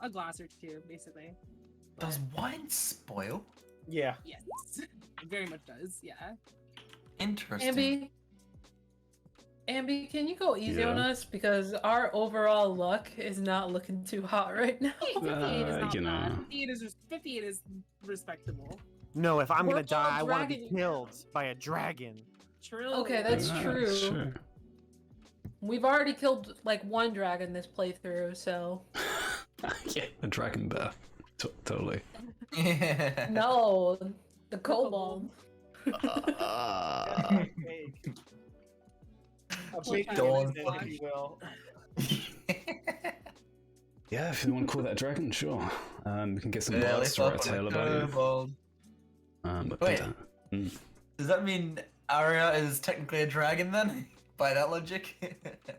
a glass or two, basically. Does wine spoil? Yeah. Yes, it very much does. Yeah. Interesting. Ambi, can you go easy on Yeah. us because our overall luck is not looking too hot right now. 58 is not you know. bad. 58 is respectable. No, if I'm We're gonna die, I all want to be dragon- killed by a dragon. True. Okay, that's Ah, true. Sure. We've already killed like one dragon this playthrough, so Yeah, a dragon bear. Totally. Yeah. no, the kobold. A big Dawn innocent, if you will. Yeah, if you want to call that a dragon, sure. We can get some Yeah, bards to write a tale about you. kobold. But Wait. mm. Does that mean Aeria is technically a dragon then? By that logic?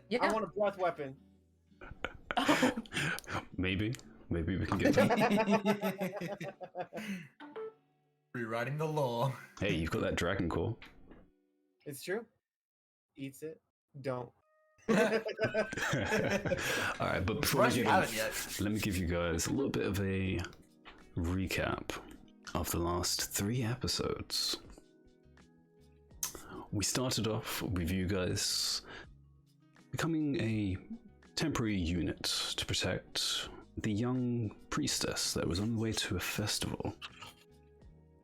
Yeah. I want a breath weapon. Maybe we can get that. Rewriting the law. Hey, you've got that dragon core. It's true. Eats it. Don't. Alright, but before we Surprised you get haven't in, yet. let me give you guys a little bit of a recap of the last 3 episodes. We started off with you guys becoming a temporary unit to protect the young priestess that was on the way to a festival.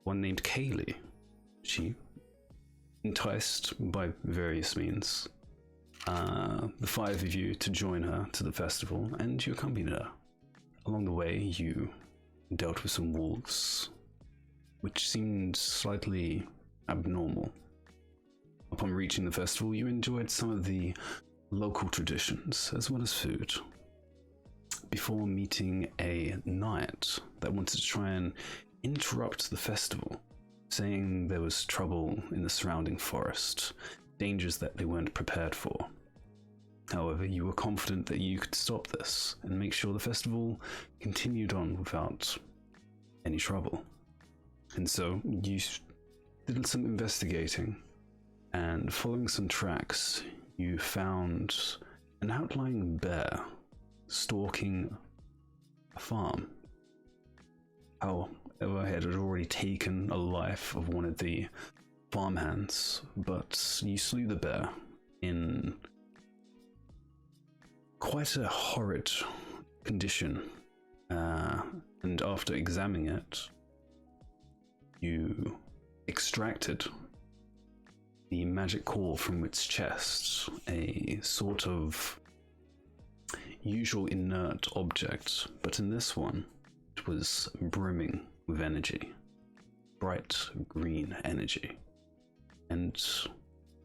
One named Kaylee. She, enticed by various means, the 5 of you to join her to the festival, and you accompanied her. Along the way, you dealt with some wolves, which seemed slightly abnormal. Upon reaching the festival, you enjoyed some of the local traditions, as well as food, before meeting a knight that wanted to try and interrupt the festival, saying there was trouble in the surrounding forest, dangers that they weren't prepared for. However, you were confident that you could stop this and make sure the festival continued on without any trouble. And so you did some investigating, and following some tracks, you found an outlying bear stalking a farm. However, it had already taken a life of one of the farmhands, but you slew the bear in quite a horrid condition, and after examining it, you extracted the magic core from its chest, a sort of usual inert object, but in this one, it was brimming with energy, bright green energy. And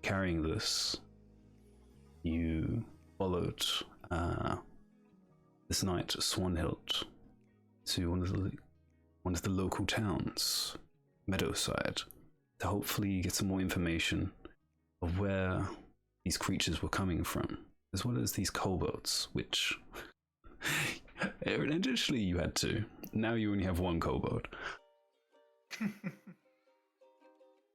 carrying this, you followed this knight Swanhild to one of the local towns, Meadowside, to hopefully get some more information of where these creatures were coming from, as well as these kobolds, which initially you had 2. Now you only have 1 kobold.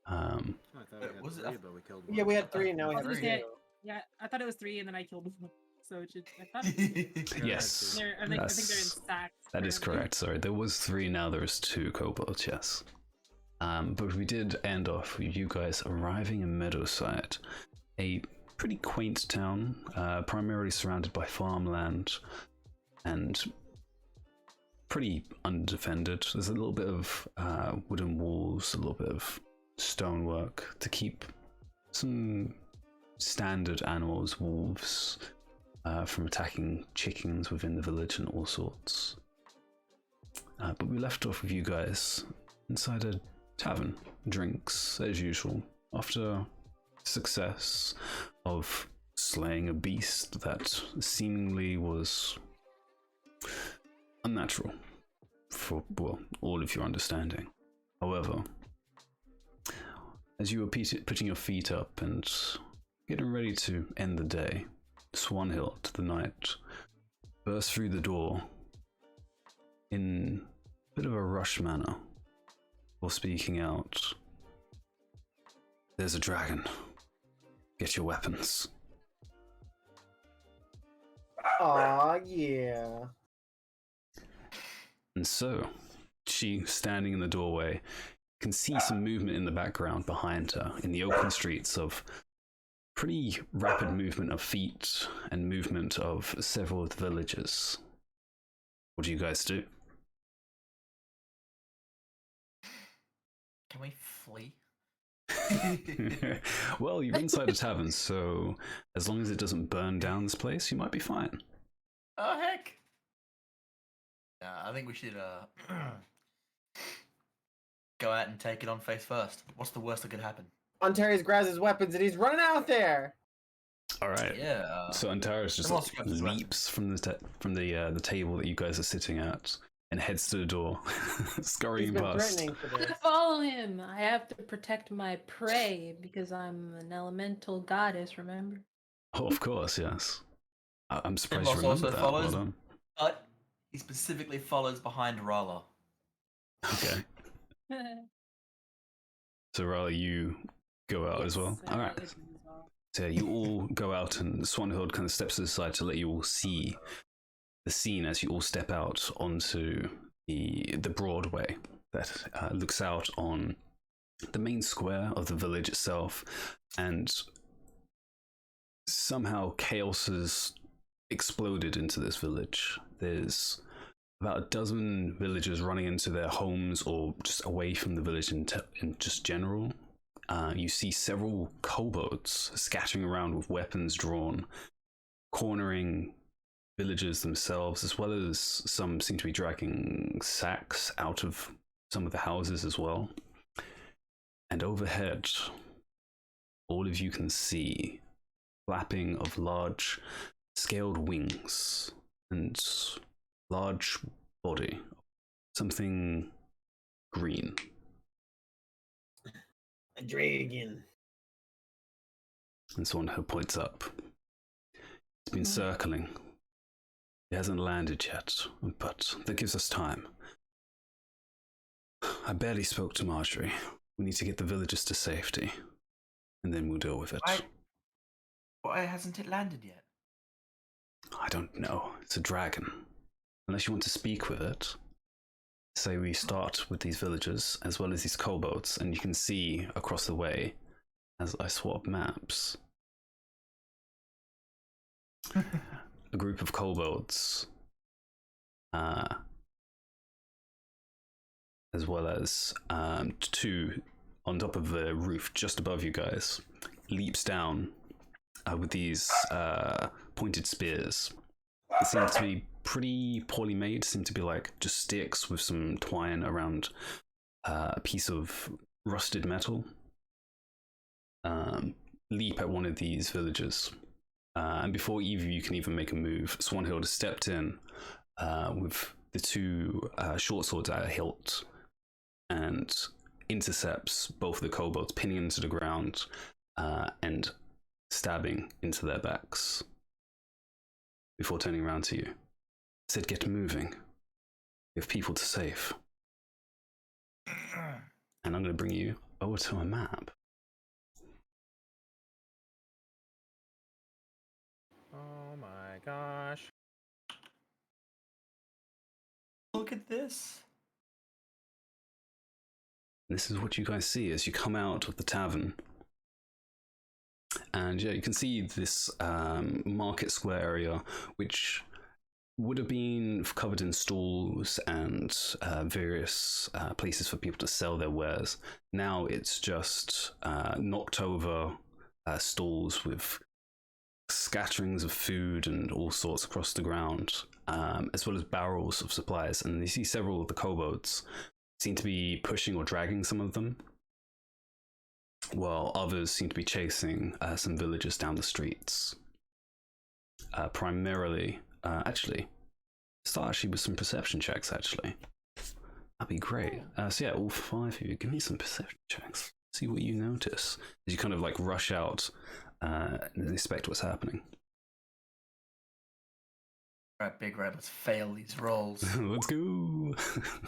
I thought we had Was it 3, a- but we killed Yeah, one. we had 3 and now we I have was 3. gonna say, yeah, I thought it was 3 and then I killed one. So it should, I thought Yes, I think they're in stacks. that is apparently. correct. Sorry, there was 3, now there is 2 kobolds, yes. But we did end off with you guys arriving in Meadowside, a pretty quaint town, primarily surrounded by farmland and pretty undefended. There's a little bit of wooden walls, a little bit of stonework to keep some standard animals, wolves, from attacking chickens within the village and all sorts. But we left off with you guys inside a tavern, drinks as usual, after success of slaying a beast that seemingly was unnatural for, well, all of your understanding. However, as you were putting your feet up and getting ready to end the day, Swanhild, the knight, burst through the door in a bit of a rush manner, while speaking out. "There's a dragon. Get your weapons." Aw, yeah. And so, she, standing in the doorway, can see some movement in the background behind her in the open streets of pretty rapid movement of feet and movement of several of the villagers. What do you guys do? Can we flee? Well, you're inside a tavern, so as long as it doesn't burn down this place, you might be fine. Oh heck! I think we should go out and take it on face first. What's the worst that could happen? Ontario's grabs his weapons and he's running out there. All right. Yeah. So Antares just Someone else grabs his weapon. leaps from the table that you guys are sitting at and heads to the door, He's scurrying been past. threatening for this. Follow him. I have to protect my prey because I'm an elemental goddess, remember? Oh, of course, yes. I'm surprised Timos you remember also that. follows. Well done. But he specifically follows behind Rala. Okay. So Raleigh, you go out as well. All right. So yeah, you all go out, and Swanhild kind of steps to the side to let you all see the scene as you all step out onto the Broadway that looks out on the main square of the village itself, and somehow chaos has exploded into this village. There's about a dozen villagers running into their homes or just away from the village in just general. You see several kobolds scattering around with weapons drawn, cornering villagers themselves, as well as some seem to be dragging sacks out of some of the houses as well. And overhead, all of you can see flapping of large scaled wings and large body, something green. A dragon. And someone who points up. It's been circling. It hasn't landed yet, but that gives us time. I barely spoke to Marjorie. We need to get the villagers to safety, and then we'll deal with it. Why hasn't it landed yet? I don't know. It's a dragon. Unless you want to speak with it. Say we start with these villagers, as well as these kobolds, and you can see across the way, as I swap maps, a group of kobolds, as well as two on top of the roof just above you guys, leaps down with these pointed spears. It seems to be pretty poorly made, seem to be like just sticks with some twine around a piece of rusted metal. Leap at one of these villagers. And before either of you can even make a move, Swanhild has stepped in with the two short swords at a hilt and intercepts both of the kobolds, pinning them to the ground and stabbing into their backs before turning around to you. Said, get moving. We have people to save. And I'm going to bring you over to a map. Oh my gosh. Look at this. This is what you guys see as you come out of the tavern. And yeah, you can see this market square area, which would have been covered in stalls and various places for people to sell their wares. Now it's just knocked over stalls with scatterings of food and all sorts across the ground, as well as barrels of supplies. And you see several of the kobolds seem to be pushing or dragging some of them, while others seem to be chasing some villagers down the streets. Primarily, actually, start actually with some perception checks, actually. That'd be great. So yeah, all five of you, give me some perception checks. See what you notice as you kind of like rush out and inspect what's happening. Alright, Big Red, let's fail these rolls. Let's go!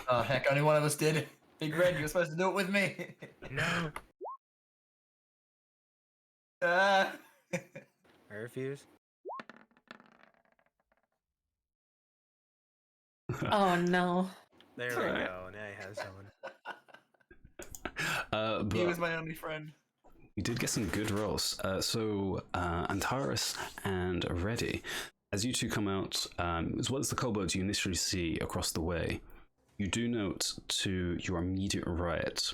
Oh, heck, only one of us did. Big Red, you're supposed to do it with me. No. Ah. I refuse. Oh no. There we go. Now he has someone. He was But my only friend. we did get some good rolls. So Antares and Reddy, as you two come out, as well as the kobolds you initially see across the way, you do note to your immediate right,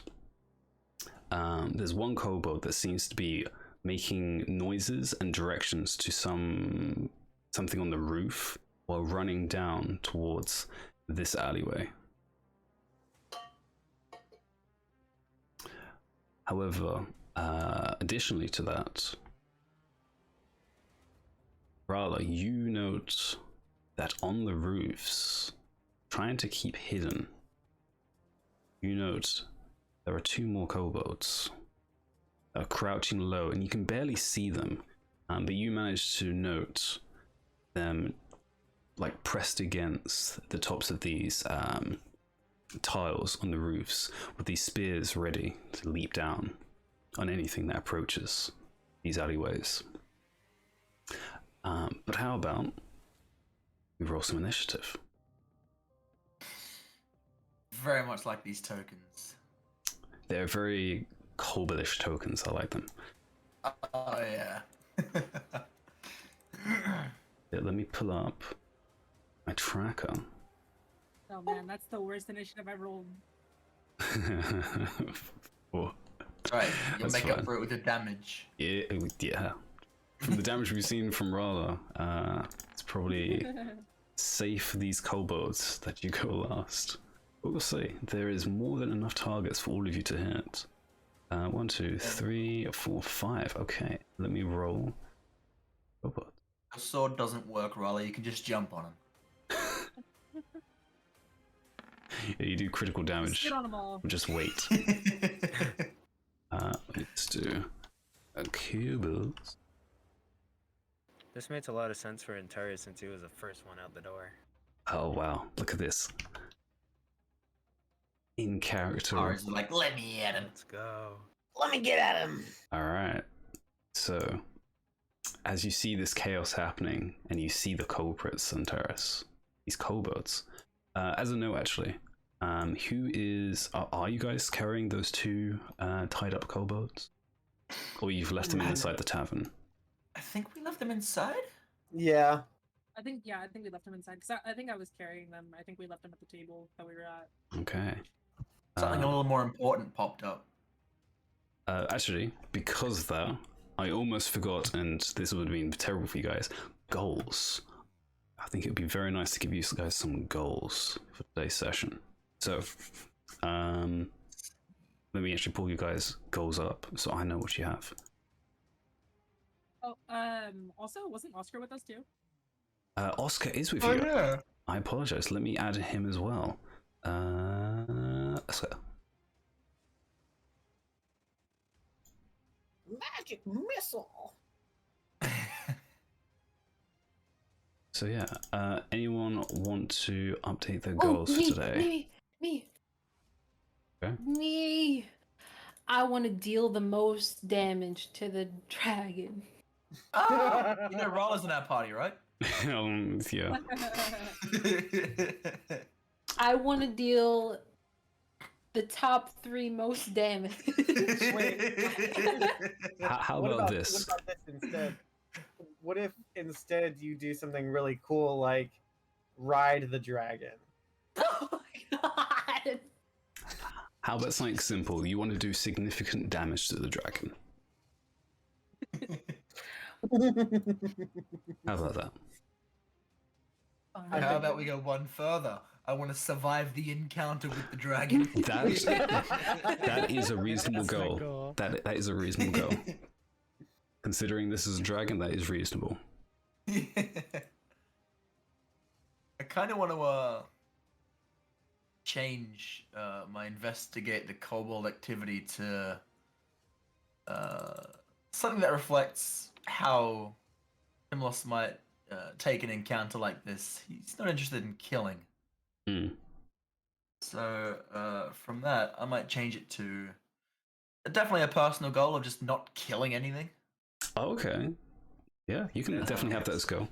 there's one kobold that seems to be making noises and directions to something on the roof while running down towards this alleyway. However, additionally to that, Rala, you note that on the roofs, trying to keep hidden, you note there are two more kobolds crouching low, and you can barely see them, but you manage to note them like pressed against the tops of these tiles on the roofs with these spears ready to leap down on anything that approaches these alleyways. But how about we roll some initiative? Very much like these tokens. They're very koboldish tokens. I like them. Oh yeah. Yeah, let me pull up my tracker. Oh man, that's the worst initiative I've rolled. Oh, Right, you'll That's make fine. up for it with the damage. yeah. From the damage we've seen from Rala, it's probably safe for these kobolds that you go last. But we'll see. There is more than enough targets for all of you to hit. 1, 2, 3, 4, 5. Okay, let me roll. Kobold. Your sword doesn't work, Raleigh. You can just jump on him. Yeah, you do critical damage. Sit on them all. Just wait. Let's do a kobold. This makes a lot of sense for Ontario since he was the first one out the door. Oh wow, look at this. In character. Tara's like, let me at him. Let's go. Let me get at him. Alright. So, as you see this chaos happening, and you see the culprits on Terrace, these kobolds, as a note actually, who is... Are you guys carrying those two tied up kobolds? Or you've left them inside the tavern? I think we left them inside? Yeah. I think we left him inside because I think I was carrying them. I think we left him at the table that we were at. Okay. Something a little more important popped up. Actually, because of that, I almost forgot, and this would have been terrible for you guys, goals. I think it would be very nice to give you guys some goals for today's session. So, let me actually pull you guys' goals up so I know what you have. Oh, also, wasn't Oscar with us too? Oscar is with Oh, you. yeah. I apologize. Let me add him as well. Oscar. Magic missile. So yeah, anyone want to update their goals for today? Me. Okay. Me. I want to deal the most damage to the dragon. Oh, you know Roller's in our party, right? Yeah. I want to deal the top 3 most damage. How What about this? What about this instead? What if instead you do something really cool like ride the dragon? Oh my god. How about something simple? You want to do significant damage to the dragon. How about that? How about we go one further? I want to survive the encounter with the dragon. That is a reasonable That's my goal. goal. That is a reasonable goal. Considering this is a dragon, that is reasonable. I kind of want to change my investigate the kobold activity to something that reflects how Himlos might take an encounter like this. He's not interested in killing. Hmm. So from that, I might change it to definitely a personal goal of just not killing anything. Oh, okay. Yeah, you can definitely have that as goal.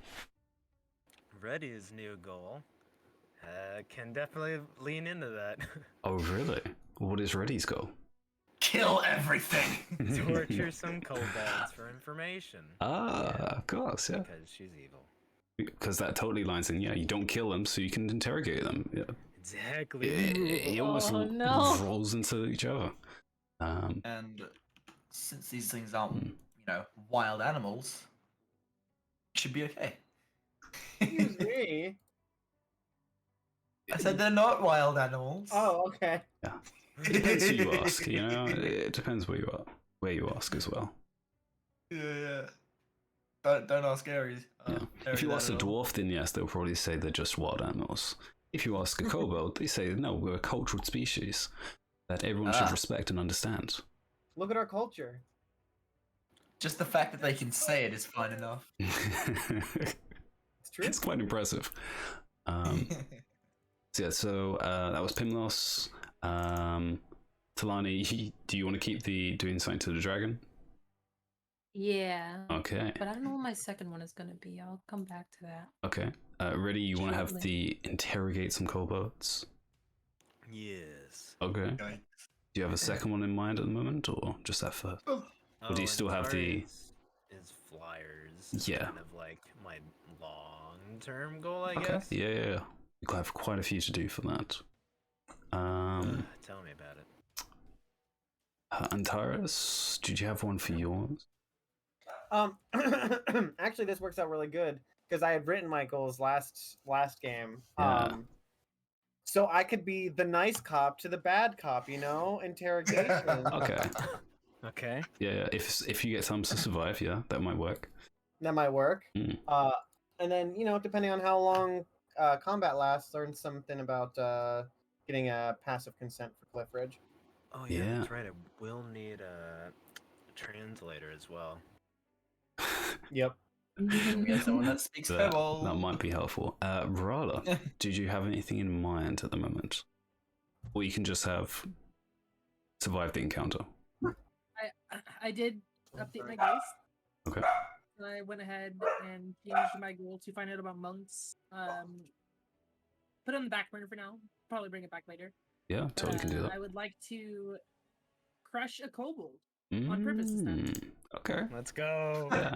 Reddy's new goal Can definitely lean into that. Oh, really? What is Reddy's goal? Kill everything. Torture some kobolds for information. Ah, of course, yeah. Because she's evil. Because that totally lines in. Yeah, you don't kill them, so you can interrogate them. Yeah. Exactly. It almost Oh, no. rolls into each other. And since these things aren't, wild animals, it should be okay. Excuse me. I said they're not wild animals. Oh, okay. It depends who you ask. You know, it depends where you ask as well. Yeah. Don't ask Aries. Yeah. If you ask a dwarf, then yes, they'll probably say they're just wild animals. If you ask a kobold, they say no, we're a cultured species that everyone should respect and understand. Look at our culture. Just the fact that they can say it is fine enough. It's true. It's quite impressive. So that was Pimlos. Talani, do you want to keep doing something to the dragon? Yeah. Okay. But I don't know what my second one is gonna be. I'll come back to that. Okay. Ready? You want to have Surely. the interrogate some kobolds? Yes. Okay. Okay. Do you have a second one in mind at the moment, or just that first? Or do you still have the? Is flyers? Yeah. Kind of like my long-term goal, I Okay. guess. Yeah. You have quite a few to do for that. Tell me about it. Antares, did you have one for yours? Actually, this works out really good because I had written my goals last game. Yeah. So I could be the nice cop to the bad cop, interrogation. Okay. Okay. Yeah. If you get some to survive, yeah, that might work. That might work. Mm. And then depending on how long combat lasts, learn something about getting a passive consent for Cliff Ridge. Oh yeah, Yeah. that's right. I will need a translator as well. Yep. We get someone that speaks kobold. That might be helpful. Rala, did you have anything in mind at the moment? Or you can just have survived the encounter. I did update my goals. Okay. I went ahead and changed my goal to find out about monks. Put it on the back burner for now. Probably bring it back later. Yeah, totally can do that. I would like to crush a kobold on purpose this time. Okay. Let's go. Yeah.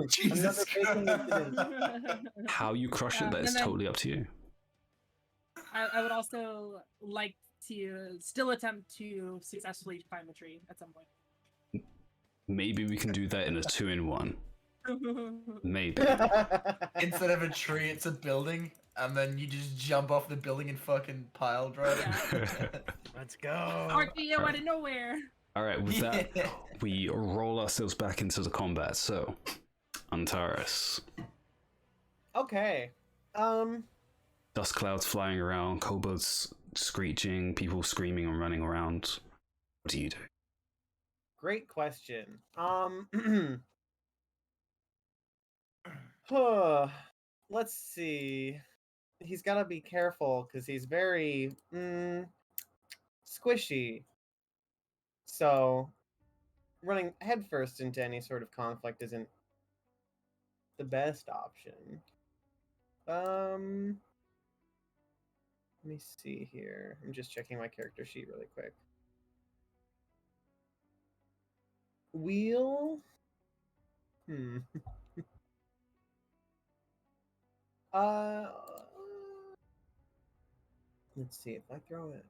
Jesus Another Christ. How you crush it, that is and then- totally up to you. I would also like to still attempt to successfully climb a tree at some point. Maybe we can do that in a 2-in-1. Maybe. Instead of a tree, it's a building, and then you just jump off the building and fucking pile drive. Let's go. RKO out of nowhere. All right, with that, we roll ourselves back into the combat. So, Antares. Okay. Dust clouds flying around, kobolds screeching, people screaming and running around. What do you do? Great question. Let's see. He's got to be careful because he's very squishy. So, running headfirst into any sort of conflict isn't the best option. Let me see here. I'm just checking my character sheet really quick. Wheel. Let's see if I throw it.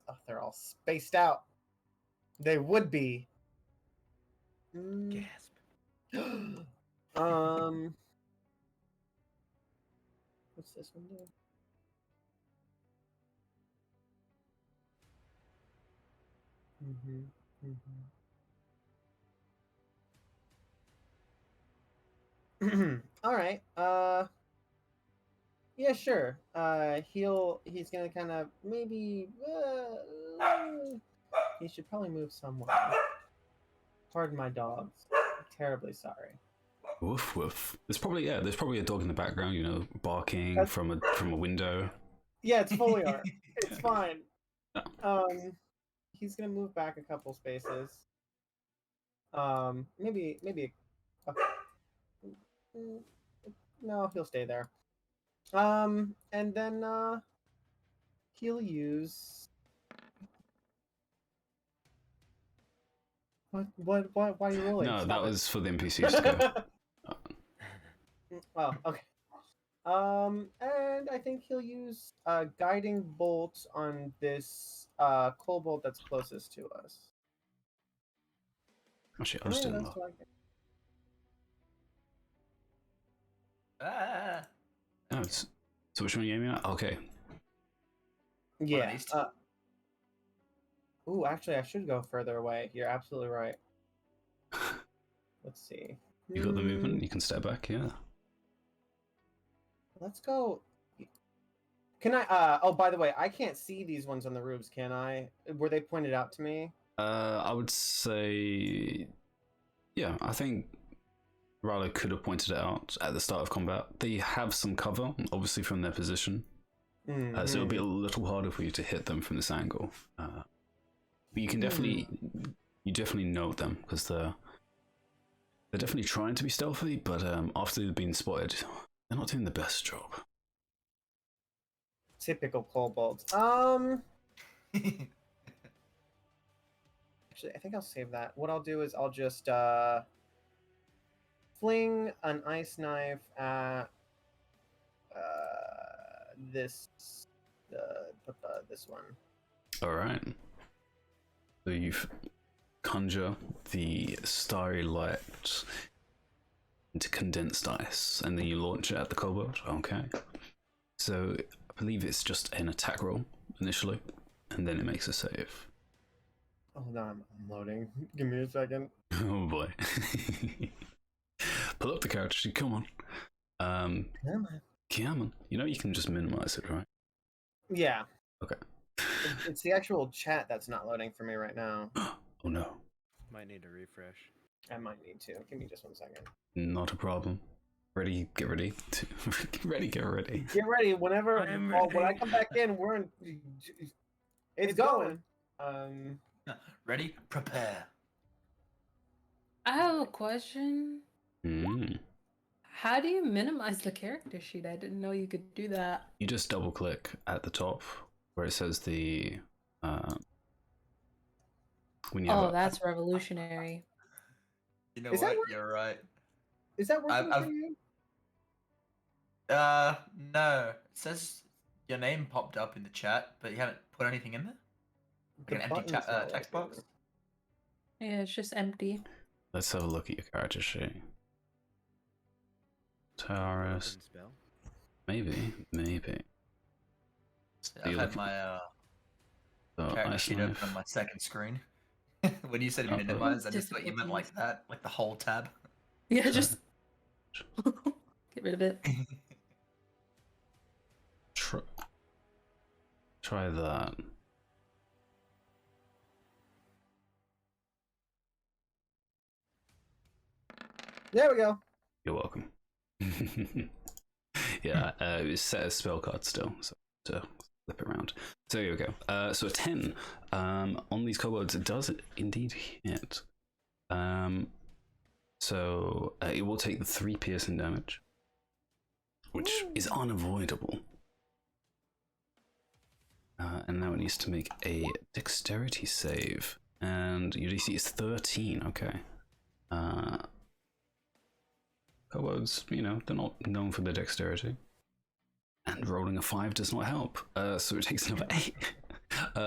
Oh, they're all spaced out. They would be. Gasp. What's this one do? All right. Yeah, sure. He's gonna kind of maybe. He should probably move somewhere. Pardon my dogs. I'm terribly sorry. Woof woof. There's probably a dog in the background, barking from a window. Yeah, it's foliar. It's fine. He's gonna move back a couple spaces. Maybe No, he'll stay there. And then he'll use. What? Why are you rolling? No, Stop that it. was for the NPCs to go. Oh, okay. And I think he'll use guiding bolt on this kobold that's closest to us. Actually, I'll just do that's that. what I get. Ah. Oh, so which one are you aiming at? Okay. Yeah. these two. Ooh, actually, I should go further away. You're absolutely right. Let's see. You got the movement, you can step back, yeah. Let's go. Can I? Oh, by the way, I can't see these ones on the roofs, can I? Were they pointed out to me? I would say, yeah, I think Ralo could have pointed it out at the start of combat. They have some cover, obviously from their position, so it'll be a little harder for you to hit them from this angle. But you can definitely, you definitely know them because they're definitely trying to be stealthy, but after they've been spotted, they're not doing the best job. Typical kobolds. Actually, I think I'll save that. What I'll do is I'll just fling an ice knife at this one. All right. So you conjure the starry light into condensed ice, and then you launch it at the kobold. Okay. So I believe it's just an attack roll initially, and then it makes a save. Oh no, I'm loading. Give me a second. Oh boy. Pull up the character sheet, come on. Come on. Come on. You know you can just minimize it, right? Yeah. Okay. It's the actual chat that's not loading for me right now. Oh no. Might need a refresh. I might need to. Give me just 1 second. Not a problem. Ready, get ready. Ready, get ready. Get ready. Whenever I'm when I ready. come back in, we're in. It's going. Ready? Prepare. I have a question. How do you minimize the character sheet? I didn't know you could do that. You just double click at the top where it says the when you have That's revolutionary. You know Is that what? work- You're right. Is that working I've- for you? No. It says your name popped up in the chat, but you haven't put anything in there? The Like an empty button's not text working. box? Yeah, it's just empty. let's have a look at your character sheet. Taurus. Open spell. Maybe. I've you had look- my Oh, character ice sheet knife. open on my second screen. When you said Uh-oh. minimize, I just thought you meant like that, like the whole tab. Yeah, just get rid of it. Try that. There we go. You're welcome. Yeah, it was set as spell card still, so to flip it around. So here we go. So a 10 on these kobolds, it does indeed hit. So it will take the 3 piercing damage, which is unavoidable. And now it needs to make a dexterity save, and your DC is 13. Okay. Kobolds, you know, they're not known for their dexterity. And rolling a 5 does not help. So it takes another 8.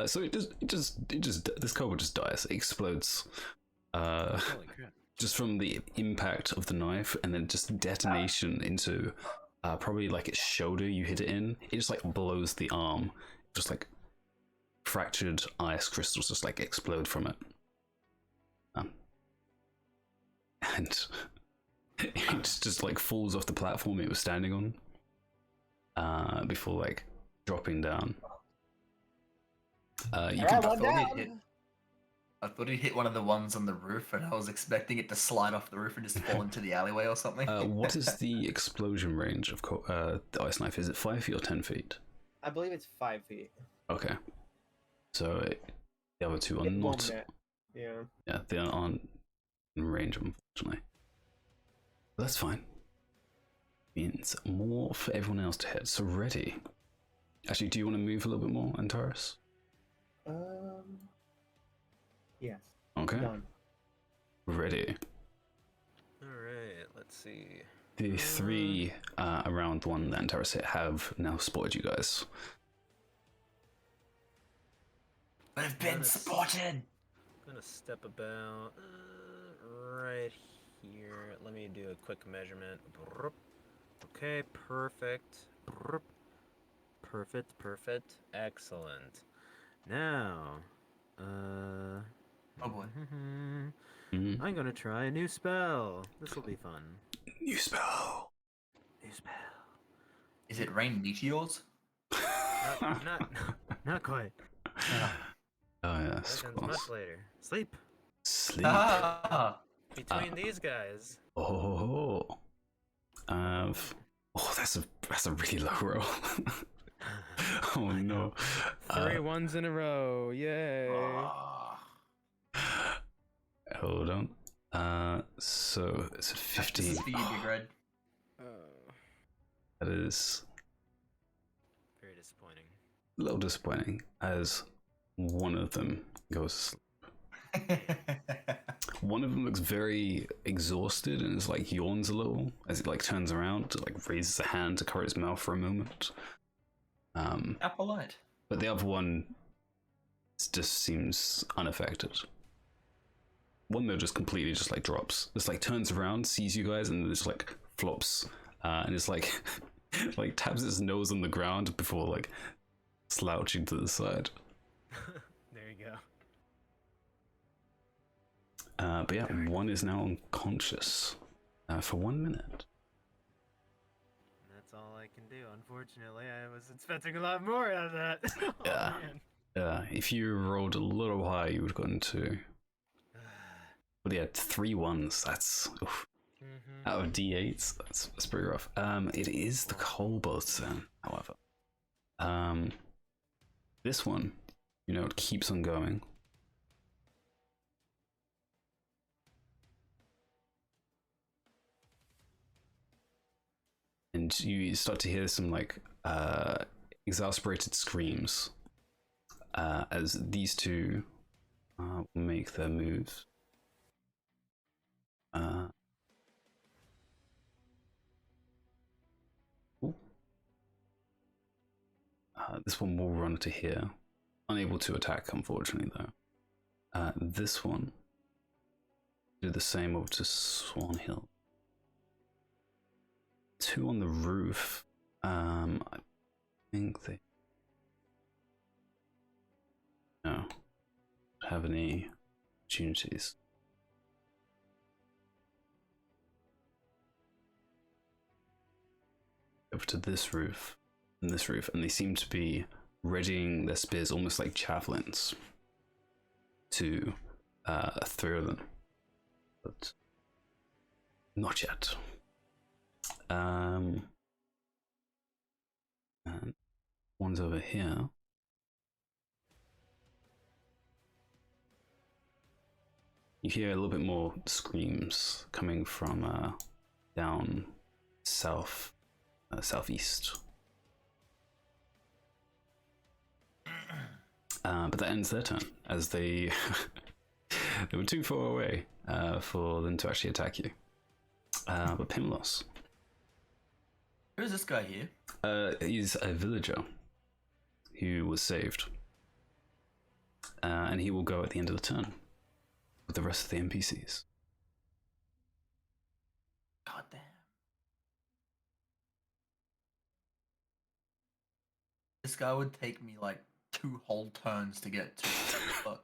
So this kobold just dies. It explodes. Holy crap. Just from the impact of the knife, and then just detonation into probably like its shoulder you hit it in. It just like blows the arm. Just like fractured ice crystals just like explode from it. And it just like falls off the platform it was standing on before like dropping down. You Alright, can well can- down. I thought he'd hit one of the ones on the roof, and I was expecting it to slide off the roof and just fall into the alleyway or something. what is the explosion range of the ice knife? Is it 5 feet or 10 feet? I believe it's 5 feet. Okay. So the other two are It not. won't hit. Yeah. Yeah, they aren't in range, unfortunately. But that's fine. means more for everyone else to hit. So ready. Actually, do you want to move a little bit more, Antares? Yes. Okay. Done. Ready. Alright, let's see. The three around the one that Antares hit have now spotted you guys. We've been spotted. I'm gonna step about right here. Let me do a quick measurement. Okay, perfect. Perfect. Excellent. Now, Oh boy. I'm gonna try a new spell. This will be fun. New spell. Is it rain meteors? Not quite. Oh yes, That of comes much course. later. Sleep. Sleep. Ah. Between these guys. Oh. Oh, that's a really low roll. Oh no. 3 ones in a row. Yay. Hold on. So it's a This 15. is for you, Big Red. That is Very disappointing. a little disappointing as one of them goes to sleep. One of them looks very exhausted and is like yawns a little as it like turns around to like raises a hand to cover his mouth for a moment. How polite. But the other one just seems unaffected. One though just completely just like drops. Just like turns around, sees you guys, and just like flops. And it's like like taps its nose on the ground before like slouching to the side. There you go. But yeah, one is now unconscious for 1 minute. That's all I can do. Unfortunately, I was expecting a lot more out of that. Yeah. If you rolled a little higher, you would have gotten 2. But yeah, 3 ones. That's oof. Out of D8s. That's pretty rough. It is the kobold's turn, however. This one, you know, it keeps on going. And you start to hear some like exasperated screams as these two make their moves. This one will run to here, unable to attack, unfortunately, though. This one do the same over to Swan Hill. 2 on the roof. I think they no have any opportunities. Over to this roof and this roof, and they seem to be readying their spears almost like javelins to throw them, but not yet. And one's over here. You hear a little bit more screams coming from down south, southeast. But that ends their turn as they they were too far away for them to actually attack you. But Pimlos. Who's this guy here? He's a villager who was saved. And he will go at the end of the turn with the rest of the NPCs. God damn. This guy would take me like 2 whole turns to get to. Fuck.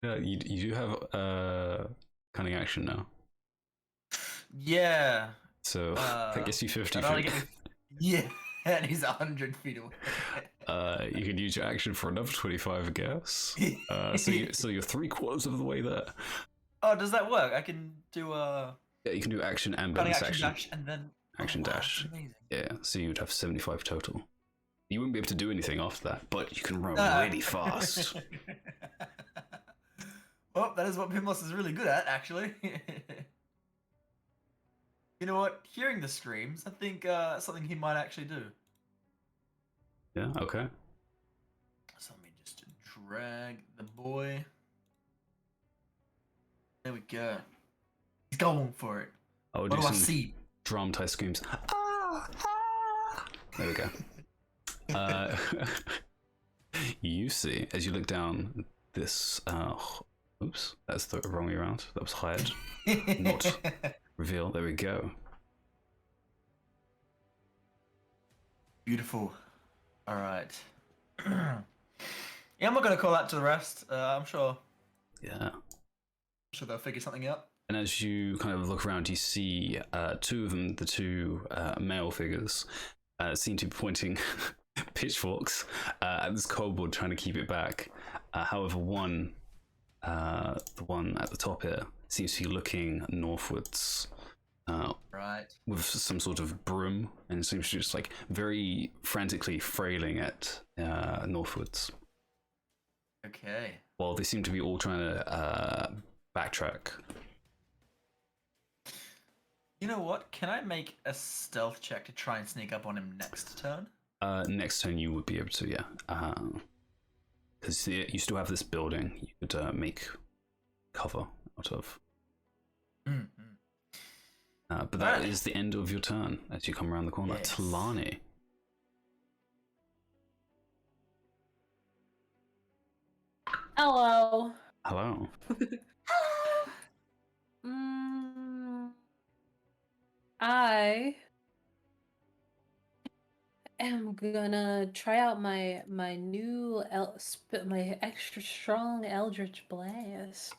Yeah, you do have cunning action now. Yeah. So I guess you 50 I'd only feet. get me- Yeah, and he's 100 feet away. You can use your action for another 25, I guess. So you're 3/4 of the way there. Oh, does that work? I can do a Yeah, you can do action and cunning bonus action action. dash and then Action wow, dash. that's amazing. Yeah, so you'd have 75 total. You wouldn't be able to do anything after that, but you can run really fast. Well, that is what Pimlos is really good at, actually. You know what? Hearing the screams, I think that's something he might actually do. Yeah, okay. So let me just drag the boy. There we go. He's going for it. I'll What do do I some see? dramatized screams. Ah, ah. There we go. You see, as you look down this. Oops, that's the wrong way around. That was hide, not reveal. There we go. Beautiful. All right. Yeah, I'm not gonna call that to the rest. I'm sure Yeah. They'll figure something out. And as you kind of look around, you see two of them, the two male figures, seem to be pointing pitchforks at this kobold, trying to keep it back. However, one, the one at the top here, seems to be looking northwards. Right. With some sort of broom, and seems to just like very frantically frailing it northwards. Okay. While they seem to be all trying to backtrack. You know what? Can I make a stealth check to try and sneak up on him next turn? Next turn you would be able to, yeah. Because you still have this building you could make cover out of. Mm-hmm. But that is the end of your turn as you come around the corner. Yes. Talani. Hello. Hello. I am gonna try out my new my extra strong Eldritch Blast.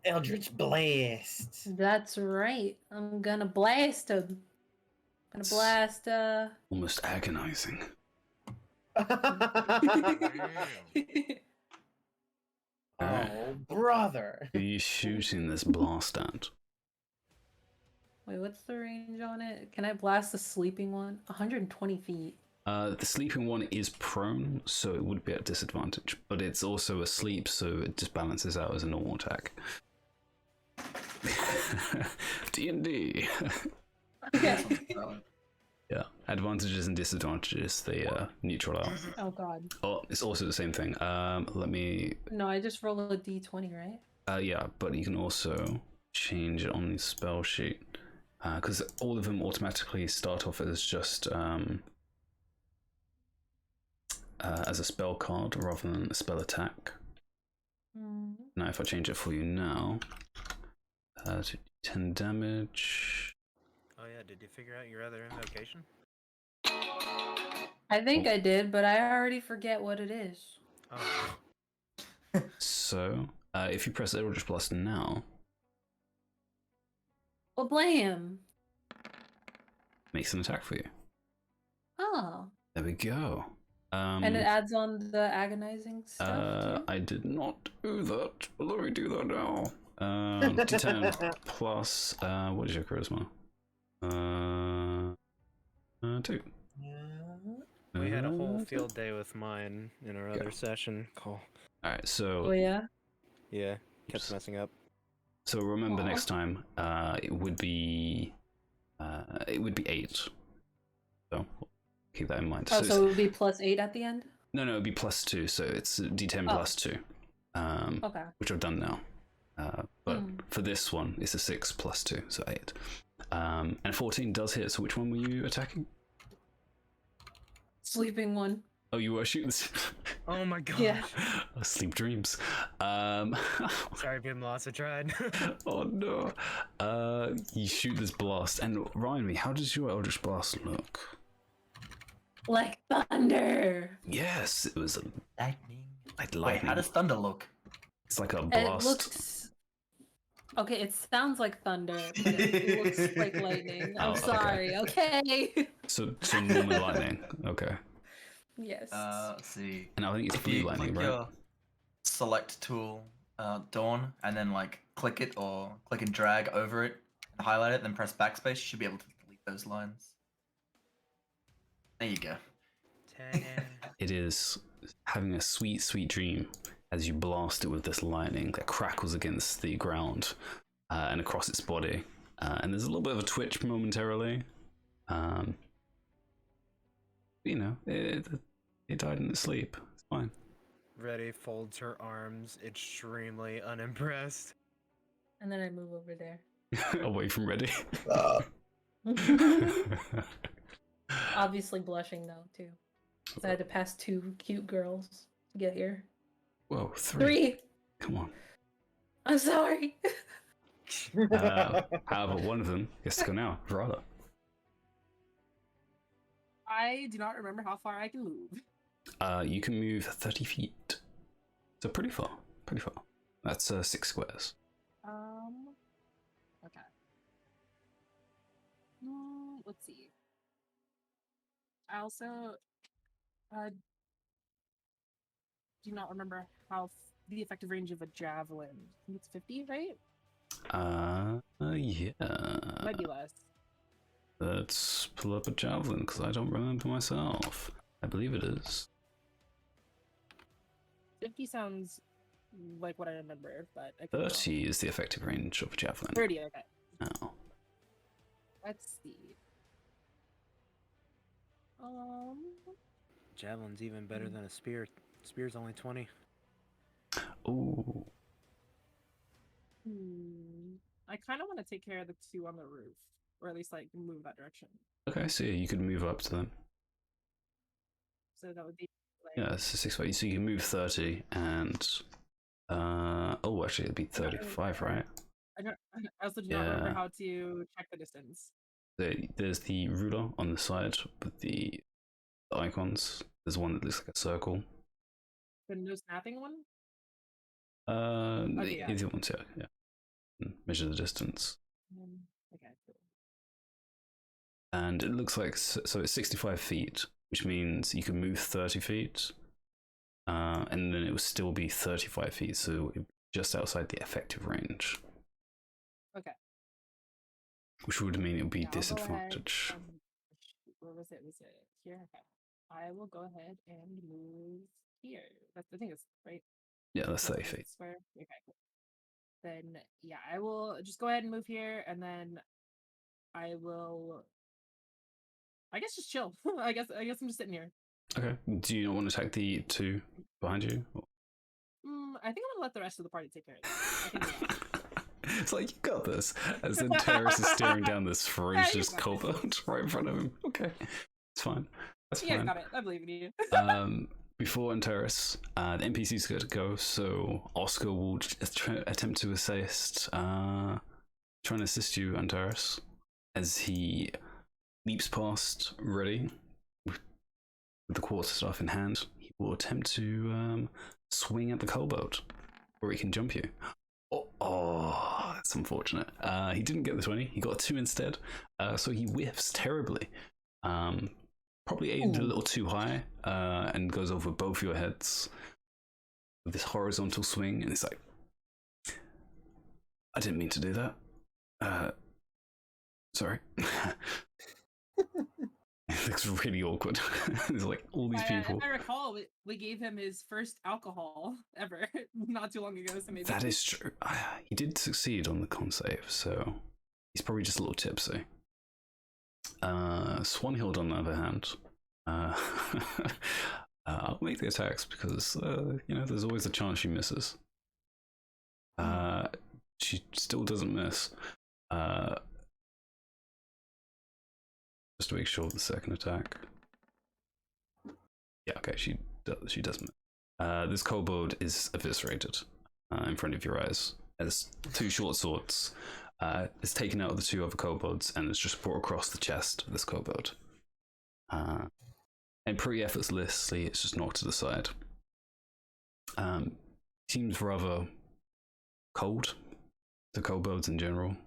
Eldritch Blast. That's right. I'm gonna blast him. Gonna blast. Almost agonizing. Oh, brother. Who are you shooting this blast at? Wait, what's the range on it? Can I blast the sleeping one? 120 feet. The sleeping one is prone, so it would be at disadvantage, but it's also asleep, so it just balances out as a normal attack. D&D. Okay. Yeah, advantages and disadvantages, they neutral out. Oh god. Oh, it's also the same thing. Let me... No, I just roll a d20, right? Yeah, but you can also change it on the spell sheet. Because all of them automatically start off as just... as a spell card rather than a spell attack. Now if I change it for you now, to 10 damage. Oh yeah, did you figure out your other invocation? I think I did, but I already forget what it is. Oh. So, if you press Eldritch Blast now, Well, blam! makes an attack for you. Oh. There we go. And it adds on the agonizing stuff, too? I did not do that, but let me do that now. D10 plus, what is your charisma? 2. We had a whole field day with mine in our other session. Cool. Alright, so... Oh, yeah? Yeah, kept messing up. So remember next time, it would be 8. So keep that in mind. Oh, so it would be plus 8 at the end? No, it would be plus 2, so it's D10 plus 2. Okay. Which I've done now. But for this one, it's a 6 plus 2, so 8. And 14 does hit, so which one were you attacking? Sleeping one. Oh, you were shooting this. Oh my god. Yeah. Sleep dreams. Sorry, Bim Loss, I tried. Oh no. You shoot this blast, and remind me, how does your Eldritch Blast look? Like thunder. Yes, it was Lightning. like Wait, lightning. how does thunder look? It's like a It blast. looks... Okay, it sounds like thunder, but it looks like lightning. I'm Oh, okay. sorry, okay? So normal lightning. Okay. Yes. Let's see. And I think it's If blue you lightning, click right? your select tool, Dawn, and then like click it or click and drag over it, and highlight it, then press backspace, you should be able to delete those lines. There you go. 10. It is having a sweet, sweet dream as you blast it with this lightning that crackles against the ground and across its body. And there's a little bit of a twitch momentarily. You know, it died in its sleep. It's fine. Reddy folds her arms, extremely unimpressed. And then I move over there. Away from Reddy. Obviously blushing though too. So I had to pass 2 cute girls to get here. Whoa, 3. 3. Come on. I'm sorry. However, one of them gets to go now. Rather. I do not remember how far I can move. You can move 30 feet. So pretty far. Pretty far. That's 6 squares. Okay. Let's see. I also do not remember how the effective range of a javelin. I think it's 50, right? Yeah. Might be less. Let's pull up a javelin because I don't remember myself. I believe it is. 50 sounds like what I remember, but I could be wrong. 30 is the effective range of a javelin. 30, okay. Oh. Let's see. Javelin's even better than a spear. Spear's only 20. Ooh. I kind of want to take care of the 2 on the roof, or at least like move that direction. Okay, so you could move up to them. So that would be like, Yeah, it's a 6 foot. So you can move 30 and oh, actually it'd be 35, right? I also do not remember Yeah. how to check the distance. There's the ruler on the side with the icons. There's one that looks like a circle. The no snapping one? The yeah. other ones, yeah. Measure the distance. Okay, cool. And it looks like, so it's 65 feet, which means you can move 30 feet, and then it will still be 35 feet, so just outside the effective range. Okay. Which would mean it would be Yeah, I'll go ahead, disadvantage. where was it? Was it here? Okay. I will go ahead and move here. That's the thing, is right. Yeah, that's 30 Is it feet. square? Okay, cool. Then yeah, I will just go ahead and move here, and then I will, I guess, just chill. I guess I'm just sitting here. Okay. Do you not want to attack the 2 behind you? I think I'm gonna let the rest of the party take care of this. I can do that. It's like, you got this. As then Terrace is staring down this ferocious got cobalt right in front of him. Okay. It's fine. That's You guys fine. got it. I believe in you. Before Antares, the NPC's got to go, so Oscar will attempt to assist, trying to assist you, Antares, as he leaps past Reddy with the quarterstaff in hand. He will attempt to swing at the kobold, or he can jump you. Oh, that's unfortunate. He didn't get the 20, he got a 2 instead, so he whiffs terribly. Probably aimed a little too high, and goes over both your heads with this horizontal swing, and it's like, I didn't mean to do that. Sorry. It looks really awkward. There's like all these people. If I recall, we gave him his first alcohol ever not too long ago. So maybe That is true. He did succeed on the con save, so he's probably just a little tipsy. Swanhild, on the other hand, I'll make the attacks because you know, there's always a chance she misses. She still doesn't miss. Just to make sure the second attack. Yeah, okay, she does miss. This kobold is eviscerated in front of your eyes as 2 short swords is taken out of the 2 other kobolds and is just brought across the chest of this kobold. And pretty effortlessly, it's just knocked to the side. Seems rather cold to kobolds in general.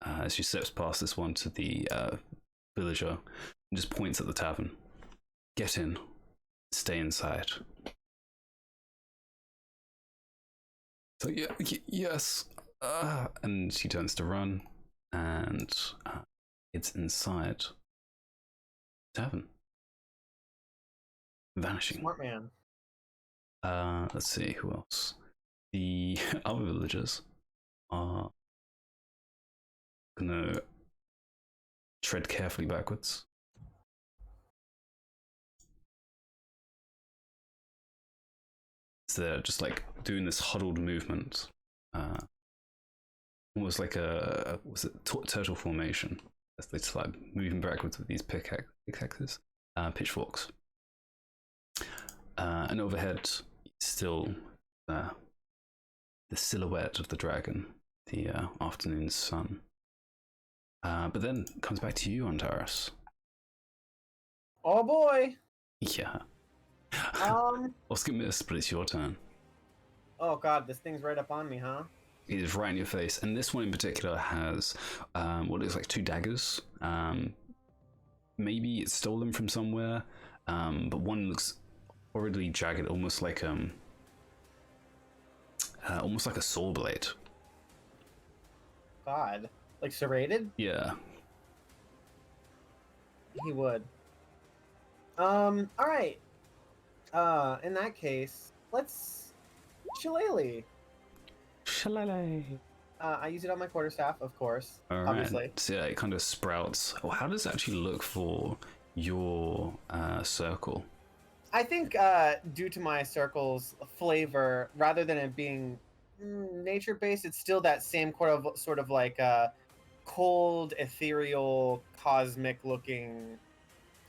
As she steps past this one to the villager and just points at the tavern. Get in. Stay inside. So yeah, yes. And she turns to run, and it's inside the tavern. Vanishing. Smart man. Let's see, who else? The other villagers are gonna tread carefully backwards. So they're just like doing this huddled movement, almost like was it turtle formation? As they just like moving backwards with these pickaxes, pitchforks, and overhead still the silhouette of the dragon, the afternoon sun. But then it comes back to you, Antares. Oh boy. Yeah. Oscar missed, but it's your turn. Oh god, this thing's right up on me, huh? It is right in your face, and this one in particular has what looks like 2 daggers. Maybe it's stolen from somewhere, but one looks horribly jagged, almost like a saw blade. God, like serrated? Yeah. He would. All right. In that case, let's shillelagh. Shillelagh. I use it on my quarterstaff, of course. All right. Obviously. So yeah, it kind of sprouts. Oh, how does it actually look for your circle? I think due to my circle's flavor, rather than it being nature-based, it's still that same sort of like cold, ethereal, cosmic-looking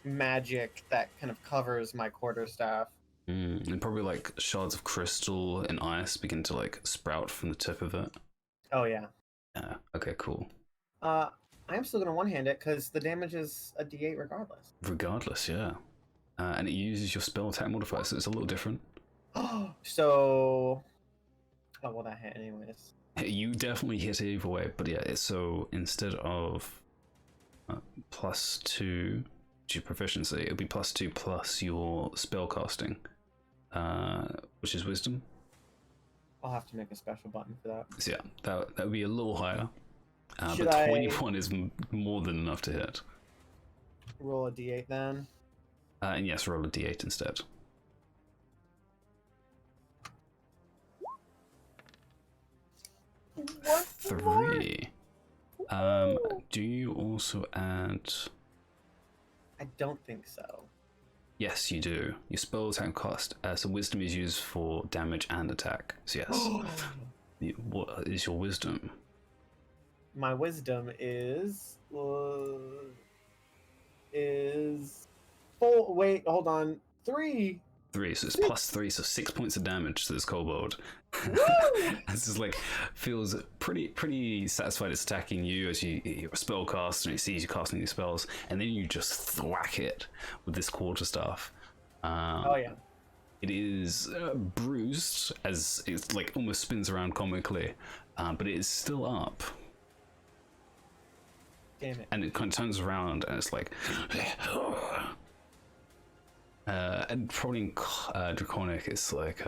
magic that kind of covers my quarterstaff. And probably like shards of crystal and ice begin to like sprout from the tip of it. Oh yeah. Yeah. Okay. Cool. I am still gonna one-hand it because the damage is a D8 regardless. Regardless, yeah. And it uses your spell attack modifier, so it's a little different. So, oh well, that hit anyways. You definitely hit it either way, but yeah. So instead of +2 to your proficiency, it'll be +2 plus your spell casting, which is wisdom. I'll have to make a special button for that. So yeah, that would be a little higher. Should but I 21 is more than enough to hit. roll a D8 then? And yes, roll a d8 instead. What? 3. Do you also add? I don't think so. Yes, you do. Your spell attack cost. So wisdom is used for damage and attack. So yes. What is your wisdom? My wisdom is 4. Wait, hold on. 3. 3, so it's +3, so 6 points of damage to this kobold. This is like feels pretty satisfied it's attacking you as you're a spell caster and it sees you casting these spells, and then you just thwack it with this quarterstaff. Oh yeah. It is bruised as it like almost spins around comically, but it is still up. Damn it. And it kind of turns around and it's like and probably in Draconic it's like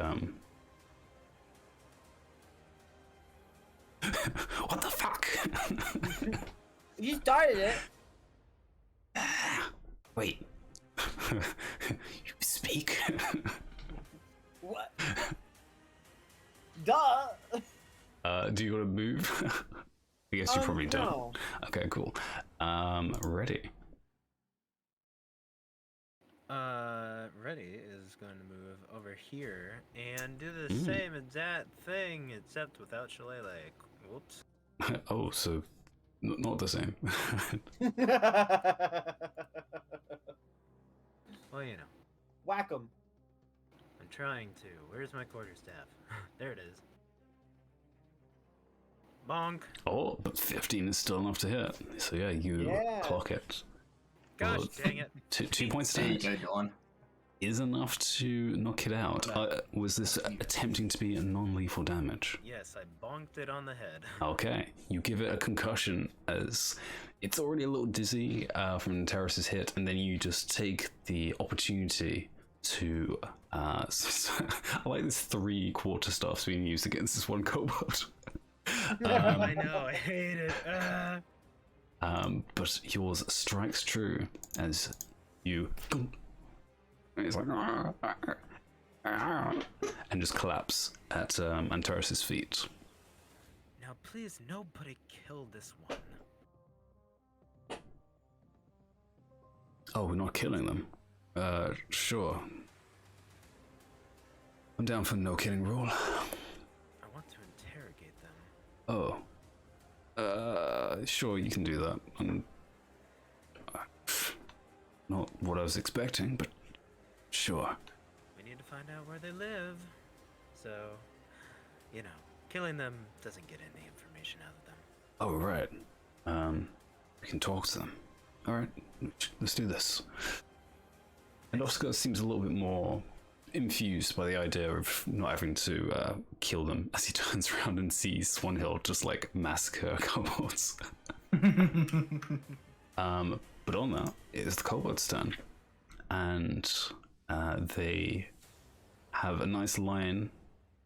what the fuck? You started it. Wait. You speak? What? Duh. Do you want to move? I guess you probably don't. No. Okay, cool. Ready. Ready is going to move over here and do the same exact thing, except without shillelagh. Whoops. Oh, so not the same. Well, you know. Whack 'em. I'm trying to. Where's my quarterstaff? There it is. Bonk. Oh, but 15 is still enough to hit. So yeah, you clock it. Gosh, Well, dang it. 2 points There you damage go, Dylan. is enough to knock it out. Was this attempting to be a non-lethal damage? Yes, I bonked it on the head. Okay, you give it a concussion as it's already a little dizzy from Terrace's hit, and then you just take the opportunity to. I like this 3 quarterstaffs being used against this one kobold. I know, I hate it. But yours strikes true as you. And it's like. And just collapse at Antares' feet. Now, please, nobody kill this one. Oh, we're not killing them. Sure. I'm down for no killing rule. I want to interrogate them. Oh. Sure, you can do that. Not what I was expecting, but sure. We need to find out where they live. So, you know, killing them doesn't get any information out of them. Oh, right. We can talk to them. Alright, let's do this. And Oscar seems a little bit more infused by the idea of not having to kill them as he turns around and sees Swanhill just like massacre kobolds. But on that, it is the kobolds' turn. And they have a nice line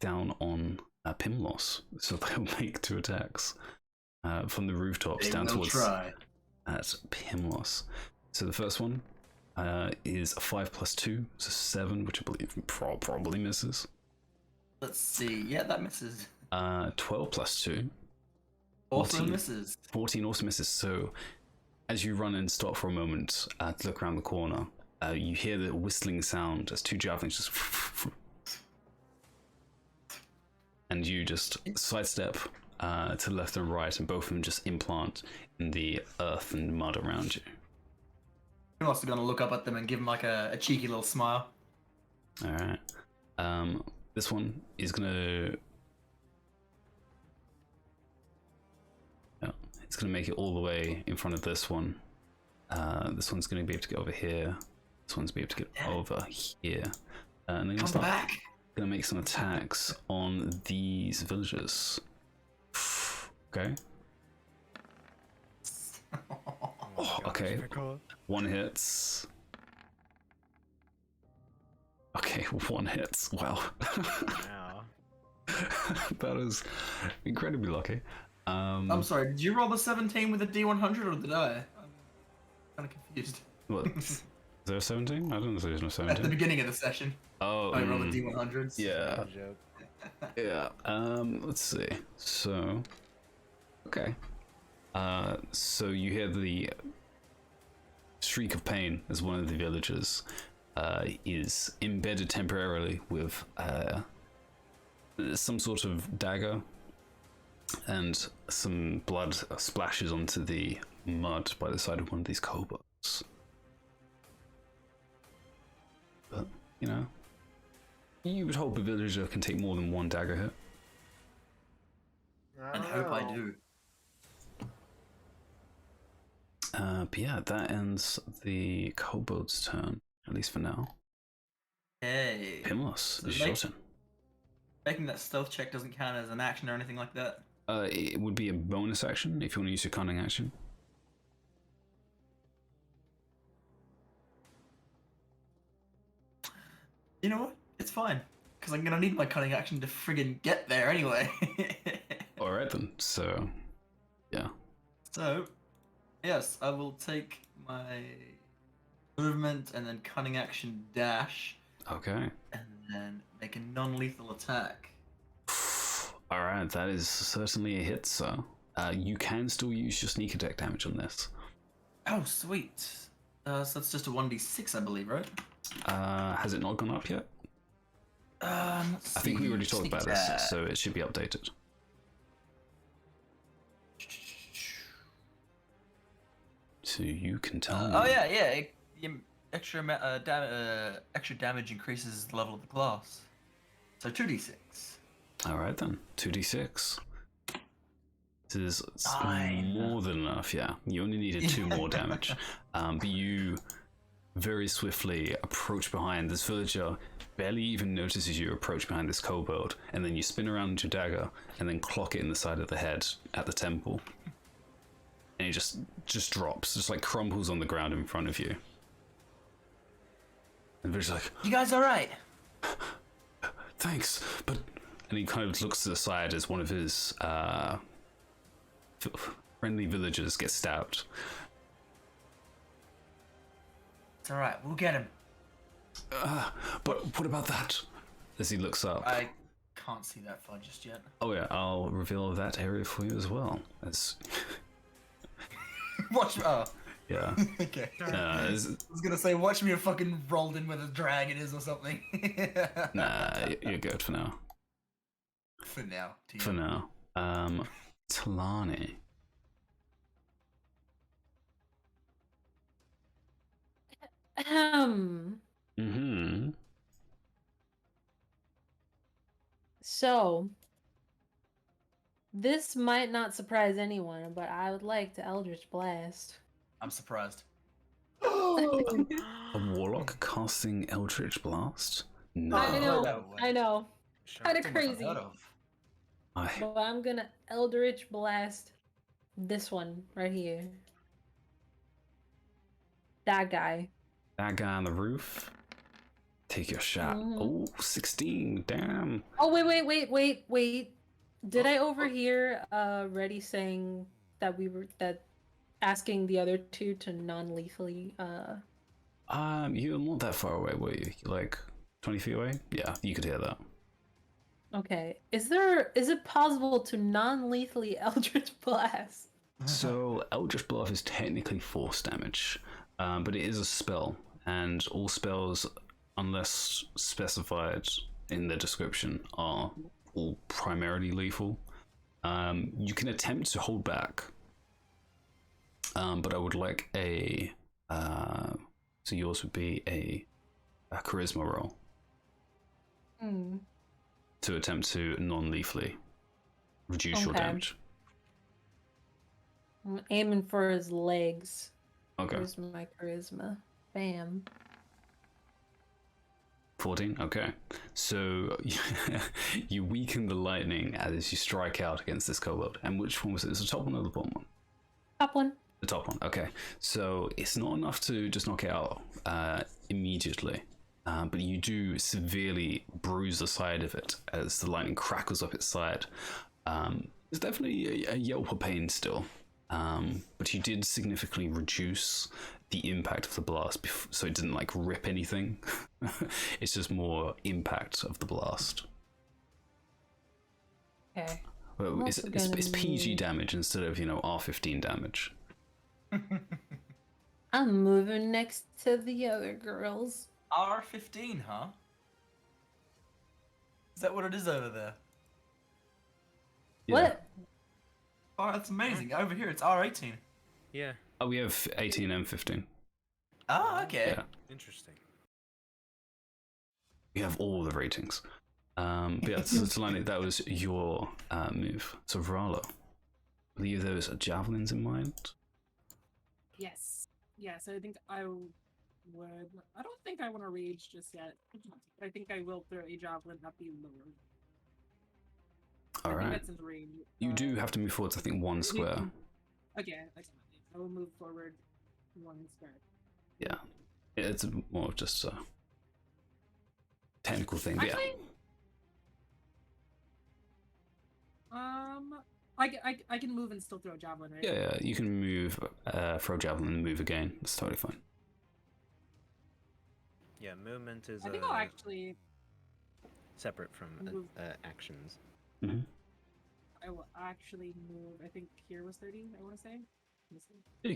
down on Pimlos, so they'll make 2 attacks from the rooftops down towards at Pimlos. So the first one is a 5 + 2, so 7, which I believe probably misses. Let's see. Yeah, that misses. 12 + 2. Also 14. misses. 14 also misses. So as you run and stop for a moment to look around the corner, you hear the whistling sound as 2 javelins just and you just sidestep to the left and right, and both of them just implant in the earth and mud around you. I'm also gonna look up at them and give them like a cheeky little smile. Alright. This one is gonna... Yeah, it's gonna make it all the way in front of this one. This one's gonna be able to get over here. This one's gonna be able to get over here. And then Come back! Gonna make some attacks on these villagers. Okay. Oh, okay. 1 hits. Okay, 1 hits. Wow. Wow. That is incredibly lucky. I'm sorry, did you roll the 17 with a D100 or did I? I'm kind of confused. What? Is there a 17? I don't know if there's no At the 17. beginning of the session, Oh, I rolled the D100s. yeah. Bad joke. Yeah. Let's see. So, okay. So you hear the shriek of pain as one of the villagers is embedded temporarily with some sort of dagger, and some blood splashes onto the mud by the side of one of these kobolds. But, you know, you would hope a villager can take more than 1 dagger hit. And hope I do. But yeah, that ends the kobold's turn, at least for now. Hey. Pimlos, So it's your turn. Making that stealth check doesn't count as an action or anything like that. It would be a bonus action if you want to use your cunning action. You know what? It's fine. Because I'm gonna need my cunning action to friggin' get there anyway. Alright then, so, yeah. So, yes, I will take my movement and then cunning action dash, Okay. and then make a non-lethal attack. Alright, that is certainly a hit, sir. You can still use your sneak attack damage on this. Oh, sweet. So that's just a 1d6, I believe, right? Has it not gone up yet? Let's I think we see. already talked Sneak about attack. this, so it should be updated. So you can tell me. Oh yeah, yeah. Extra damage increases the level of the class. So 2d6. Alright then, 2d6. This is Fine. more than enough, yeah. You only needed 2 more damage. But you very swiftly approach behind. This villager barely even notices you approach behind this kobold, and then you spin around your dagger and then clock it in the side of the head at the temple. And it just drops, just like crumbles on the ground in front of you. And the villager's like, You guys alright? thanks, but... And he kind of looks to the side as one of his friendly villagers gets stabbed. It's alright, we'll get him. But what about that? As he looks up. I can't see that far just yet. Oh yeah, I'll reveal that area for you as well. As Watch. Oh, Yeah. Okay. Nah, I was gonna say, watch me have fucking rolled in with a drag it is or something. you're good for now. For now. TM. For now. Talani. Mm-hmm. So, this might not surprise anyone, but I would like to Eldritch Blast. I'm surprised. A warlock casting Eldritch Blast? No. I know, No way. I know. Kind of It's almost crazy. unheard of. But I'm gonna Eldritch Blast this one right here. That guy. That guy on the roof. Take your shot. Oh, 16. Damn. Oh, wait. Did I overhear Reddy saying that asking the other two to non-lethally You're not that far away, were you? Like 20 feet away? Yeah, you could hear that. Okay. Is it possible to non-lethally Eldritch Blast? So Eldritch Blast is technically force damage, but it is a spell, and all spells, unless specified in the description, are all primarily lethal. You can attempt to hold back, but I would like a so yours would be a charisma roll to attempt to non-lethally reduce your Okay. damage. I'm aiming for his legs. Okay. Where's my charisma? Bam. 14. Okay. So you weaken the lightning as you strike out against this kobold. And which one was it? Is the top one or the bottom one? Top one. The top one. Okay. So it's not enough to just knock it out immediately. But you do severely bruise the side of it as the lightning crackles up its side. There's definitely a yelp of pain still. But you did significantly reduce the impact of the blast, so it didn't like rip anything. It's just more impact of the blast. Okay. Well, it's PG damage instead of R15 damage. I'm moving next to the other girls. R15, huh? Is that what it is over there? Yeah. What? Oh, that's amazing. Over here, it's R18. Yeah, Oh, we have 18 and 15. Oh, okay. Yeah, interesting. we have all the ratings. But yeah, so Talani, that was your move. So Vrala, I believe there was javelins in mind. Yes. Yeah, so I think I don't think I want to rage just yet. I think I will throw a javelin at the lower. All I think right. that's in range. You do have to move forwards, I think, one square. Okay, I will move forward one square. Yeah, it's more of just a technical thing. But Actually, I can move and still throw a javelin, right? yeah, you can move, throw javelin and move again. It's totally fine. Yeah, movement is I think I'll actually. separate from move. actions. Mm-hmm. I will actually move. I think here was 30. I want to say. Let me see.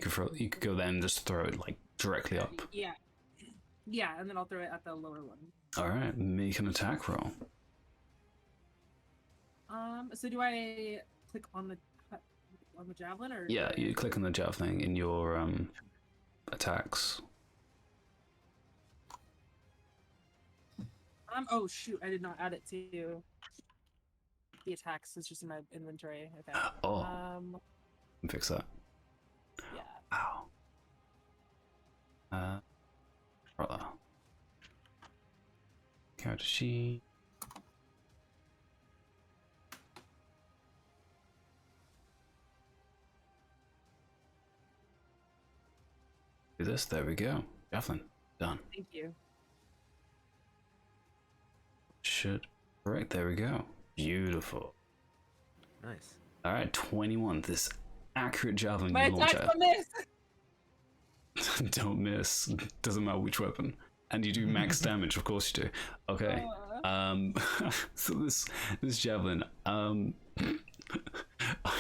You could go there and just throw it like directly up. Yeah. Yeah, and then I'll throw it at the lower one. All right, make an attack roll. So do I click on the javelin or? Yeah, you click on the javelin in your attacks. Oh shoot! I did not add it to the attacks. It's just in my inventory. Okay. Oh, fix that. Yeah. Ow. Brother. Character sheet. Do this. There we go. Javelin done. Thank you. Should correct. There we go. Beautiful. Nice. All right, 21. This accurate javelin My you launch attack at. from this. Don't miss. Doesn't matter which weapon. And you do max damage, of course you do. Okay. So this javelin, are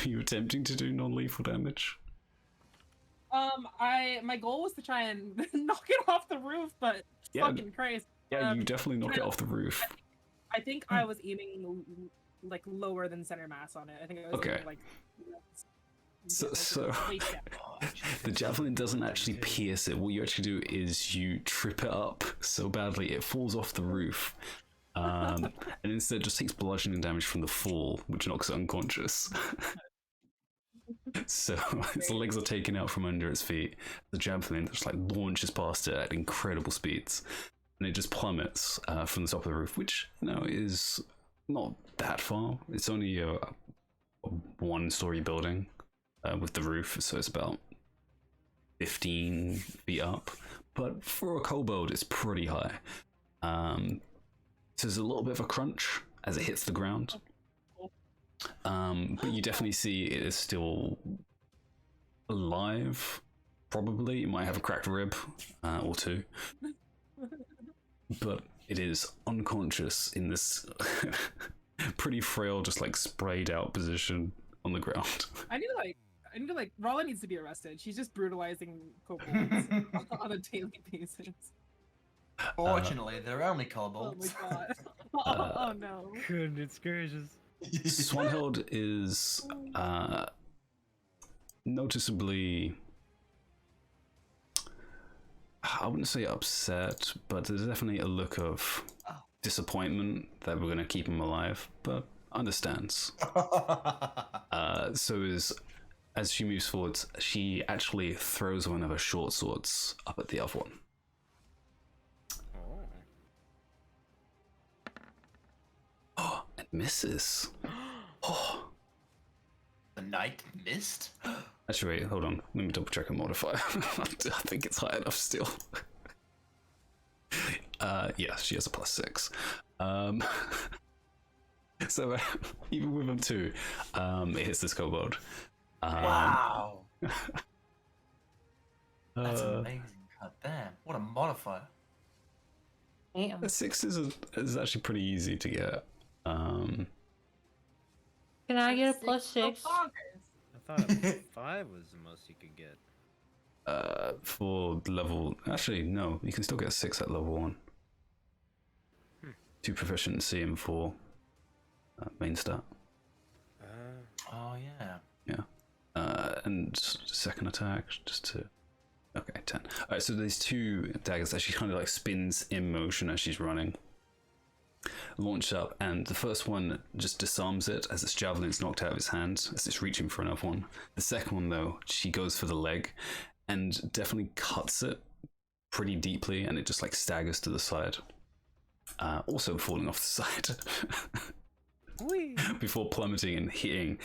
you attempting to do non-lethal damage? My goal was to try and knock it off the roof, but it's Yeah, fucking crazy. Yeah, you definitely knock it off the roof. I think I was aiming like lower than center mass on it. I think I was Okay. aiming like. So waist down. the javelin doesn't actually pierce it. What you actually do is you trip it up so badly it falls off the roof, and instead just takes bludgeoning damage from the fall, which knocks it unconscious. So its legs are taken out from under its feet. The javelin just like launches past it at incredible speeds, and it just plummets from the top of the roof, which is not that far. It's only a one-story building with the roof, so it's about 15 feet up. But for a kobold, it's pretty high. So there's a little bit of a crunch as it hits the ground. But you definitely see it is still alive. Probably. It might have a cracked rib or two. But it is unconscious in this pretty frail, just like sprayed out position on the ground. I need to like Rolla needs to be arrested. She's just brutalizing kobolds on a daily basis. Fortunately, they're only Oh kobolds. my god. Oh no. Goodness gracious. Swanhild is noticeably, I wouldn't say upset, but there's definitely a look of disappointment that we're going to keep him alive, but understands. So as she moves forwards, she actually throws one of her short swords up at the other one. Oh, it misses. Oh. The knight missed? Actually, wait, hold on. Let me double check a modifier. I think it's high enough still. Yeah, she has a +6. So even with them too, it hits this kobold. Wow. That's amazing. God damn. What a modifier. Damn. A 6 is actually pretty easy to get. Can I get a +6? I thought a 5 was the most you could get. For level, actually no, you can still get a 6 at level 1. 2 proficiency and 4 main stat. Oh, yeah. Yeah. And second attack, just to. Okay, 10. Alright, so there's 2 daggers that she kind of like spins in motion as she's running. Launch up, and the first one just disarms it as its javelin's knocked out of its hand as it's reaching for another one. The second one, though, she goes for the leg and definitely cuts it pretty deeply, and it just like staggers to the side. Also falling off the side. Before plummeting and hitting,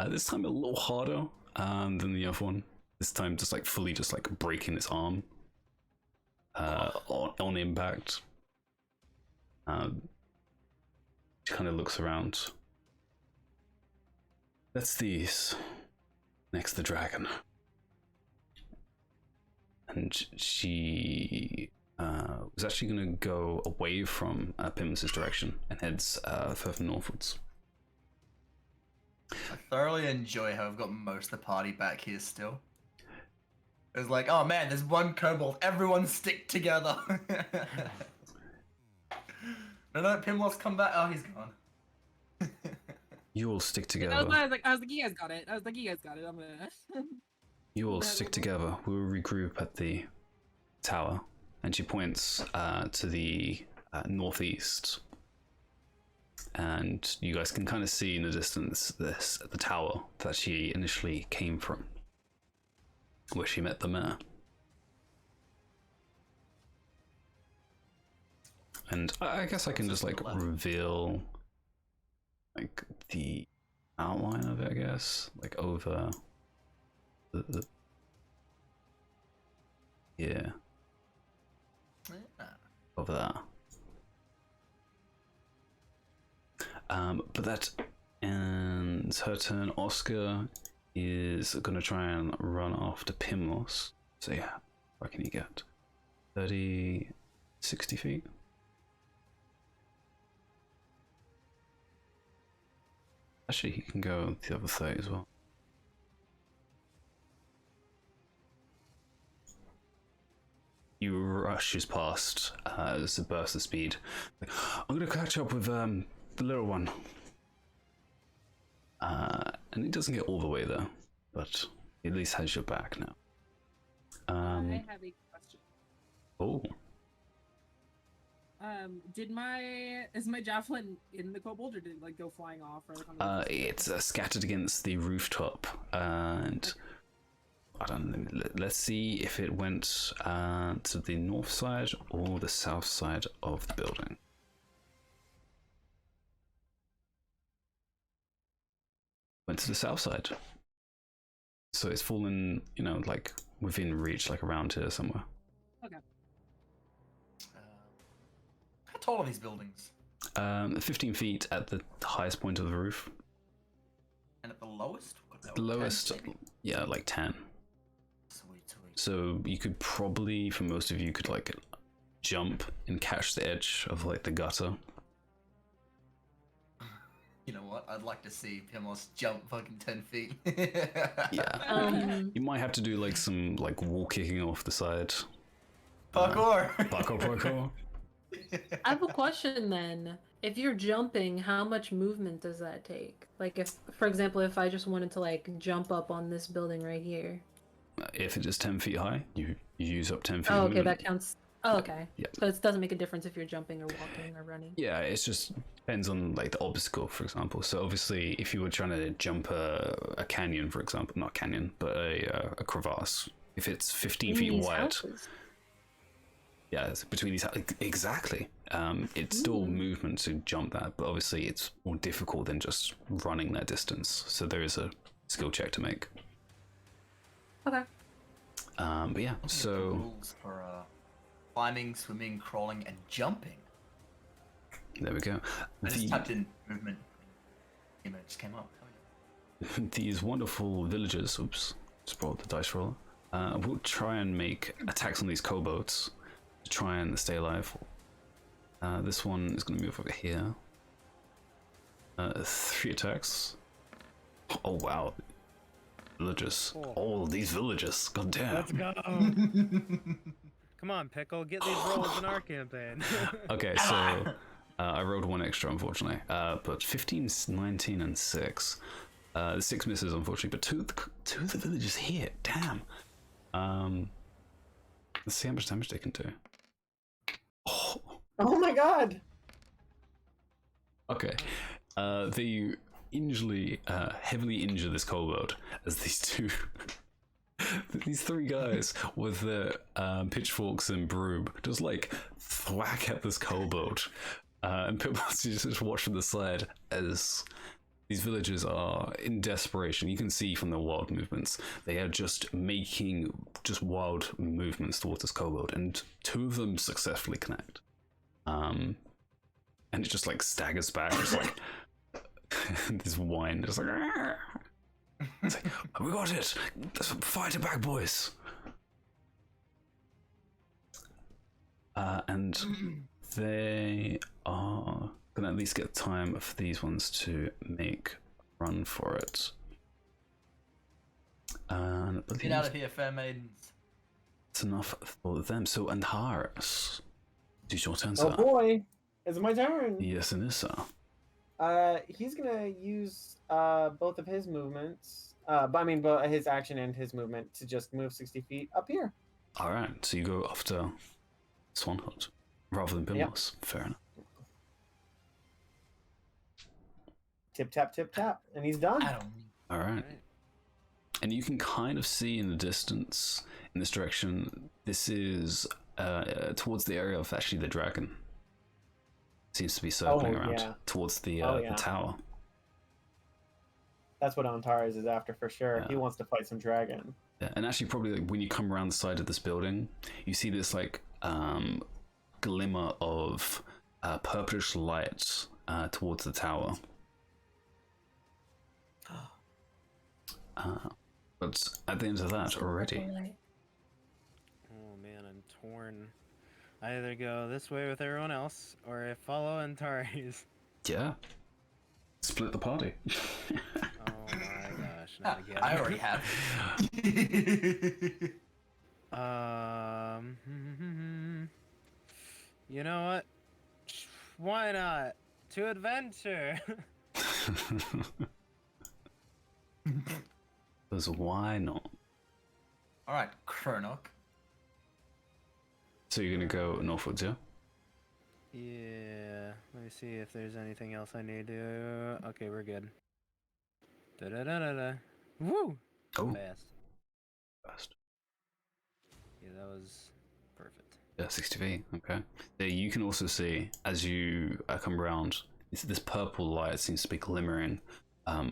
this time a little harder than the other one. This time just like fully just like breaking its arm on impact. She kind of looks around. That's these. Next, the dragon. And she was actually going to go away from Pim's direction and heads further northwards. I thoroughly enjoy how I've got most of the party back here still. It's like, oh man, there's one kobold. Everyone stick together. No, Pimlock's come back. Oh, he's gone. You all stick I together. was like, you guys got it. I'm gonna. You all stick together. We'll regroup at the tower. And she points to the northeast. And you guys can kind of see in the distance the tower that she initially came from, where she met the mayor. And I guess I can just like reveal like the outline of it, I guess, like over the yeah, over that. But that ends her turn. Oscar is gonna try and run after Pimlos. So yeah, what can you get? 30, 60 feet? Actually, he can go the other 30 as well. rushes past as a burst of speed. I'm gonna catch up with the little one. And he doesn't get all the way there, but he at least has your back now. I have a question. Oh. Is my javelin in the kobold, or did it like go flying off? Or like on the It's scattered against the rooftop, and I don't know. Let's see if it went to the north side or the south side of the building. Went to the south side, so it's fallen, you know, like within reach, like around here somewhere. Okay. How tall are these buildings? 15 feet at the highest point of the roof. And at the lowest? The lowest, 10 maybe? yeah, like 10. Sweet. So you could probably, for most of you, could like jump and catch the edge of like the gutter. You know what? I'd like to see Pimos jump fucking 10 feet. Yeah. You might have to do like some like wall kicking off the side. Parkour! Parkour. I have a question then. If you're jumping, how much movement does that take? Like if, for example, if I just wanted to like jump up on this building right here. If it is 10 feet high, you use up 10 feet. Oh, of okay, movement. that counts. Oh, okay. Yeah. So it doesn't make a difference if you're jumping or walking or running. Yeah, it just depends on like the obstacle, for example. So obviously, if you were trying to jump a canyon, for example, not canyon, but a crevasse, if it's 15 feet These wide, houses. yeah, it's between these exactly. It's still movement to jump that, but obviously it's more difficult than just running that distance. So there is a skill check to make. Okay. But yeah, The so rules for climbing, swimming, crawling, and jumping. there we go. I just typed in movement. It just came up. These wonderful villagers, oops, just brought the dice roller, will try and make attacks on these kobolds to try and stay alive. This one is going to move over here. 3 attacks. Oh wow. Villagers. Cool. All these villagers. God damn. Let's go. Come on, Pickle, get these rolls in our campaign. Okay, so I rolled 1 extra, unfortunately. But 15, 19, and 6. 6 misses, unfortunately, but two of the villagers hit. Damn. Let's see how much damage they can do. Oh my god! Okay. They heavily injure this kobold as these these 3 guys with their pitchforks and broom just like thwack at this kobold. And Pickle just watch from the side as these villagers are in desperation. You can see from their wild movements, they are just making just wild movements towards this kobold, and 2 of them successfully connect. And it just like staggers back, just like this whine, just like, it's like, oh, we got it! Let's fight it back, boys! And they are gonna at least get time for these ones to make a run for it. And I Get out of here, fair maidens. It's enough for them. So, Antares, it's your turn, Oh sir. boy, it's my turn. Yes, it is, sir. He's gonna use both of his movements, both his action and his movement to just move 60 feet up here. All right, so you go after Swanhood rather than Bimos. Fair enough. Tip tap, and he's done. I don't need. All right. And you can kind of see in the distance, in this direction, this is towards the area of actually the dragon. Seems to be circling around towards the tower. That's what Antares is after for sure. Yeah. He wants to fight some dragon. Yeah, and actually, probably like, when you come around the side of this building, you see this like glimmer of purplish light towards the tower. But at the end of that already, Oh man, I'm torn. I either go this way with everyone else, or I follow Antares. yeah, split the party. Oh my gosh, not again. I already have. You know what? Why not? To adventure. Because why not? All right, Kronok. So you're gonna go northwards, yeah? Yeah. Let me see if there's anything else I need to. Okay, we're good. Da da da da da. Woo! Oh, Fast. fast. Yeah, that was perfect. Yeah, 60 feet. Okay. There, you can also see as you come around, this purple light seems to be glimmering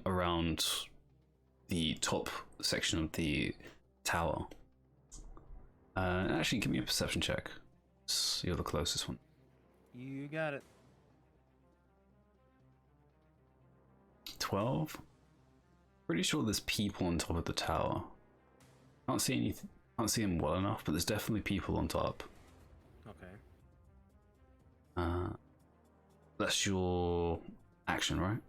around the top section of the tower. Actually, give me a perception check. You're the closest one. You got it. 12. Pretty sure there's people on top of the tower. Can't see anything. Can't see them well enough, but there's definitely people on top. Okay. That's your action, right?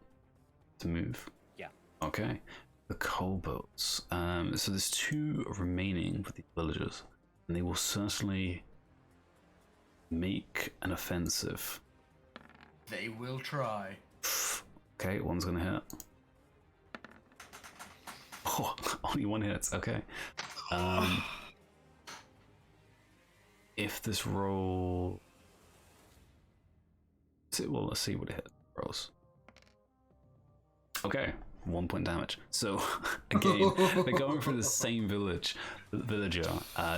To move. Yeah. Okay. The kobolds. So there's 2 remaining for the villagers, and they will certainly make an offensive. They will try. Okay, one's gonna hit. Oh, only one hits. Okay. If this roll, well, let's see what it hit rolls. Okay, 1 point damage. So again, they're going for the same villager.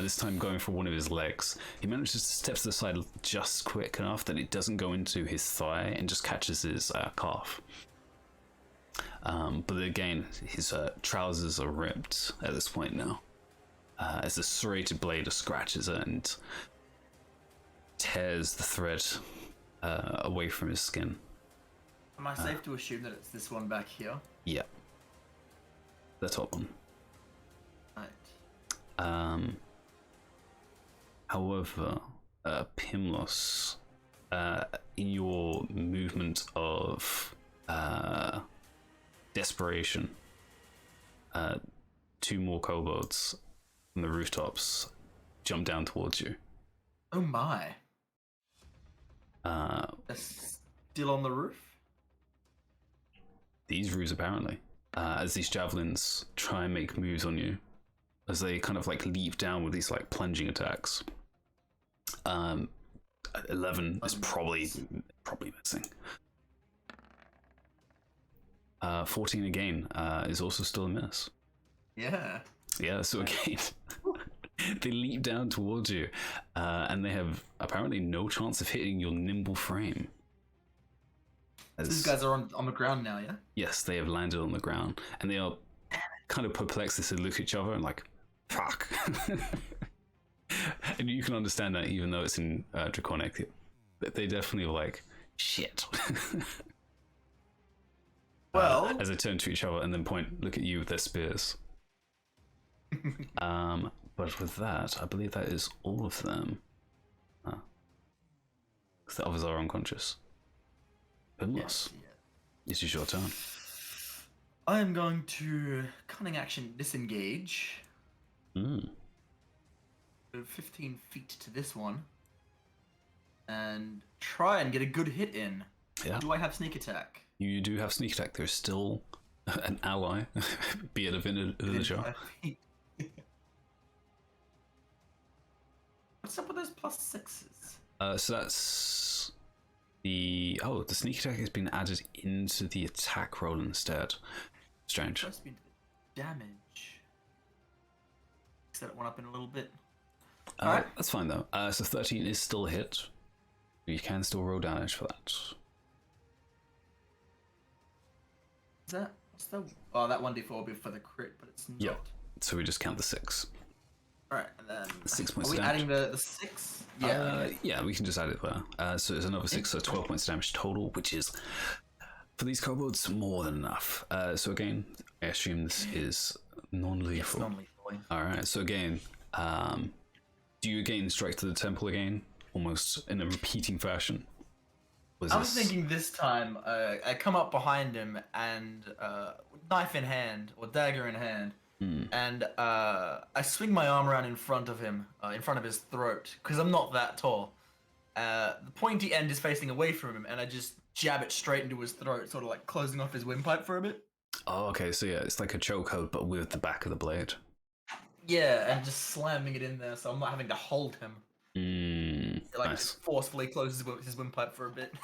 This time going for one of his legs. He manages to step to the side just quick enough that it doesn't go into his thigh and just catches his calf. But again, his trousers are ripped at this point now. As the serrated blade scratches it and tears the thread away from his skin. Am I safe to assume that it's this one back here? Yeah. The top one. Right. However, Pimlos, in your movement of desperation, 2 more kobolds from the rooftops jump down towards you. Oh my. They're still on the roof? These roofs, apparently, as these javelins try and make moves on you, as they kind of like leap down with these like plunging attacks. 11 is probably missing. 14 again is also still a miss. Yeah. Yeah, so again, they leap down towards you, and they have apparently no chance of hitting your nimble frame. These guys are on the ground now, yeah? Yes, they have landed on the ground, and they are kind of perplexed as they look at each other and like, fuck. And you can understand that even though it's in Draconic, they definitely are like, shit. Well, as they turn to each other and then look at you with their spears. But with that, I believe that is all of them. The others are unconscious. Pimlos, this is your turn. I am going to cunning action disengage. 15 feet to this one. And try and get a good hit in. Yeah. Do I have sneak attack? You do have sneak attack. There's still an ally, be it a villager. What's up with those +6s? So that's the sneak attack has been added into the attack roll instead. Strange. That's been damage. Set one up in a little bit. Alright. That's fine though. So 13 is still a hit. You can still roll damage for that. What's that? Oh, that 1d4 will be for the crit, but it's not. Yeah. So we just count the 6. Alright, and then 6 points are we damage. adding the 6? Yeah. Yeah, we can just add it there. So it's another 6, so 12 points damage total, which is, for these kobolds, more than enough. So again, I assume this is non-lethal. Yes, non-lethal. Alright, so again, do you again strike to the temple again? Almost in a repeating fashion? I was thinking this time, I come up behind him and knife in hand, or dagger in hand, and I swing my arm around in front of him, in front of his throat, because I'm not that tall. The pointy end is facing away from him, and I just jab it straight into his throat, sort of like closing off his windpipe for a bit. Oh, okay, so yeah, it's like a chokehold, but with the back of the blade. Yeah, and just slamming it in there, so I'm not having to hold him. Like Nice. just forcefully closes his windpipe for a bit.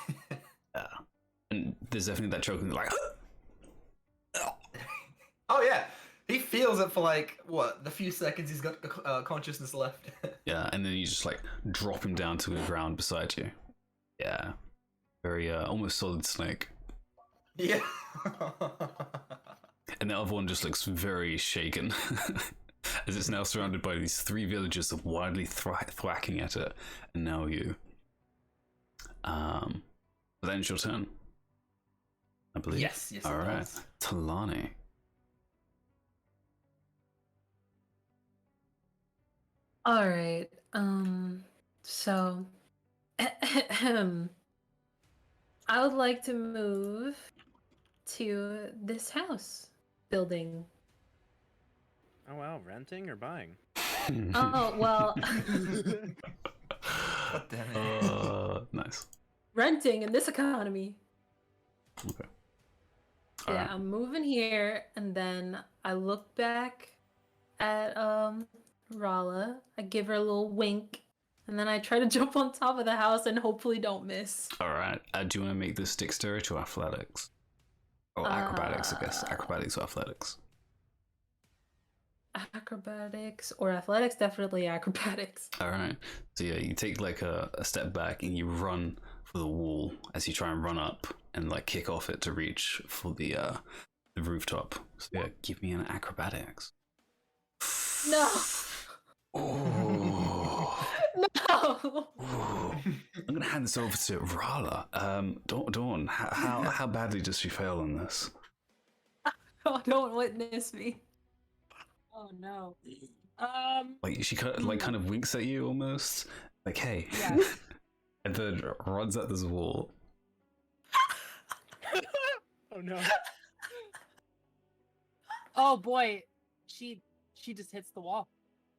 Yeah. And there's definitely that choking, like, Oh yeah, he feels it for like what the few seconds he's got consciousness left. yeah, and then you just like drop him down to the ground beside you. Yeah. Very almost Solid Snake. Yeah. And the other one just looks very shaken as it's now surrounded by these 3 villagers wildly thwacking at it, and now you. But then it's your turn, I believe. Yes. All right, does. Talani. All right. So I would like to move to this house building. Oh wow, renting or buying? Oh, well, God damn it. Nice. renting in this economy. Okay. Yeah, Alright. I'm moving here, and then I look back at Rala. I give her a little wink, and then I try to jump on top of the house and hopefully don't miss. All right. Do you want to make this dexterity or athletics? Or acrobatics, I guess. Acrobatics or athletics. Acrobatics or athletics? Definitely acrobatics. All right. So yeah, you take like a step back and you run for the wall as you try and run up and like kick off it to reach for the rooftop. So yeah, give me an acrobatics. No! Oh. No! I'm gonna hand this over to Rala. Dawn, how badly does she fail on this? Oh, don't witness me. Oh no. Like she kind of winks at you almost, like hey, Yeah. and then runs at this wall. Oh no. Oh boy, she just hits the wall.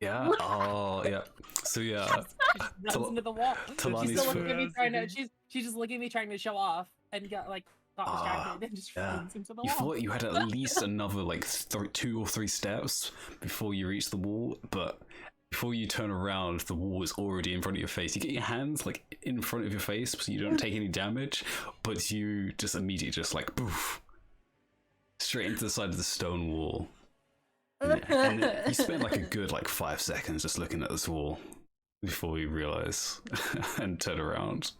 Yeah. Oh yeah. So yeah, She just runs Tal- into the wall. Talani's She's still looking at me first. trying to. She's just looking at me trying to show off and got distracted and just yeah. runs into the You wall. thought you had at least another like 2 or 3 steps before you reach the wall, but before you turn around, the wall is already in front of your face. You get your hands like in front of your face so you don't take any damage, but you just immediately just like poof straight into the side of the stone wall. And you spend like a good like 5 seconds just looking at this wall before you realize and turn around.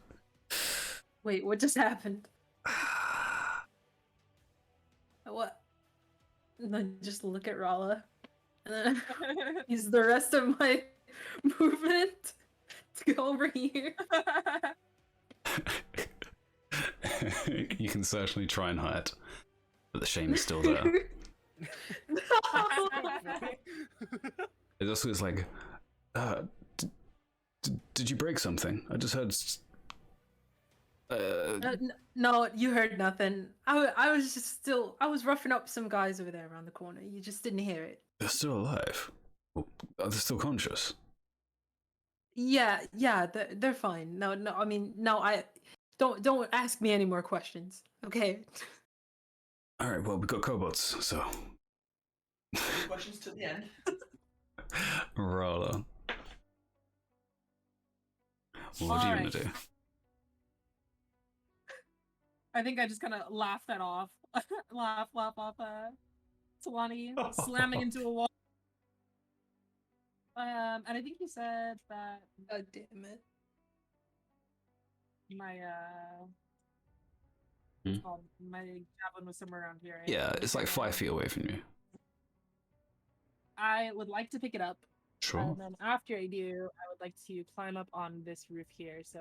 Wait, what just happened? What? And then just look at Rala. And then use the rest of my movement to go over here. You can certainly try and hide, but the shame is still there. No! It also is like, did you break something? I just heard. No, you heard nothing. I was just still. I was roughing up some guys over there around the corner. You just didn't hear it. They're still alive. Well, are they still conscious? Yeah, they're fine. No, I mean, no, I don't ask me any more questions. Okay. All right. Well, we got cobots, so. Questions to the end. Rala. What are you gonna do? I think I just kind of laugh that off. laugh off Talani slamming into a wall. And I think you said that God damn it. my Hmm? my javelin was somewhere around here. Right? Yeah, it's like 5 feet away from you. I would like to pick it up, Sure. and then after I do, I would like to climb up on this roof here. So,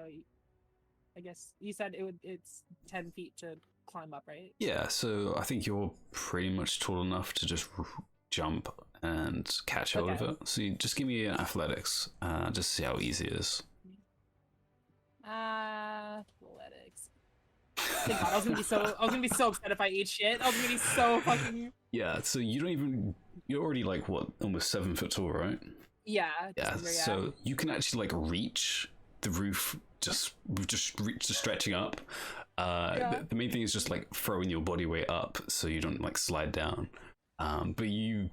I guess you said it's 10 feet to climb up, right? Yeah, so I think you're pretty much tall enough to just jump and catch hold of Okay. it. So you just give me an athletics, just to see how easy it is. Athletics. Thank God, I was gonna be so upset if I ate shit. I was gonna be so fucking. Yeah, so you're already like what, almost 7 foot tall, right? Yeah. Yeah, just under, so you can actually like reach the roof just stretching up. Yeah. The main thing is just like throwing your body weight up so you don't like slide down. But you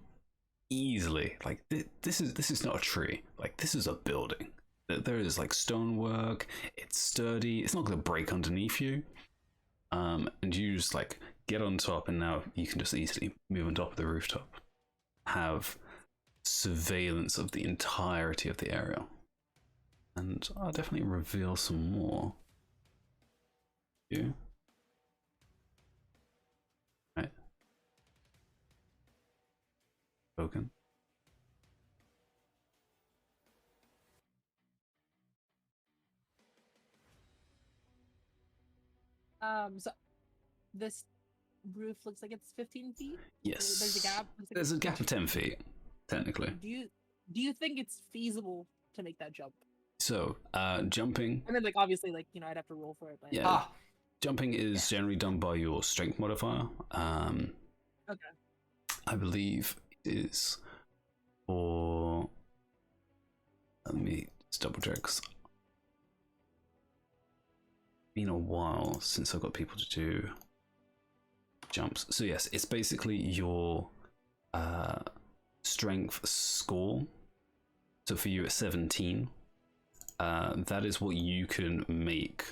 easily like this is not a tree. Like this is a building. There is like stonework. It's sturdy. It's not going to break underneath you. And you just like get on top, and now you can just easily move on top of the rooftop. Have surveillance of the entirety of the area. And I'll definitely reveal some more. You. Right. Spoken. So this roof looks like it's 15 feet. Yes. There's a gap. There's a gap of 10 feet, technically. Do you think it's feasible to make that jump? So, jumping. I mean, like obviously, like I'd have to roll for it. But... Yeah. Jumping is generally done by your strength modifier. Okay. I believe it is for. Let me just double check. 'Cause it's been a while since I've got people to do jumps. So yes, it's basically your strength score. So for you, it's 17. That is what you can make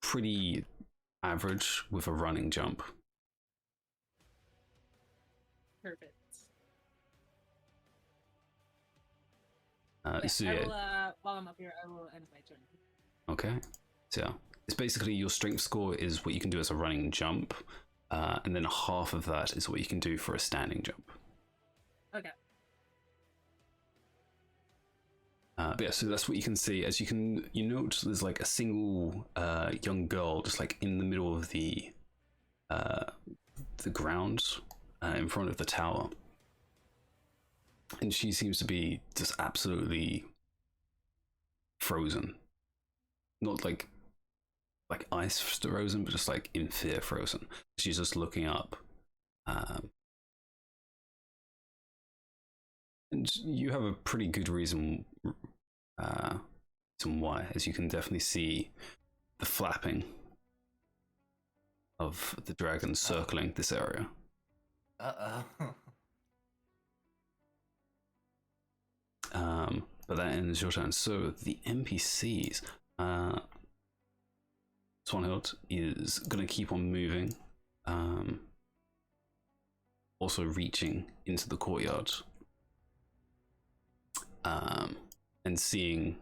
pretty average with a running jump. Perfect. So I yeah, will, while I'm up here, I will end my turn. okay. So yeah, it's basically your strength score is what you can do as a running jump, and then half of that is what you can do for a standing jump. Okay. Yeah, so that's what you can see. As you note, there's like a single young girl just like in the middle of the ground in front of the tower, and she seems to be just absolutely frozen. Not like ice frozen, but just like in fear frozen. She's just looking up. And you have a pretty good reason why, as you can definitely see the flapping of the dragon circling this area. But that ends your turn. So the NPCs, Swanhild is going to keep on moving, also reaching into the courtyard, and seeing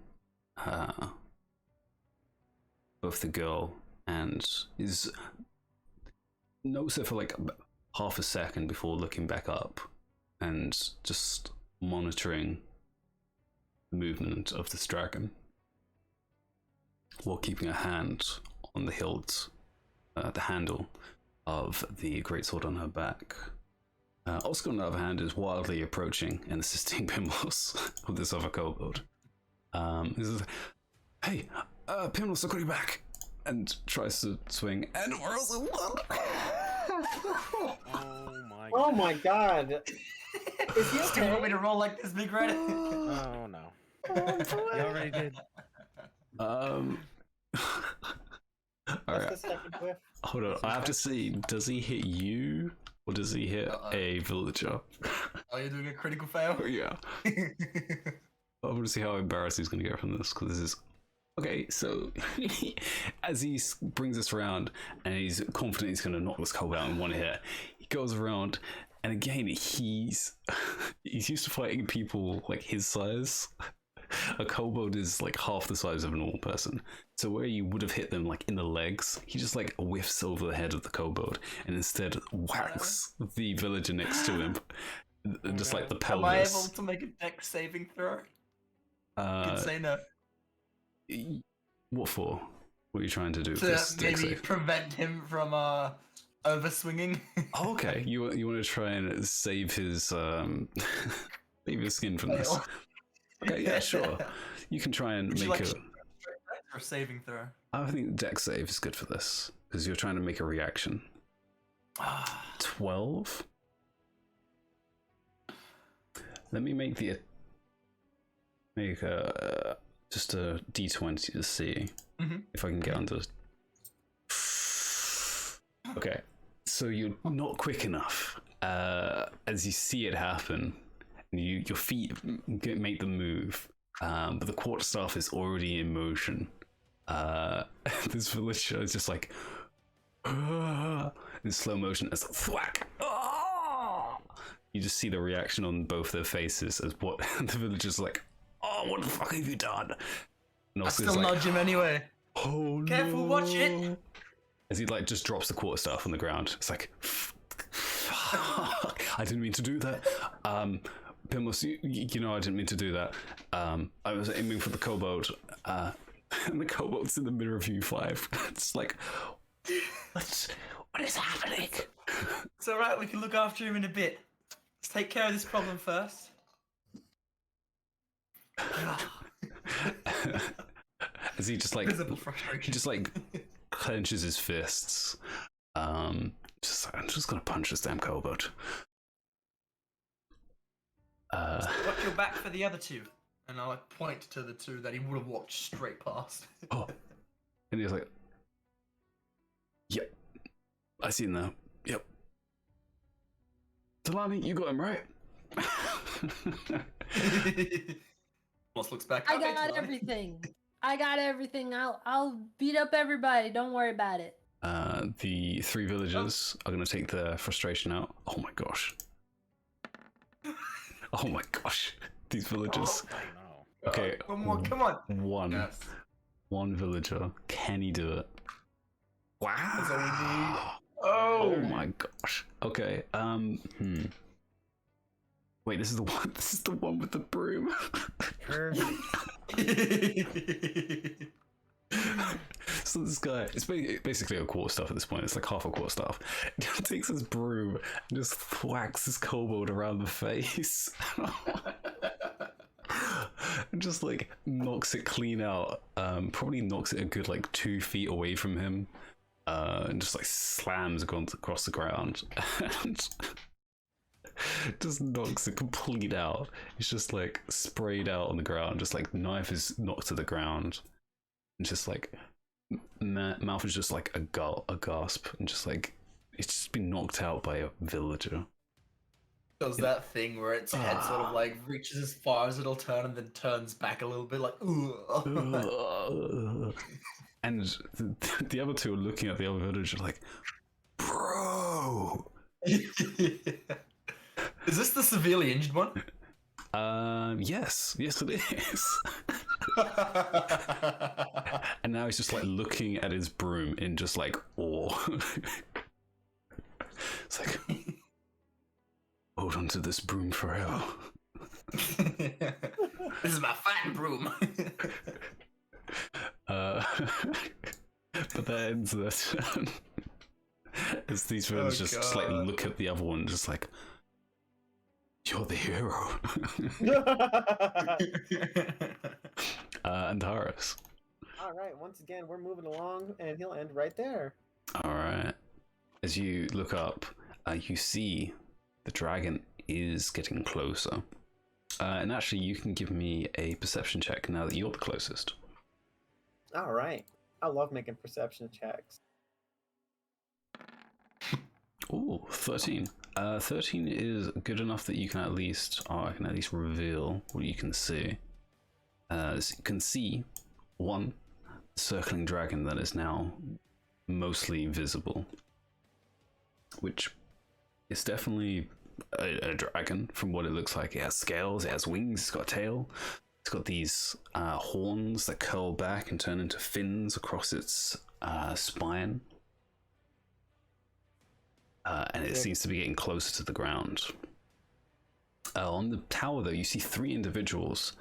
both the girl and is notice her for like half a second before looking back up and just monitoring the movement of this dragon while keeping a hand on the hilt, the handle of the greatsword on her back. Oscar, on the other hand, is wildly approaching and assisting Pimlos with this other kobold. He says, "Hey, Pimlos, I've got you back," and tries to swing, and we're also one. Oh my god. Is he Still want okay? me to roll like this, Big Red? Oh no. You already did. All That's right, the second whiff. hold on. I have to see. Does he hit you, or does he hit a villager? Oh, you're doing a critical fail? Yeah. I want to see how embarrassed he's going to get from this, because this is okay. So as he brings this around and he's confident he's going to knock this kobold out in one hit, he goes around, and again he's used to fighting people like his size. A kobold is like half the size of a normal person, so where you would have hit them like in the legs, he just like whiffs over the head of the kobold and instead whacks the villager next to him, just like the pelvis. Am I able to make a dex saving throw? You can say no. What for? What are you trying to do? To This dex maybe save? prevent him from overswinging. Oh, okay, you want to try and save his save his skin from this. Okay, yeah, sure. You can try and Would you make like a. straight dex or saving throw? I think dex save is good for this because you're trying to make a reaction. 12. Let me make a just a d20 to see Mhm. if I can get under. Okay, so you're not quick enough. As you see it happen, and your feet make the move, but the quarterstaff is already in motion. This villager is just like in slow motion as thwack. You just see the reaction on both their faces as what the villager's like, oh, what the fuck have you done? And I Oscar's still like, nudge him anyway. oh, Careful, no. watch it. As he like just drops the quarterstaff on the ground. It's like, fuck, I didn't mean to do that. Pimos, you know I didn't mean to do that. I was aiming for the kobold, and the kobold's in the middle of U5. It's like, what is happening? It's alright, we can look after him in a bit. Let's take care of this problem first. As he just like, Visible frustration. he just like clenches his fists. I'm just gonna punch this damn kobold. Watch your back for the other two. And I'll like point to the two that he would have walked straight past. Oh. And he's like, yep, I see him now. Yep. Delani, you got him right. Almost looks back. I "Okay, got Talani." everything. I got everything. I'll beat up everybody. Don't worry about it. The three villagers are going to take their frustration out. Oh my gosh. Oh my gosh. These villagers. No. Okay. One more, come on. One. Yes. One villager. Can he do it? That's all we need. Wow. Oh, Oh my gosh. Okay. Wait, this is the one. This is the one with the broom. So this guy, it's basically a quarterstaff at this point. It's like half a quarterstaff. He takes his broom and just thwacks his kobold around the face. And just like knocks it clean out. Probably knocks it a good like 2 feet away from him. And just like slams across the ground. And just knocks it complete out. It's just like sprayed out on the ground. Just like knife is knocked to the ground. And just like mouth is just like a gasp, and just like it's just been knocked out by a villager. Does that thing where its head sort of like reaches as far as it'll turn and then turns back a little bit like ooh. And the other two are looking at the other villager like, bro. Is this the severely injured one? Yes it is. And now he's just like looking at his broom in just like awe. It's like, hold on to this broom forever. This is my fighting broom. But that ends their turn. As these villains just like look at the other one, just like, you're the hero. And Horus. All right, once again, we're moving along, and he'll end right there. All right. As you look up, you see the dragon is getting closer. And actually, you can give me a perception check now that you're the closest. All right. I love making perception checks. Ooh, 13. 13 is good enough that you can at least, I can at least reveal what you can see. So you can see one circling dragon that is now mostly visible, which is definitely a dragon from what it looks like. It has scales, it has wings, it's got a tail, it's got these horns that curl back and turn into fins across its spine. And it seems to be getting closer to the ground. On the tower, though, you see 3 individuals.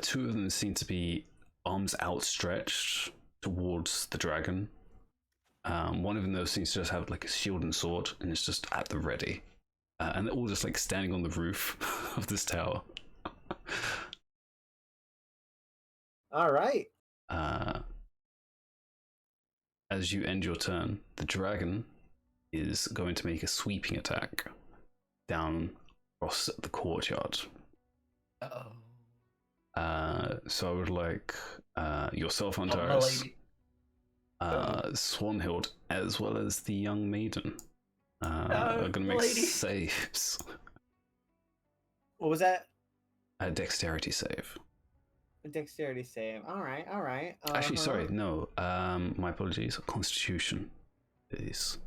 2 of them seem to be arms outstretched towards the dragon. One of them, though, seems to just have like a shield and sword, and it's just at the ready. And they're all just like standing on the roof of this tower. All right. As you end your turn, the dragon is going to make a sweeping attack down across the courtyard. Uh-oh. So I would like yourself, Oh, my Antares, lady. Swanhild, as well as the young maiden. Are No, gonna make lady. saves. What was that? A dexterity save. A dexterity save. All right, all right. Actually, sorry, no. My apologies. Constitution, please.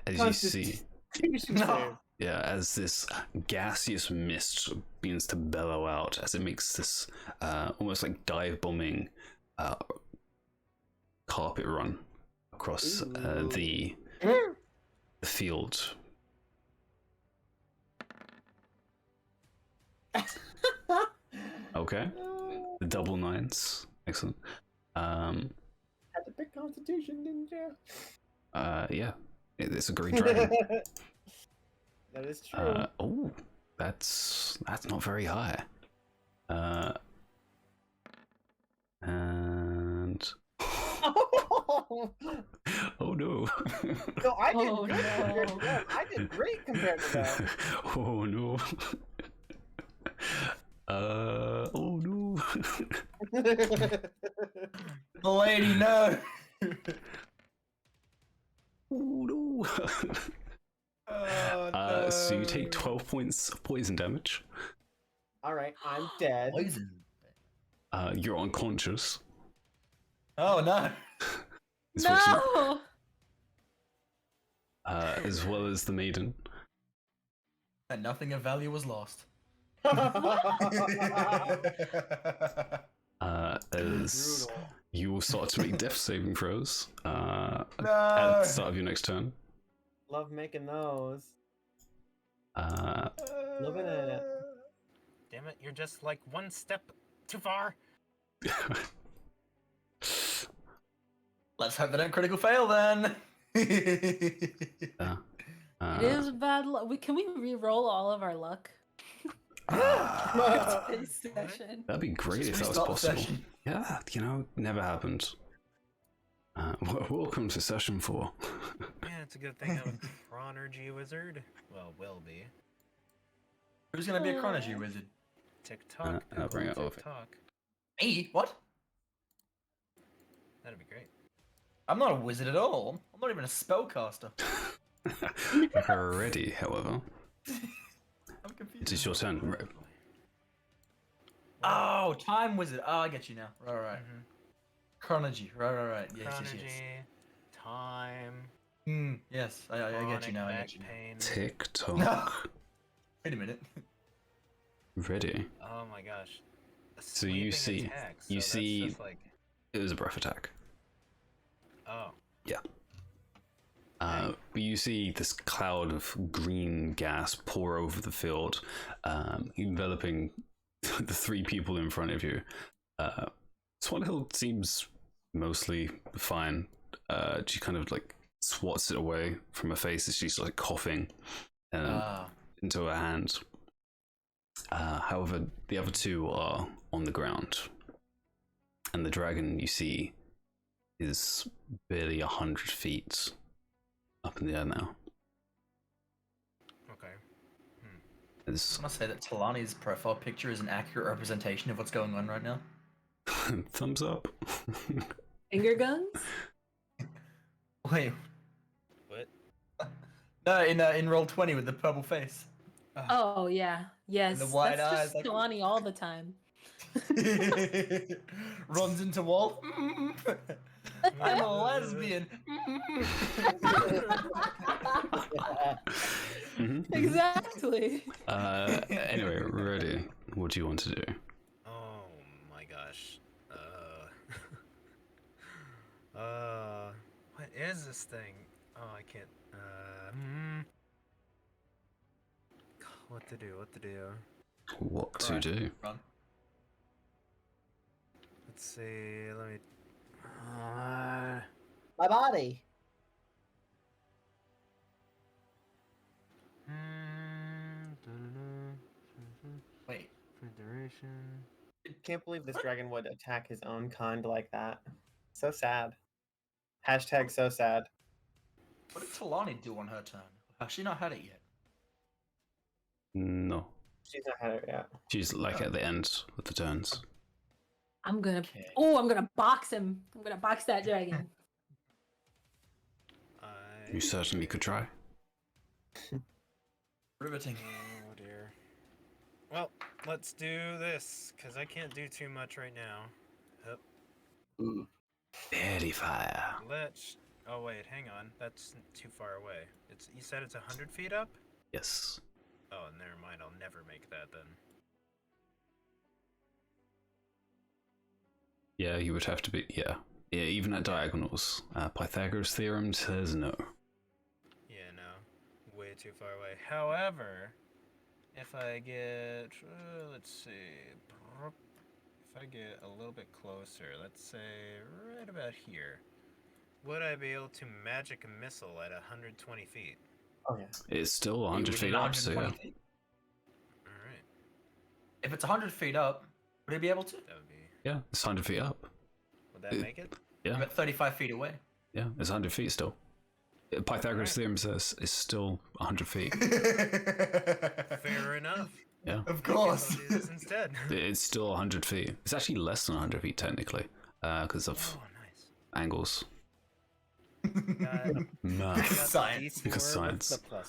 As you see, Constitution No. save. yeah, as this gaseous mist begins to bellow out, as it makes this almost like dive bombing carpet run across the field. Okay, the double nines, excellent. Had to pick Constitution, didn't you? Yeah, it's a great dragon. That is true. Oh, that's not very high. And oh no. No, I did Oh, good compared to no. them. I did great compared to them. Oh no. Oh no. The lady, no. Oh no. Oh, So you no. take 12 points of poison damage. All right, I'm dead. Poison. You're unconscious. Oh no. is what you- No. as well as the maiden. And nothing of value was lost. As Brutal. you will start to make death saving throws at No. the start of your next turn. Love making those. Loving it. Damn it, you're just like one step too far. Let's hope they don't critical fail then. It is bad luck. Can we re-roll all of our luck? This session. That'd be great Just if that was restart the possible. session. Yeah, never happened. Welcome to session 4. Yeah, it's a good thing I'm a chronergy wizard. Well, will be. Who's gonna be a chronology wizard? TikTok. I'll bring it over. TikTok. Me? What? That'd be great. I'm not a wizard at all. I'm not even a spellcaster. Already, however, I'm confused. it is your turn. Right. Oh, time wizard. Oh, I get you now. Right. Mhm. Chronology. Right. Yes. Chronergy, time, Yes. I get you chronic now. I back get you now. pain. TikTok. No. Wait a minute. Ready. Oh my gosh. A So you sweeping see- attack, you so that's see- just like, It was a breath attack. oh. But you see this cloud of green gas pour over the field, enveloping the 3 people in front of you. Swanhild seems mostly fine. She kind of like swats it away from her face as she's like coughing into her hand. However, the other 2 are on the ground, and the dragon you see is barely 100 feet up in the air now. Okay. I just want to say that Talani's profile picture is an accurate representation of what's going on right now. Thumbs up. Finger guns? Wait, What? no, in roll 20 with the purple face. Oh yeah. Yes. the wide That's eyes, just like- Kalani all the time. Runs into wall. I'm a lesbian. Mhm. Exactly. Anyway, ready. What do you want to do? Oh my gosh. What is this thing? Oh, I can't. What to do? What to do? What to Right. do? Run. Let's see. Let me. My body. Wait. Federation. Can't believe this dragon would attack his own kind like that. So sad. Hashtag so sad. What did Talani do on her turn? Has she not had it yet? No. She's not had it yet. She's like at the end of the turns. I'm gonna. Okay. Oh, I'm gonna box him. I'm gonna box that dragon. You certainly could try. Riveting. Oh dear. Well, let's do this, because I can't do too much right now. Hup. Fairy fire. Let's... Oh wait, hang on. That's too far away. You said it's 100 feet up? Yes. Oh, never mind. I'll never make that then. Yeah, you would have to be. Yeah. Yeah, even at diagonals. Pythagoras' theorem says no. Yeah, no. Way too far away. However, if I get... let's see... If I get a little bit closer, let's say right about here, would I be able to magic a missile at 120 feet? Oh yeah. It's still 100 feet up, so yeah. 120 feet. Alright, If it's 100 feet up, would he be able to? that would be... Yeah, it's 100 feet up. Would that make it? Yeah, I'm at 35 feet away. yeah, it's 100 feet still. Pythagoras' theorem says it's still 100 feet. Fair enough. Yeah, Of I'll course. do this instead. it's still 100 feet. It's actually less than 100 feet technically, because of Oh, nice. angles. Got Math. Science. Because D4 science. with the +1.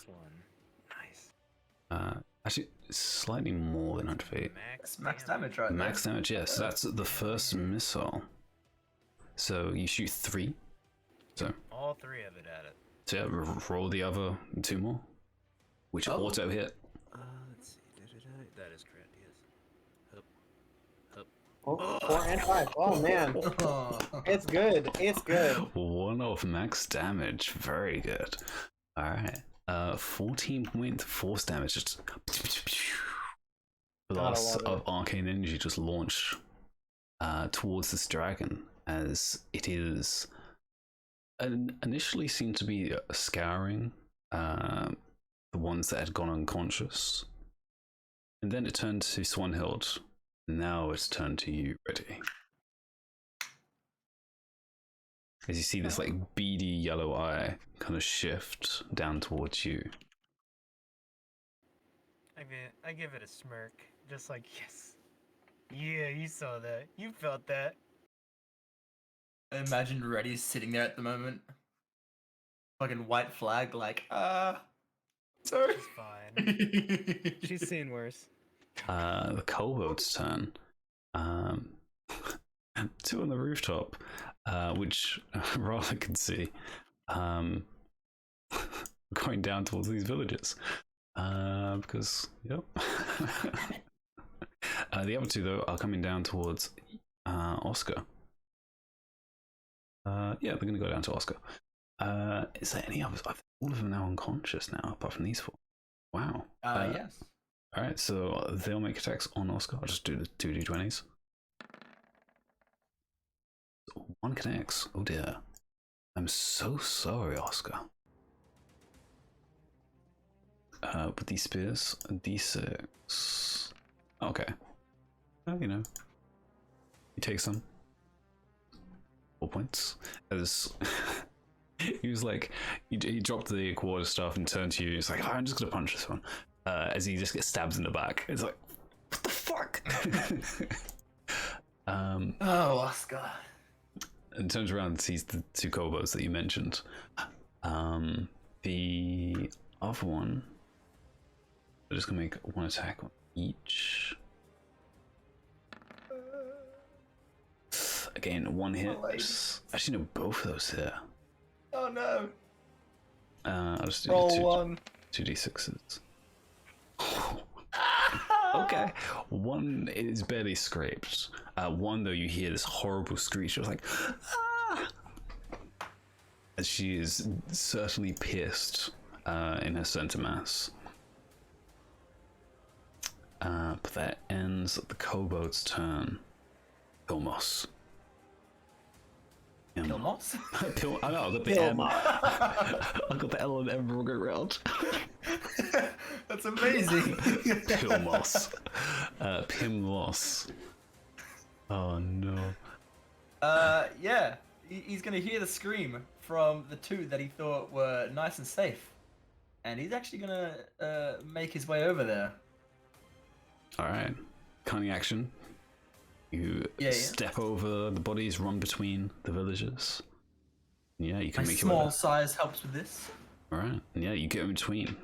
Nice. Actually, it's slightly more than 100 feet. That's max damage right there. Max damage, yes. That's the first missile. So you shoot 3. So All 3 of it at it. yeah, roll the other 2 more, which Oh. auto hit. Let's see. That is correct, yes. Hup. Oh, 4 and 5. Oh man, it's good. It's good. 1 of max damage. Very good. Alright. 14 point force damage. Just blasts love of arcane energy just launch towards this dragon as it is initially seemed to be scouring the ones that had gone unconscious. And then it turned to Swanhild. Now it's turned to you, Reddy. As you see this like beady yellow eye kind of shift down towards you. I give it a smirk. Just like, yes. Yeah, you saw that. You felt that. Imagine Reddy's sitting there at the moment. Fucking white flag, like, sorry. She's fine. She's seen worse. The kobold's turn. 2 on the rooftop, which Rala can see. Going down towards these villages. Because, yep. The other 2, though, are coming down towards Oscar. Yeah, they're going to go down to Oscar. Is there any others? All of them are now unconscious now, apart from these 4. Wow. Yes. Alright, so they'll make attacks on Oscar. I'll just do the 2d20s. 1 connects. Oh dear. I'm so sorry, Oscar. With these spears, d6. Okay. Well, you know. He takes them. 4 points. As he was like, he dropped the quarter stuff and turned to you. He's like, oh, I'm just gonna punch this one. As he just gets stabbed in the back. It's like, what the fuck? Oh, Oscar. And turns around and sees the 2 kobolds that you mentioned. The other one, they're just gonna make 1 attack on each. Again, 1 hit. Actually, no, both of those hit. Oh no. I'll just do Roll the 1. 2d6s. Okay. 1 is barely scraped. 1, though, you hear this horrible screech. It's like, ah! As she is certainly pierced in her center mass. But that ends the kobold's turn. Pilmos. Pilmos? I know, I got the M. I got the L and M wrong around. That's amazing. Pilmos. Pimlos. Oh no. Yeah. He's gonna hear the scream from the 2 that he thought were nice and safe. And he's actually gonna make his way over there. All right. Cunning action. You Yeah. step over the bodies, run between the villagers. Yeah, you can My make your way small there. size helps with this. All right. And yeah, you get in between.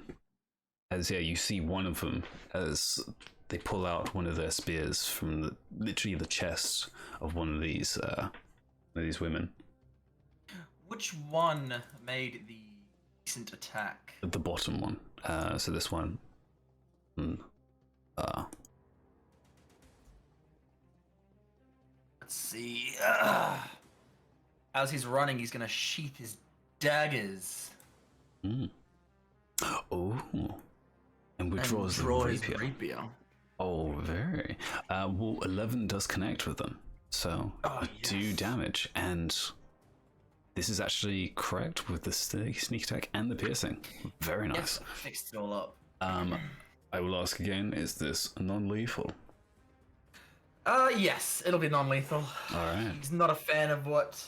As you see one of them as they pull out one of their spears from literally the chest of one of these women. Which one made the decent attack? The bottom one. So this one. Let's see. As he's running, he's gonna sheath his daggers. Oh. And withdraws the draws rapier. rapier. Oh, very. Well, 11 does connect with them. So do yes. damage. And this is actually correct with the sneak attack and the piercing. Very nice. Yes, fixed it all up. I will ask again, is this non-lethal? Yes, it'll be non-lethal. Alright. He's not a fan of what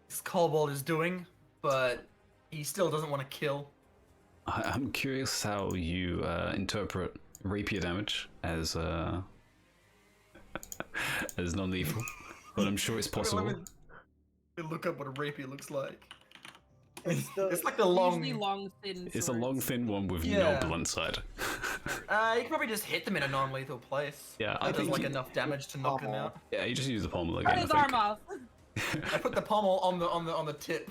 this kobold is doing, but he still doesn't want to kill. I'm curious how you interpret rapier damage as as non-lethal, but I'm sure it's possible. Let me look up what a rapier looks like. It's like the long. Usually long, thin. It's a long, thin one with Yeah. no blunt side. You can probably just hit them in a non-lethal place. Yeah, That I does think like you- enough damage to knock them out. Yeah, you just use the pommel Cut again. his I arm think. off. I put the pommel on the tip.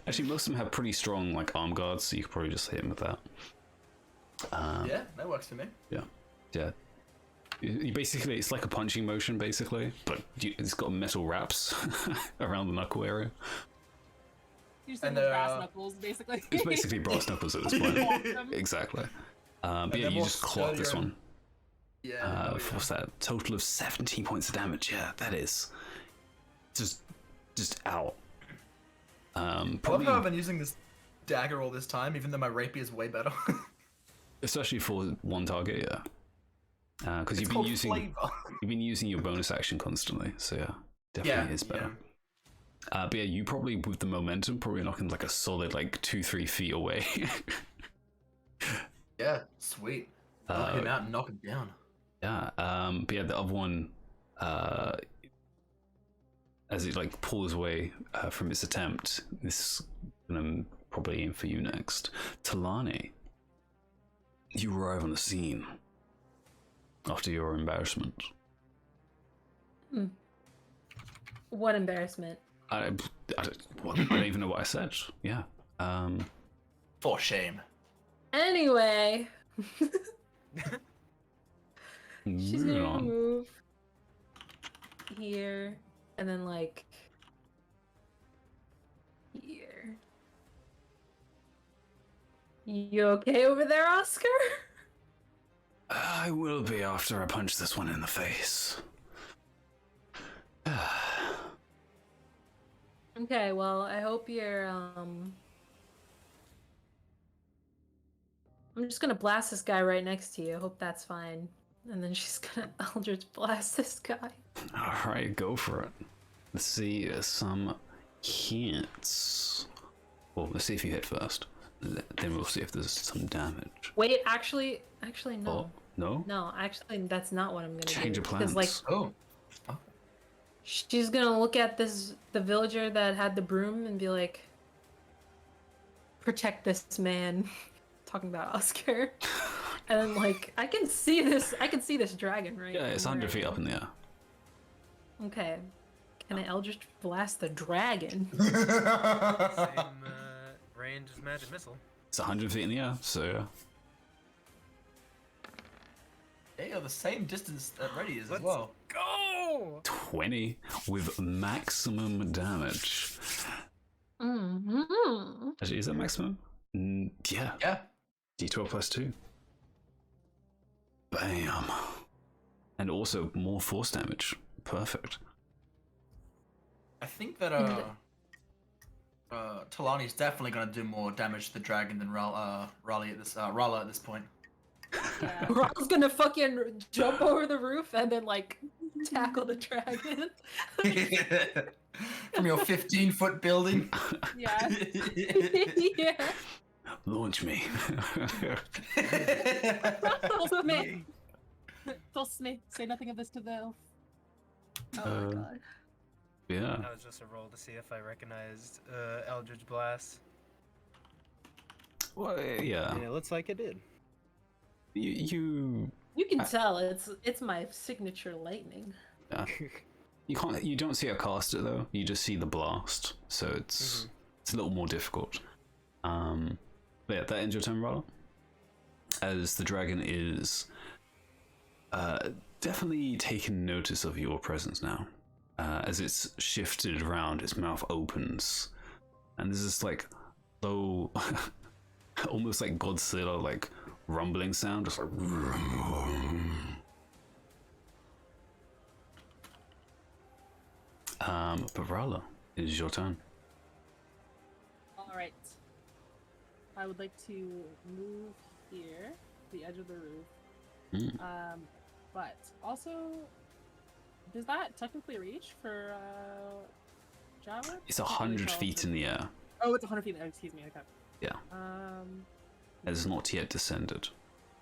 Actually, most of them have pretty strong like arm guards, so you could probably just hit him with that. Yeah, that works for me. Yeah. You basically, it's like a punching motion, basically, but it's got metal wraps around the knuckle area. You're saying And, the brass knuckles, basically. It's basically brass knuckles at this point. Awesome. Exactly. But yeah, they're you more just clock this sturdier one. Yeah. What's that? Total of 17 points of damage. Yeah, that is just out. I love Probably, how I've been using this dagger all this time, even though my rapier is way better. especially for one target. Yeah. Because It's you've been called using flavor. your bonus action constantly, so yeah, definitely is better. But yeah, you probably with the momentum probably knocking like a solid like 2-3 feet away. Yeah, sweet. Knock him out and knock him down. Yeah. But yeah, the other one, as it like pulls away from its attempt, this is gonna probably aim for you next. Talani, you arrive on the scene after your embarrassment. What embarrassment. I don't even know what I said. Yeah. For shame. Anyway, she's moving gonna on. move here and then like here. You okay over there, Oscar? I will be after I punch this one in the face. Okay, well, I hope you're I'm just gonna blast this guy right next to you. I hope that's fine. And then she's gonna Eldritch Blast this guy. Alright, go for it. Let's see some hits. Well, let's see if you hit first. Then we'll see if there's some damage. Wait, actually no. Oh, no? No, actually that's not what I'm gonna Change do. of plans. Like Oh. she's gonna look at the villager that had the broom and be like, protect this man. Talking about Oscar. And then like I can see this dragon right Yeah, it's from 100 where feet I up in the air. am. Okay. Can I Eldritch Blast the dragon? Same range as magic missile. It's 100 feet in the air, so They are the same distance that Reddy is as Let's well. go! 20 with maximum damage. Mm-hmm. Actually, is that maximum? Yeah. Yeah. D12 plus 2. Bam. And also more force damage. Perfect. I think that Talani's definitely gonna do more damage to the dragon than Rala at this point. Yeah. Ron's gonna fucking jump over the roof and then like tackle the dragon. From your 15-foot building. Yeah. Yeah. Launch me. Dulcime! Dulcime, say nothing of this to the elf. Oh my god. Yeah. That was just a roll to see if I recognized Eldritch Blast. Well, yeah. And it looks like it did. You You can tell it's my signature lightning. you don't see her cast it though. You just see the blast, so it's a little more difficult. But yeah, that ends your turn, Rala. As the dragon is definitely taken notice of your presence now. As it's shifted around, its mouth opens, and there's this like low, almost like Godzilla like rumbling sound, just like. But Rala, it is your turn. All right. I would like to move here, to the edge of the roof. But also, does that technically reach for Java? It's 100 feet in the air. Oh, it's 100 feet. Oh, excuse me. Okay. Yeah. It has not yet descended.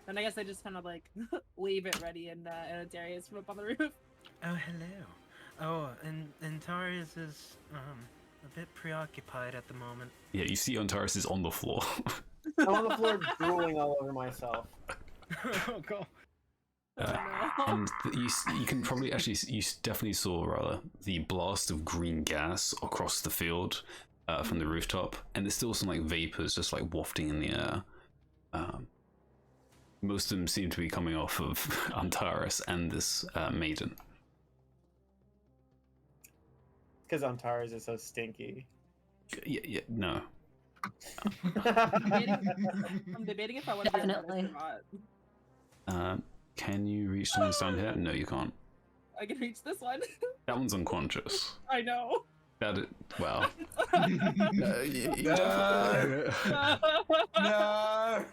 Then I guess I just kind of like wave it ready, and Darius from up on the roof. Oh, hello. Oh, and Tarius is a bit preoccupied at the moment. Yeah, you see Antares is on the floor. I'm on the floor drooling all over myself. Oh god. And you can probably actually, you definitely saw rather the blast of green gas across the field from the rooftop, and there's still some like vapors just like wafting in the air. Most of them seem to be coming off of Antares and this maiden. Because Antares is so stinky. Yeah, no. I'm debating if I want to do this or not. Can you reach someone down here? No, you can't. I can reach this one. That one's unconscious. I know. Well. No.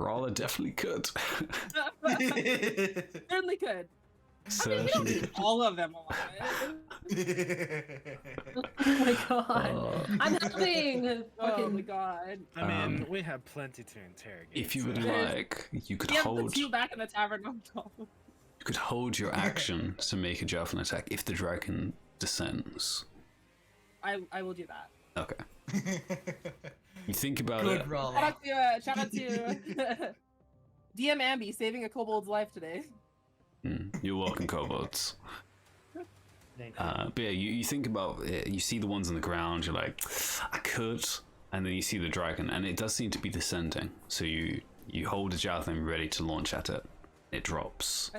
Rala definitely could. Certainly could. I mean, we don't need all of them alive. Oh my god. I'm helping! Oh my god. I mean, we have plenty to interrogate. If you would so- like, you could We have the hold. two back in the tavern on top. You could hold your action to make a javelin attack if the dragon descends. I will do that. Okay. You think about Good it. roll. Shout out to DM Ambi saving a kobold's life today. You're welcome, kobolds. Thank But yeah, you think about it, you see the ones on the ground, you're like, I could, and then you see the dragon, and it does seem to be descending. So you hold a javelin ready to launch at it. It drops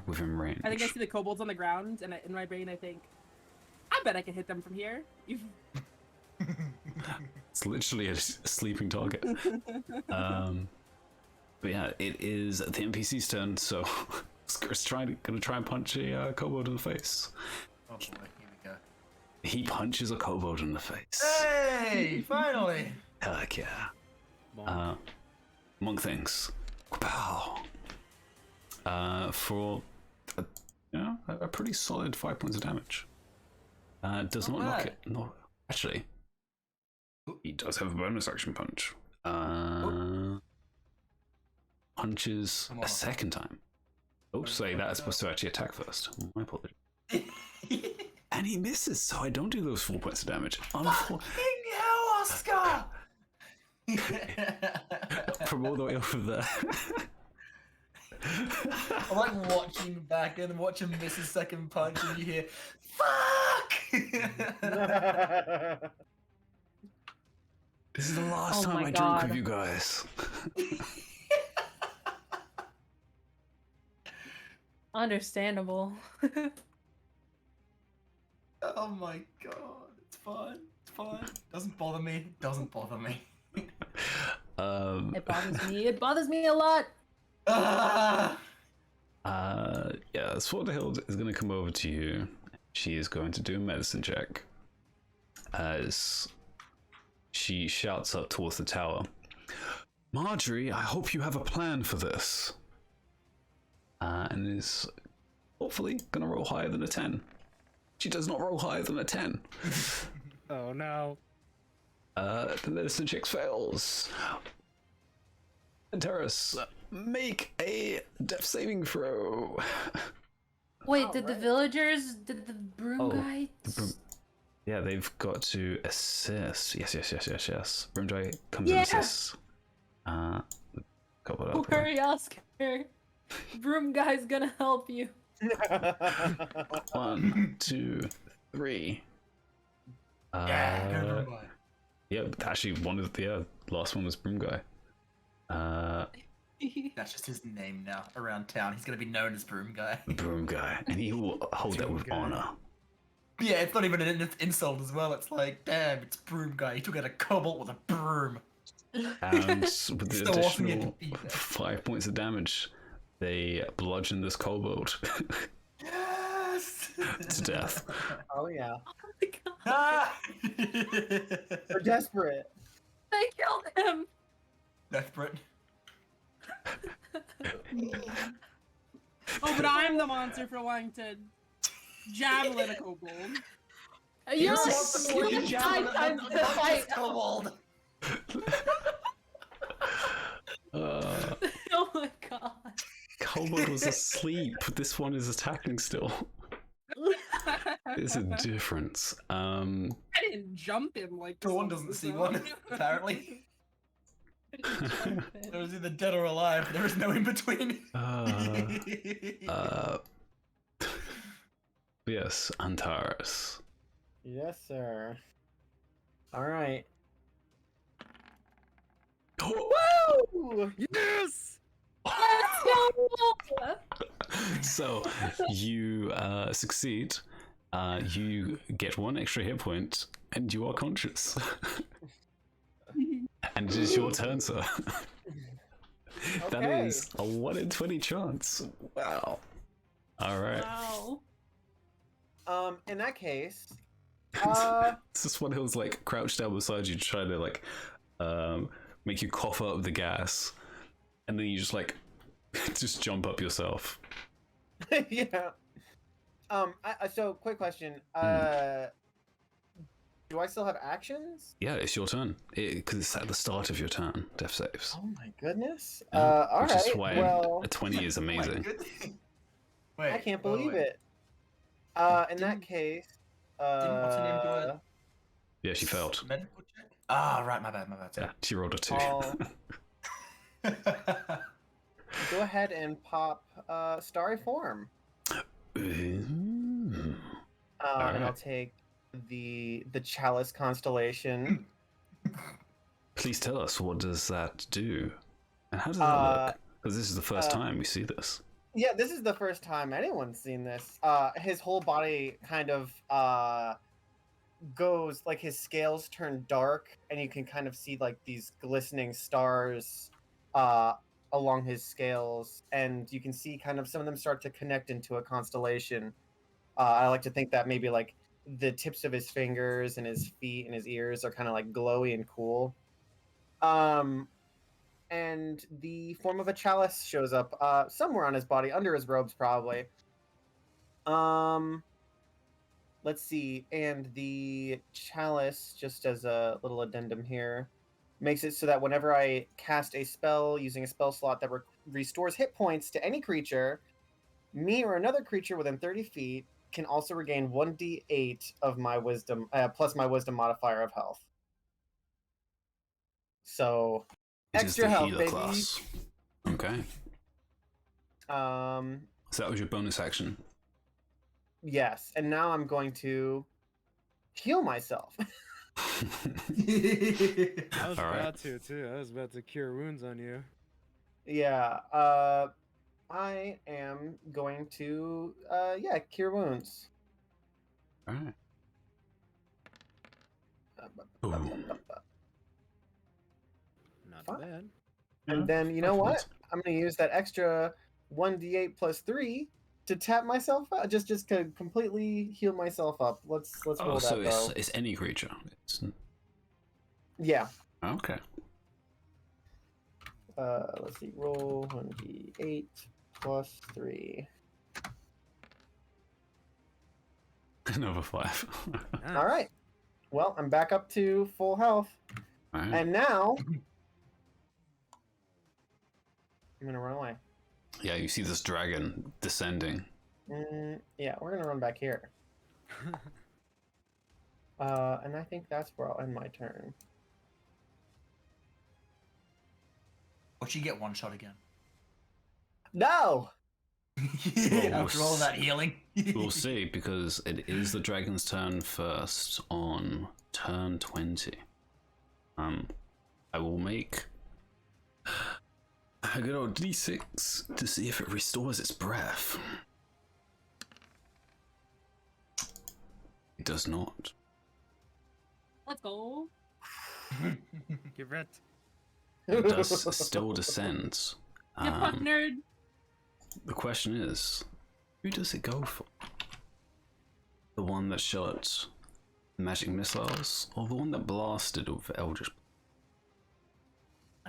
within range. I think I see the kobolds on the ground, and in my brain I think, I bet I can hit them from here. It's literally a sleeping target. But yeah, it is the NPC's turn, so Skr's gonna try and punch a kobold in the face. Oh boy, here we go. He punches a kobold in the face. Hey, finally. Heck yeah. Monk things. Pow. For a pretty solid 5 points of damage. Does not knock bad. it. No, actually, he does have a bonus action punch. Punches Come a on. second time. Oh, say that's supposed to actually attack first. My apologies. And he misses, so I don't do those 4 points of damage. Fucking hell, Oscar! From all the way over there. I like watching back and watch him miss his second punch, and you hear, "Fuck!" This is the last Oh time my I drink God. with you guys. Understandable. Oh my god, it's fine. It's fine. Doesn't bother me. Doesn't bother me. It bothers me. It bothers me a lot. Ah! Yeah, Swordhild is going to come over to you. She is going to do a medicine check. As she shouts up towards the tower. Marjorie, I hope you have a plan for this. And is hopefully going to roll higher than a 10. She does not roll higher than a 10. Oh no. The medicine check fails. And Terrace, make a death saving throw. Wait, did the villagers, did the broom guy? Yeah, they've got to assist. Yes. Broom guy comes and assists. Couple Don't worry, Oscar. Broom guy's gonna help you. 1, 2, 3. Yeah, go Broom Guy. Yep, actually, last one was Broom Guy. That's just his name now around town. He's gonna be known as Broom Guy. Broom Guy, and he will hold that with honor. Yeah, it's not even an insult as well. It's like, damn, it's Broom Guy. He took out a cobalt with a broom. And with the Still walking in additional defeat. 5 points of damage, they bludgeon this kobold Yes! to death. Oh yeah. Oh my god. Ah! We're desperate. They killed him. Desperate. Oh, but I'm the monster for wanting to javelin a kobold. You're responsible for like your 5 times the fight. Kobold. Oh my god. Kobold was asleep. This one is attacking still. There's a difference. I didn't jump him like Dawn doesn't see one, apparently. There was either dead or alive. There is no in between. Yes, Antares. Yes, sir. All right. Woo! Yes! So you succeed. You get 1 extra hit point, and you are conscious. And it is your turn, sir. That Okay. is a 1 in 20 chance. Wow. All right. Wow. In that case, It's just one who's like crouched down beside you, trying to like make you cough up the gas, and then you just like just jump up yourself. yeah. So quick question. Do I still have actions? Yeah, it's your turn because it's at the start of your turn. Death saves. Oh my goodness. Yeah, All which right. is why Well, a 20 is My amazing. goodness. Wait, I can't wait, believe wait. it. In that case, Didn't what's her name do it? Yeah, she failed. Medical check? Ah, right, my bad. Yeah, she rolled a 2. I'll go ahead and pop Starry Form. Ooh. And I'll Alright. take the Chalice constellation. Please tell us, what does that do? And how does that look? Because this is the first time we see this. Yeah, this is the first time anyone's seen this. His whole body kind of goes, like his scales turn dark, and you can kind of see like these glistening stars along his scales, and you can see kind of some of them start to connect into a constellation. I like to think that maybe like the tips of his fingers and his feet and his ears are kind of like glowy and cool. And the form of a chalice shows up somewhere on his body, under his robes probably. Let's see. And the chalice, just as a little addendum here, makes it so that whenever I cast a spell using a spell slot that restores hit points to any creature, me or another creature within 30 feet can also regain 1d8 of my wisdom, plus my wisdom modifier of health. So, It is extra the health, healer baby. class. Okay. So that was your bonus action. Yes, and now I'm going to heal myself. I was All right. about to too. I was about to cure wounds on you. Yeah, I am going to, cure wounds. All right. Ooh. Not Fine. bad. And then, you know what? I'm going to use that extra 1d8 plus 3 to tap myself out, just to completely heal myself up. Let's roll Oh, that, so though. it's any creature. It's... Yeah. Okay. Let's see. Roll 1d8 plus 3. Another 5. All right. Well, I'm back up to full health. Alright. And now I'm gonna run away. Yeah, you see this dragon descending. Yeah, we're gonna run back here. And I think that's where I'll end my turn. Watch you get one shot again. No! After all that healing. We'll see, because it is the dragon's turn first on turn 20. I will make a good old d6 to see if it restores its breath. It does not. Let's go. Get red. It does still descend. You fuck nerd. The question is, who does it go for? The one that shot magic missiles, or the one that blasted with Eldritch?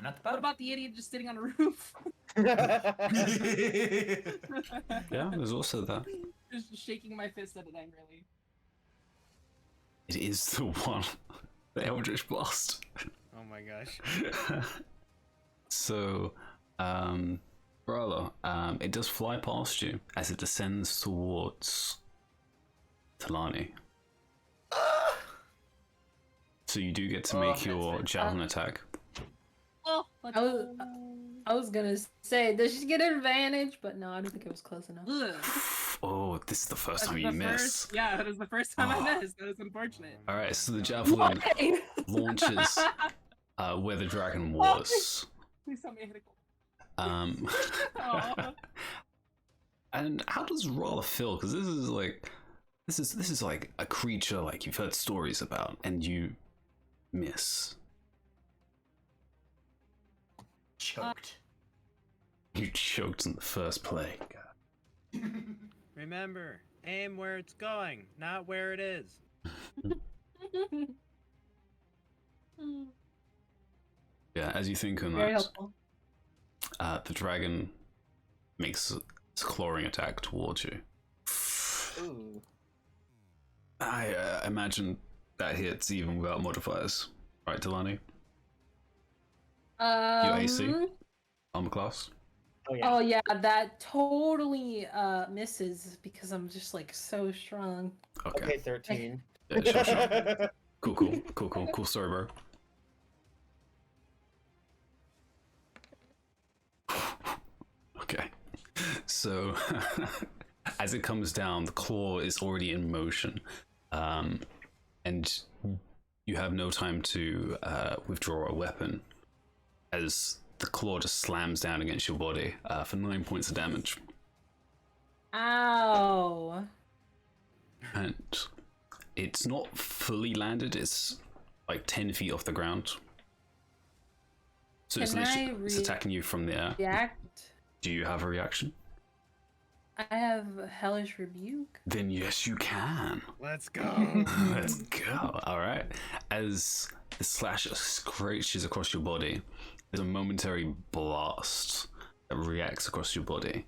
Not What about the idiot just sitting on a roof? Yeah, there's also that. Just shaking my fist at it angrily. It is the one, the Eldritch Blast. Oh my gosh. So, Brother, it does fly past you as it descends towards Talani. So you do get to make your javelin attack. Oh, let's I was- go. I was gonna say, does she get an advantage? But no, I don't think it was close enough. Ugh. Oh, this is the first That time is you the miss. first- yeah, that is the first time Oh. I missed. That is unfortunate. Alright, so the javelin Why? launches where the dragon was. Please tell me I hit a goal. Aw. And how does Rolla feel? Because this is like a creature like you've heard stories about, and you miss. Choked. You choked in the first play. Remember, aim where it's going, not where it is. Yeah, as you think on Very that, helpful. the dragon makes its clawing attack towards you. Ooh. I imagine that hits even without modifiers, right, Delaney? Your AC? Armor class? Oh yeah. Oh yeah, that totally misses because I'm just like so strong. Okay. Okay, 13. Yeah, sure. Cool story, bro. Okay. So, as it comes down, the claw is already in motion, and you have no time to withdraw a weapon, as the claw just slams down against your body for 9 points of damage. Ow. And it's not fully landed, it's like 10 feet off the ground. So it's, Can I it's attacking you from the air. React. Do you have a reaction? I have Hellish Rebuke. Then yes, you can. Let's go. Let's go. Alright. As the slash scratches across your body, there's a momentary blast that reacts across your body.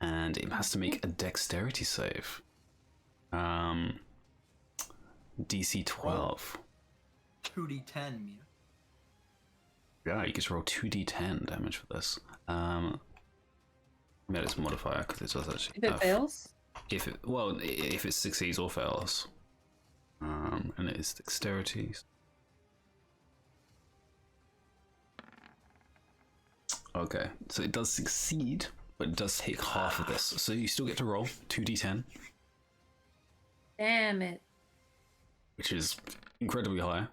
And it has to make a dexterity save. DC 12. 2d10, Mia. Yeah, you get to roll 2d10 damage for this. Made its modifier because it does actually. If it fails? If it succeeds or fails. And it is dexterity. Okay, so it does succeed, but it does take half of this. So you still get to roll 2d10, Damn it. which is incredibly high.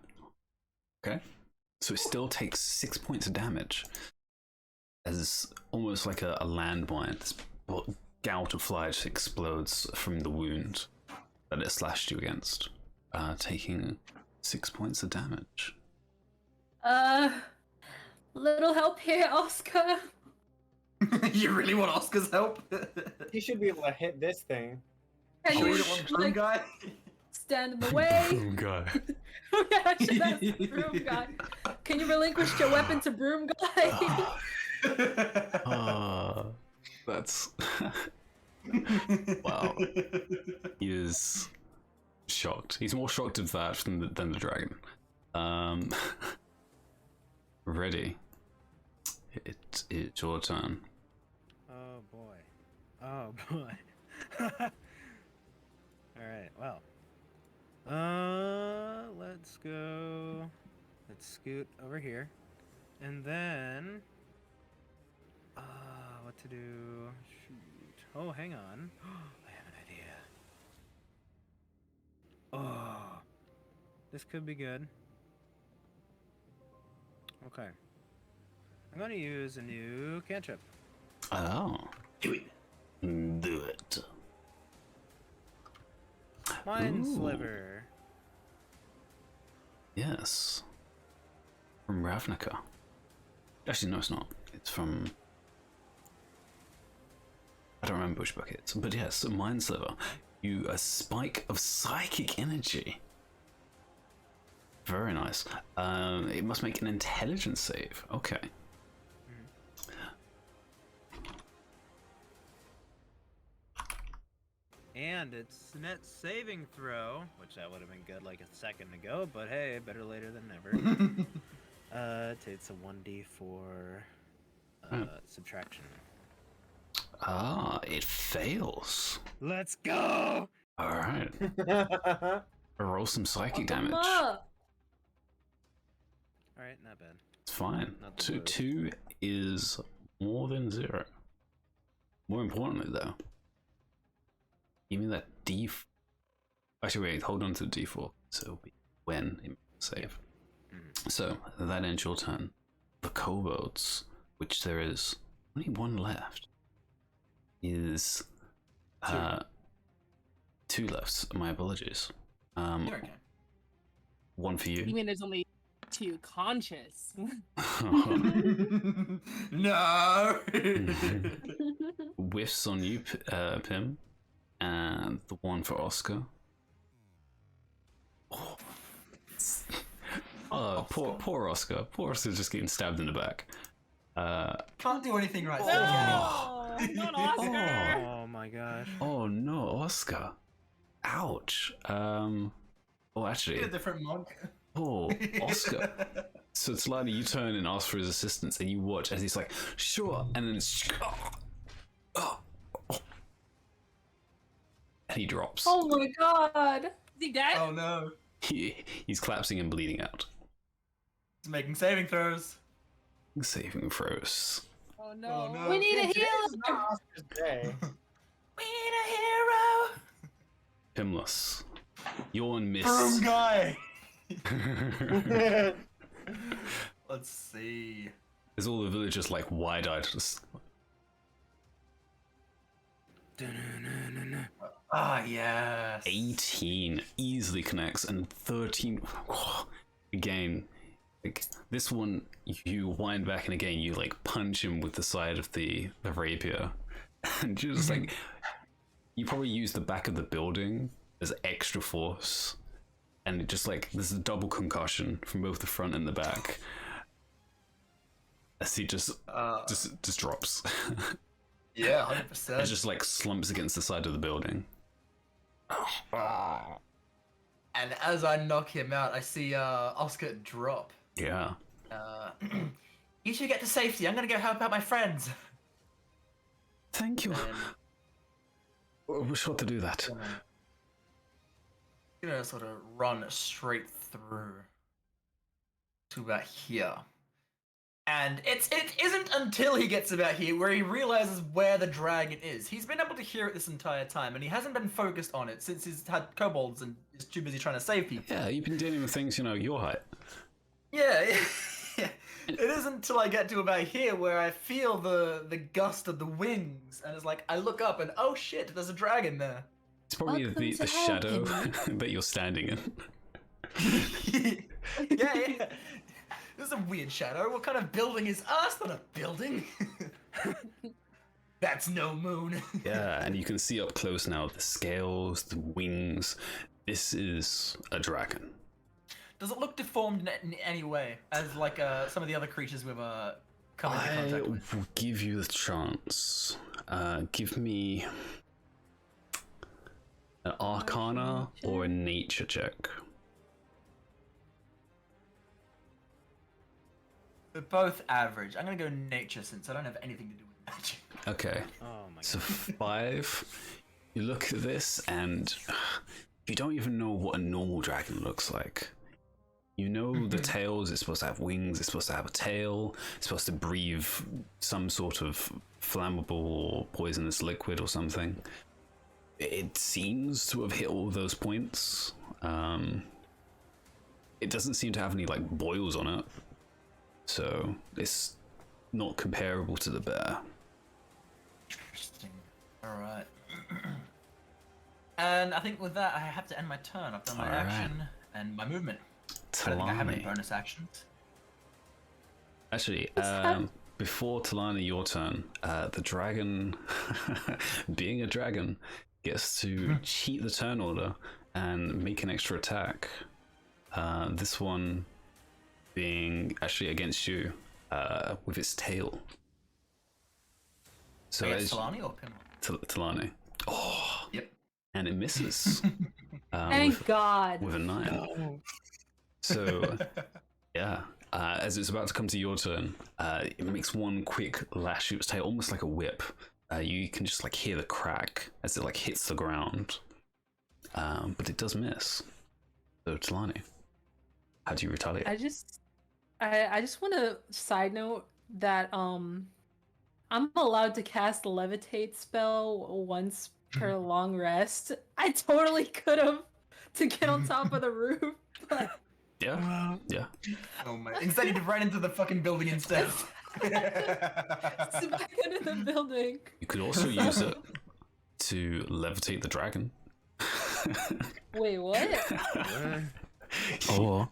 Okay, so it still takes 6 points of damage. As almost like a landmine, this gout of fly just explodes from the wound that it slashed you against, taking 6 points of damage. Little help here, Oscar. You really want Oscar's help? He should be able to hit this thing. Can Oh, you you don't want Broom guy? stand in the way? Broom guy. Yeah, I should ask the Broom Guy. Can you relinquish your weapon to Broom Guy? That's wow. He is shocked. He's more shocked of that than the dragon. Ready. It's your turn. Oh boy. Oh boy. Alright, well. Let's go. Let's scoot over here. And then what to do? Shoot. Oh, hang on. I have an idea. Oh. This could be good. Okay. I'm going to use a new cantrip. Oh. Do it. Do it. Mind Ooh. Sliver. Yes. From Ravnica. Actually, no, it's not. It's from... I don't remember which book it's, but yes, Mind Sliver. You a spike of psychic energy. Very nice. It must make an intelligence save. Okay. And it's net saving throw, which that would have been good like a second ago, but hey, better later than never. It's a 1d4 subtraction. Ah, it fails. Let's go! Alright. Roll some psychic damage. Alright, not bad. It's fine. Not the worst. Two is more than 0. More importantly, though, give me that D. Actually, wait. Hold on to the D4. So it'll be when it save. So that ends your turn. The kobolds, which there is only one left, is two left. My apologies. You're okay. One for You you. mean there's only 2 conscious? No. Whiffs on you, Pim, and the one for Oscar. Oh, poor Oscar. Poor Oscar's just getting stabbed in the back. Can't do anything right No, now. not Oscar. Oh my gosh. Oh no, Oscar. Ouch. Oh, actually. A different monk. Oh, Oscar. So it's like you turn and ask for his assistance, and you watch as he's like, sure, and then it's. And he drops. Oh my god! Is he dead? Oh no. He's collapsing and bleeding out. He's making saving throws. Saving throws. Oh no. Oh, no. We need a Today is healer! not Oscar's day. We need a hero. Pimless. Yawn miss. Broom guy. Let's see. There's all the villagers like wide-eyed. Just... Ah, yes. 18 easily connects, and 13 again. Like this one, you wind back, and again you like punch him with the side of the rapier, and just like you probably use the back of the building as extra force, and it just like there's a double concussion from both the front and the back as he just drops. Yeah, It 100%. just like slumps against the side of the building. And as I knock him out, I see Oscar drop. Yeah. You should get to safety. I'm gonna go help out my friends. Thank you. And I wish what to do that. gonna sort of run straight through to about here. And it isn't until he gets about here where he realizes where the dragon is. He's been able to hear it this entire time, and he hasn't been focused on it since he's had kobolds and is too busy trying to save people. Yeah, you've been dealing with things, your height. Yeah, it isn't until I get to about here where I feel the gust of the wings, and it's like, I look up and, oh shit, there's a dragon there. It's probably Welcome the to shadow Hell, that you're standing in. Yeah. This is a weird shadow. What kind of building is us? Not a building. That's no moon. Yeah, and you can see up close now the scales, the wings. This is a dragon. Does it look deformed in any way, as like some of the other creatures we've come into I contact with? will give you the chance. Give me An Arcana or a Nature check? They're both average. I'm gonna go nature since I don't have anything to do with magic. Okay. Oh my So god. 5. You look at this and you don't even know what a normal dragon looks like. You know the tails, it's supposed to have wings, it's supposed to have a tail, it's supposed to breathe some sort of flammable or poisonous liquid or something. It seems to have hit all those points. It doesn't seem to have any like boils on it, so it's not comparable to the bear. Interesting. Alright. And I think with that, I have to end my turn. I've done my Alright. action and my movement. I don't think I have any Talani. bonus actions. Actually, before Talani, your turn, the dragon, being a dragon, gets to cheat the turn order and make an extra attack. This one being actually against you with its tail. So Against as Talani or Pinwheel? Talani. Oh, Yep. and it misses. Thank God. With a 9. So, yeah, as it's about to come to your turn, it makes one quick lash of its tail, almost like a whip. You can just like hear the crack as it like hits the ground, but it does miss. So, Talani, how do you retaliate? I just want to side note that I'm allowed to cast a levitate spell once per long rest. I totally could have to get on top of the roof, but Yeah, yeah. Oh my! Instead, you ran into the fucking building instead. it's back into the building. You could also use it to levitate the dragon. Wait, what? Or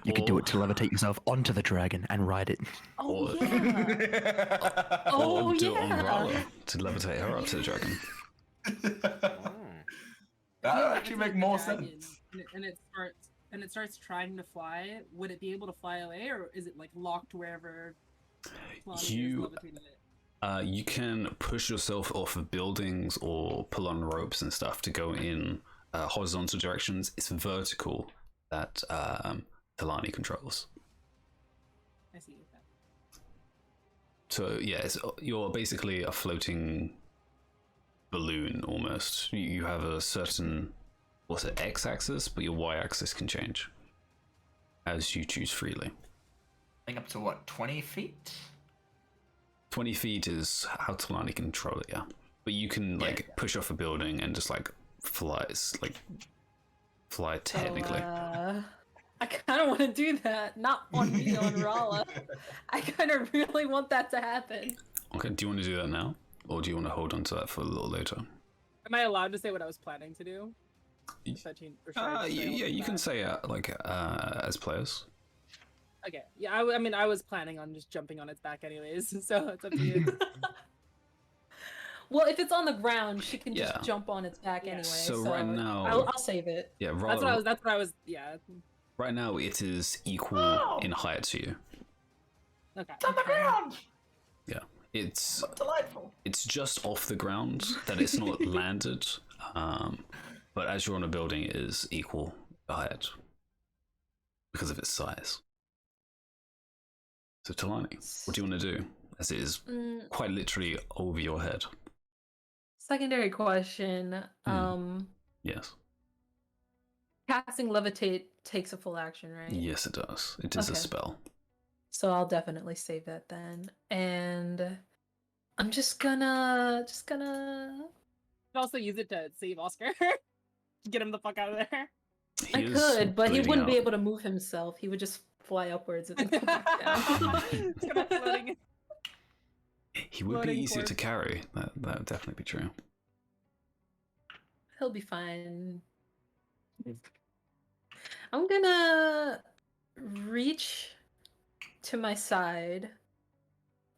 you could do it to levitate yourself onto the dragon and ride it. Oh Or- yeah. Or Oh do it on yeah. Rala to levitate her up to the dragon. That would If actually it's make a more dragon sense. and it starts trying to fly, would it be able to fly away, or is it like locked wherever Lonnie is You- levitating it? You can push yourself off of buildings or pull on ropes and stuff to go in horizontal directions. It's vertical that Talani controls. I see. Okay. So yeah, you're basically a floating balloon almost. You have a certain, what's it, x-axis, but your y-axis can change as you choose freely. I think up to what, 20 feet? 20 feet is how Talani can control it, yeah. But you can like push off a building and just like fly technically. So, I kind of want to do that. Not on me, on Rala. I kind of really want that to happen. Okay, do you want to do that now? Or do you want to hold on to that for a little later? Am I allowed to say what I was planning to do? If I change- or should I just say Yeah, what you can that- say as players. Okay. Yeah, I mean, I was planning on just jumping on its back anyways, so it's up to you. Well, if it's on the ground, she can Yeah. just jump on its back Yeah. anyway. So So right now- I'll save it. Yeah, That's what I was. Yeah. right now it is equal in height to you. Okay. On the ground! It's Delightful. it's just off the ground that it's not landed, but as you're on a building, it is equal height because of its size. So Talani, what do you want to do? As it is quite literally over your head. Secondary question. Yes. Casting levitate takes a full action, right? Yes, it does. It is a Okay. spell. So I'll definitely save that then. And I'm just gonna You can also use it to save Oscar. Get him the fuck out of there. I He is could, but he bleeding wouldn't be out. able to move himself. He would just fly upwards and then come back down. It's kind of floating. He would be Floating easier to corpse. carry. That would definitely be true. He'll be fine. I'm gonna reach to my side,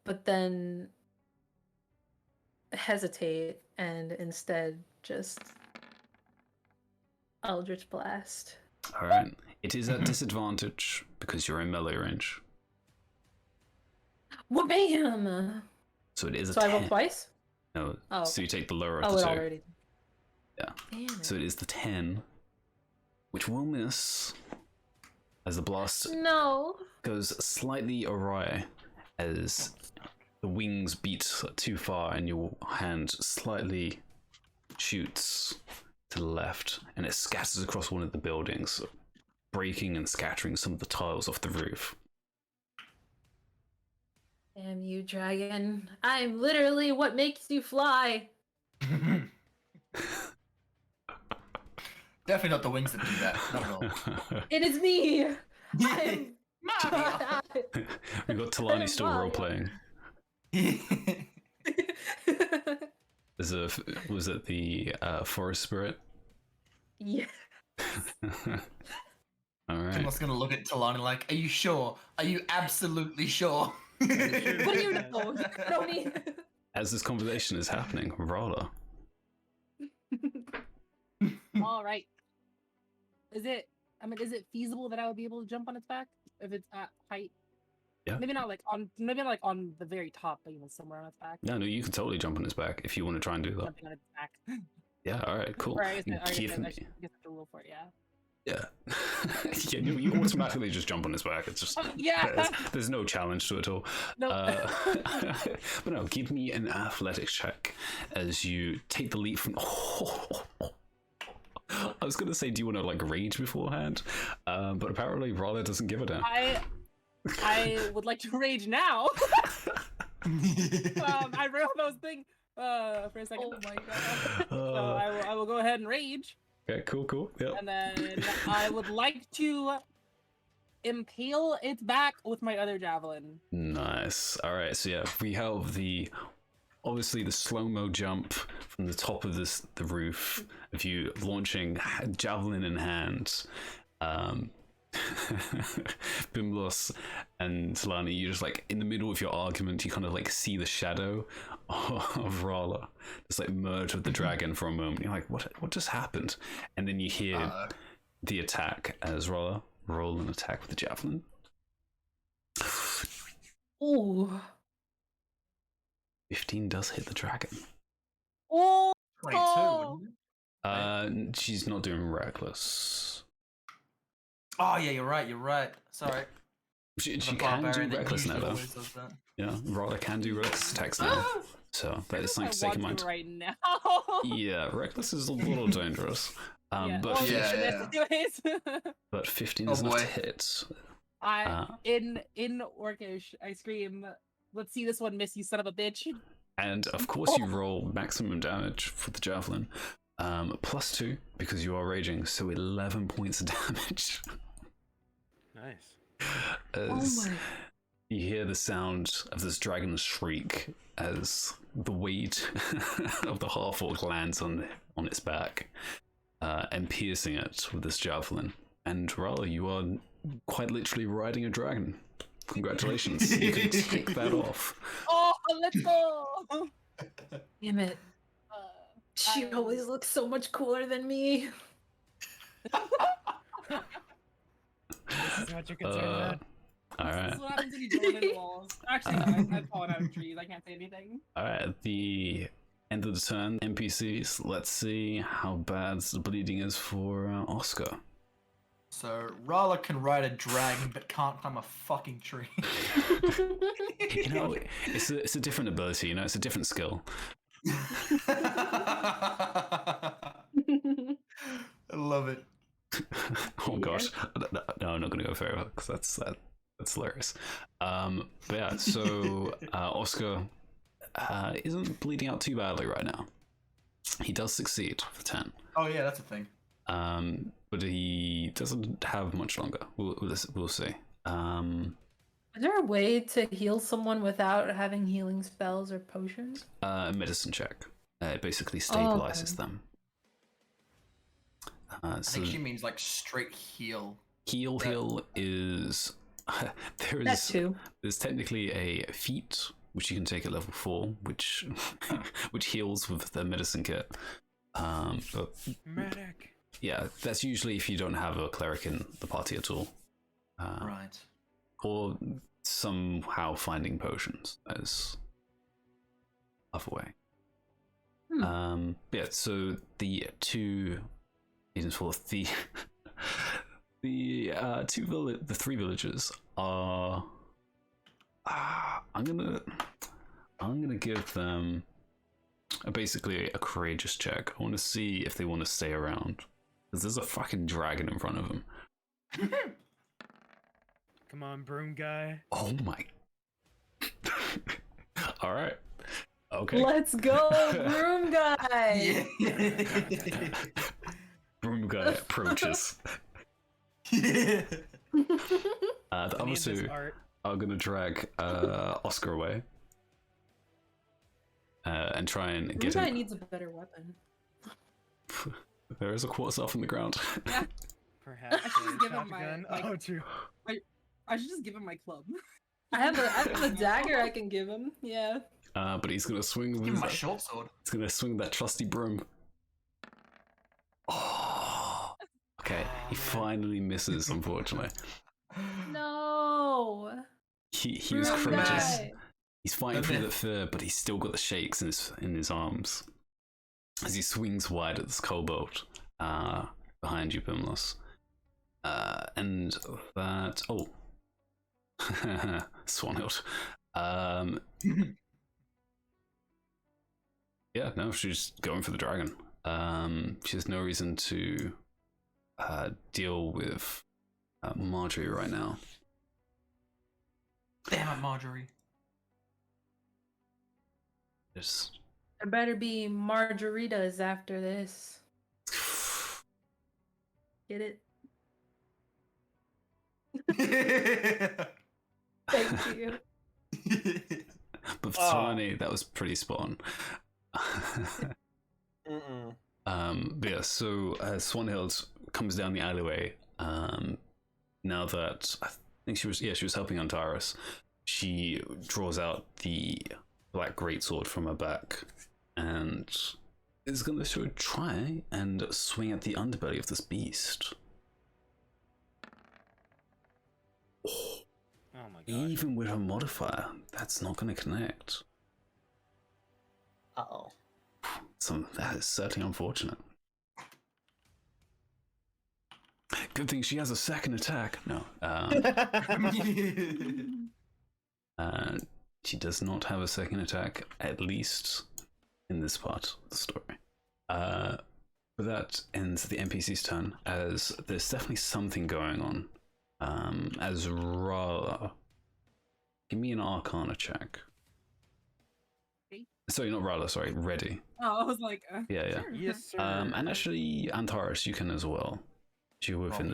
but then hesitate and instead just Eldritch Blast. All right. It is at disadvantage because you're in melee range. Wha-bam! So it is a So I 10. roll twice? No. Oh, So you take the lower Oh, of it the two. already. Yeah. Damn it. So it is the 10, which will miss as the blast No. goes slightly awry as the wings beat too far and your hand slightly shoots to the left and it scatters across one of the buildings, breaking and scattering some of the tiles off the roof. Damn you, dragon. I'm literally what makes you fly. Definitely not the wings that do that. Not at all. It is me. I'm... Mario. We got Talani still Mario. role playing. Was it the forest spirit? Yeah. All right. Kim's gonna look at Talani like, "Are you sure? Are you absolutely sure?" What do you know? Tell me. As this conversation is happening, Rala. All right. Is it feasible that I would be able to jump on its back if it's at height? Yeah. Maybe not like on the very top, but somewhere on its back. No, you can totally jump on his back if you want to try and do that. Jumping on its back. Yeah, all right, cool. Or I guess I Give should me- have to rule for it. Yeah. Yeah. Yeah, you automatically just jump on his back. It's just Yeah. there's no challenge to it at all. No. But no, give me an athletics check as you take the leap from. I was gonna say, do you want to like rage beforehand? But apparently Rala doesn't give a damn. I would like to rage now. I realized I was thinking for a second. Oh my god. So I will go ahead and rage. Okay, cool. Yeah. And then I would like to impale its back with my other javelin. Nice. All right. So yeah, we have obviously the slow-mo jump from the top of the roof of you launching javelin in hand. Bimlos and Talani, you just like in the middle of your argument, you kind of like see the shadow of Rala just like merge with the dragon for a moment. You're like, what just happened? And then you hear the attack as Rala roll an attack with the javelin. Ooh. 15 does hit the dragon. Oh, 22. Wouldn't it? She's not doing reckless. Oh yeah, you're right. Sorry. She The can do barbarian that reckless now usually though. always does that. Yeah, Rala can do reckless attacks now. So that is I something to take in want to mind. right now. Yeah, reckless is a little dangerous. Yeah. But Well, yeah. anyways. but 15 Oh, is enough boy. to hit. In Orcish, I scream, "Let's see this one miss, you son of a bitch!" And of course you roll maximum damage for the javelin. +2 because you are raging, so 11 points of damage. Nice. As Oh my. you hear the sound of this dragon shriek as the weight of the half-orc lands on its back and piercing it with this javelin. And Rala, you are quite literally riding a dragon. Congratulations, you can tick that off. Oh, let's go! Damn it. She always looks so much cooler than me. This is what you're concerned about. All This right. is what happens when you go into walls. Actually, no, I've fallen out of trees. I can't say anything. All right, at the end of the turn, NPCs, let's see how bad the bleeding is for Oscar. So Rala can ride a dragon, but can't climb a fucking tree. You know, it's a different ability, you know, it's a different skill. I love it. Oh gosh, no, I'm not going to go further because that's hilarious. But yeah, so Oscar isn't bleeding out too badly right now. He does succeed for 10. Oh yeah, that's a thing. But he doesn't have much longer. We'll see. Is there a way to heal someone without having healing spells or potions? Medicine check. It basically stabilizes them. I So think she means like straight heal. heal is That too. there's technically a feat which you can take at level 4, which which heals with the medicine kit. But Medic. yeah, that's usually if you don't have a cleric in the party at all. Right. Or somehow finding potions as other way. Yeah, so the two reasons for the the three villages are I'm gonna give them basically a courageous check. I want to see if they want to stay around, because there's a fucking dragon in front of them. Come on, broom guy. Oh my. All right. Okay. Let's go, broom guy. Broom guy approaches. Yeah. The I other need this two art. are gonna drag Oscar away and try and Broom get guy him. needs a better weapon. There is a quartz off in the ground. Yeah, Perhaps I should just a give him my- shotgun. my- Oh, true. I should just give him my club. I have a dagger I can give him. Yeah. But he's gonna swing with Give him my his, short sword. he's gonna swing that trusty broom. Oh. Okay, he finally misses, unfortunately. No. He was Broom courageous. guy. He's fighting The through the myth. fur, but he's still got the shakes in his arms as he swings wide at this kobold behind you, Bimlos. And that Swanhild. Yeah, no, she's going for the dragon. She has no reason to deal with Marjorie right now. Damn it, Marjorie. Just There better be margaritas after this. Get it? Thank you. but for Oh. 20, that was pretty spot on. Mm-mm. But yeah, so Swanhild comes down the alleyway. Now that I think she was helping Antares, she draws out the black greatsword from her back and is going to sort of try and swing at the underbelly of this beast. Oh my god. Even with her modifier, that's not going to connect. Uh-oh. That is certainly unfortunate. Good thing she has a second attack. No. She does not have a second attack, at least in this part of the story. But that ends the NPC's turn, as there's definitely something going on. As Rala, give me an Arcana check. Okay. Sorry, not Rala, sorry, Ready. Oh, I was like, Yeah, yeah. sure. Yes, sir. And actually, Antares, you can as well. You're within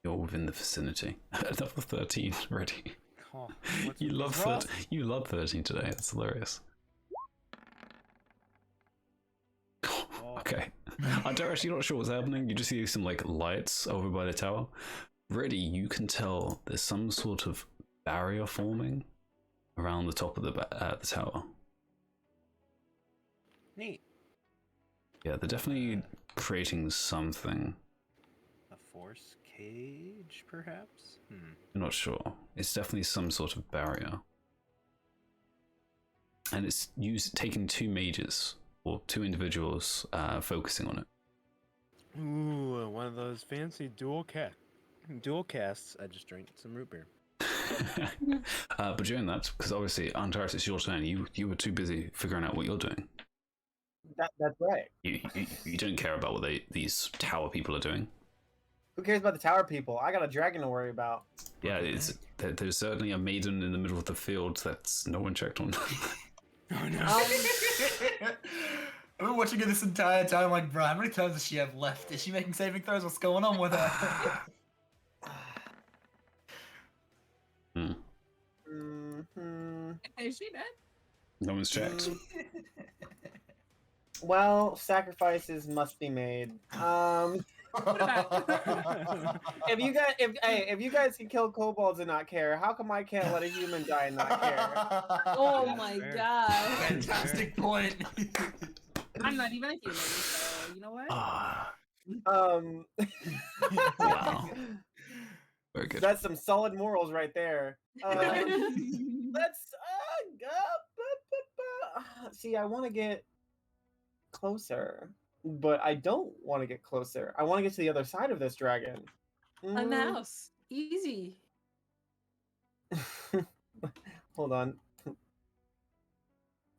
you're within the vicinity. Level 13 already. Oh, You love what's 13. You love 13 today. That's hilarious. Oh. Okay. I'm actually not sure what's happening. You just see some like lights over by the tower. Ready, you can tell there's some sort of barrier forming around the top of the tower. Neat. Yeah, they're definitely creating something. A force cage, perhaps? I'm not sure. It's definitely some sort of barrier. And it's taking two mages, or two individuals, focusing on it. Ooh, one of those fancy dual casts. I just drank some root beer. But during that, because obviously, Antares, it's your turn. You were too busy figuring out what you're doing. That's right. You don't care about what these tower people are doing. Who cares about the tower people? I got a dragon to worry about. Yeah, there's certainly a maiden in the middle of the field that's no one checked on. Oh no. I've been watching her this entire time, like, bro, how many times does she have left? Is she making saving throws? What's going on with her? Mm-hmm. Is she dead? No one's checked. Well, sacrifices must be made. If you guys can kill kobolds and not care, how come I can't let a human die and not care? Oh That's my fair. god. Fantastic point. I'm not even a human, so you know what? Wow. Very good. That's some solid morals right there. Let's see. I want to get closer, but I don't want to get closer. I want to get to the other side of this dragon. On the house. Easy. Hold on.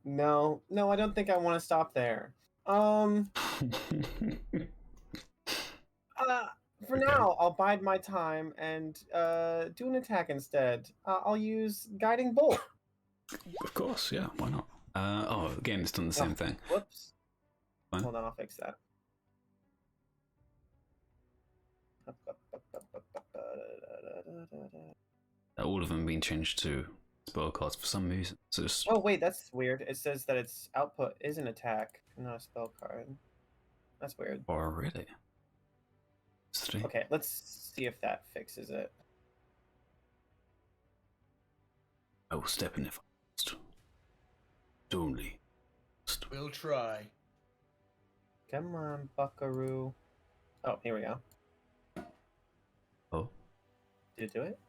No, I don't think I want to stop there. For now, I'll bide my time and do an attack instead. I'll use Guiding Bolt. Of course, yeah, why not? Again, it's done the same thing. Whoops. Fine. Hold on, I'll fix that. All of them being changed to spell cards for some reason. So just... Oh wait, that's weird. It says that its output is an attack, not a spell card. That's weird. Already? Okay, let's see if that fixes it. I will step in if I must. Only. We'll try. Come on, buckaroo. Oh, here we go. Oh. Did it do it?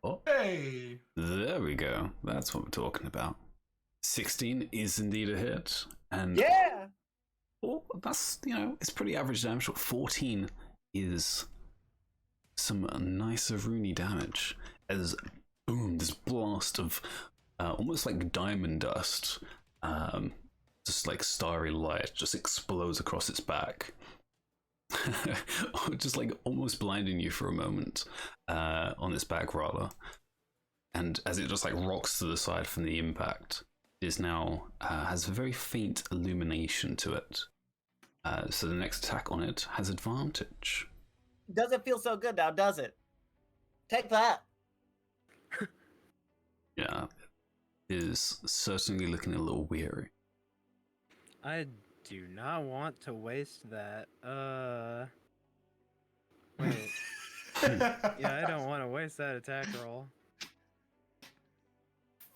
Oh. Hey! There we go. That's what we're talking about. 16 is indeed a hit. And yeah! Oh, that's, it's pretty average damage. 14 is some nicer runey damage. As, boom, this blast of almost like diamond dust, just like starry light, just explodes across its back. Just like almost blinding you for a moment on its back, rather. And as it just like rocks to the side from the impact, it is now has a very faint illumination to it. So the next attack on it has advantage. Doesn't feel so good now, does it? Take that. Yeah, it is certainly looking a little weary. I do not want to waste that. Wait. Yeah, I don't want to waste that attack roll.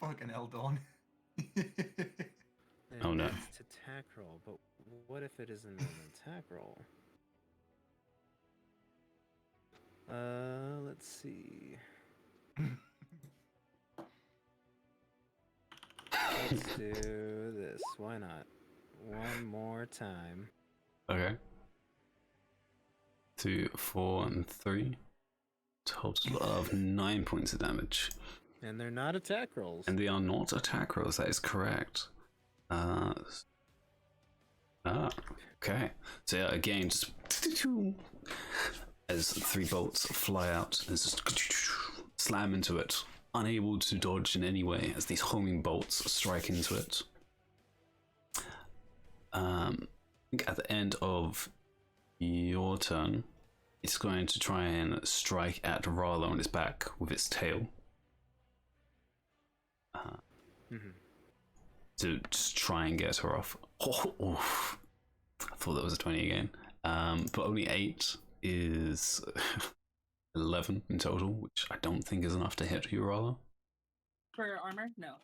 Fucking hell, Dawn. Oh no. It's attack roll, but what if it isn't an attack roll? Let's see. Let's do this. Why not? One more time. Okay. 2, 4, and 3. Total of 9 points of damage. And they're not attack rolls. And they are not attack rolls, that is correct. Okay. So yeah, again, just as 3 bolts fly out and just slam into it, unable to dodge in any way as these homing bolts strike into it. I think at the end of your turn, it's going to try and strike at Rala on its back with its tail. To just try and get her off. I thought that was a 20 again. But only 8 is 11 in total, which I don't think is enough to hit you, Rala. For armor? No.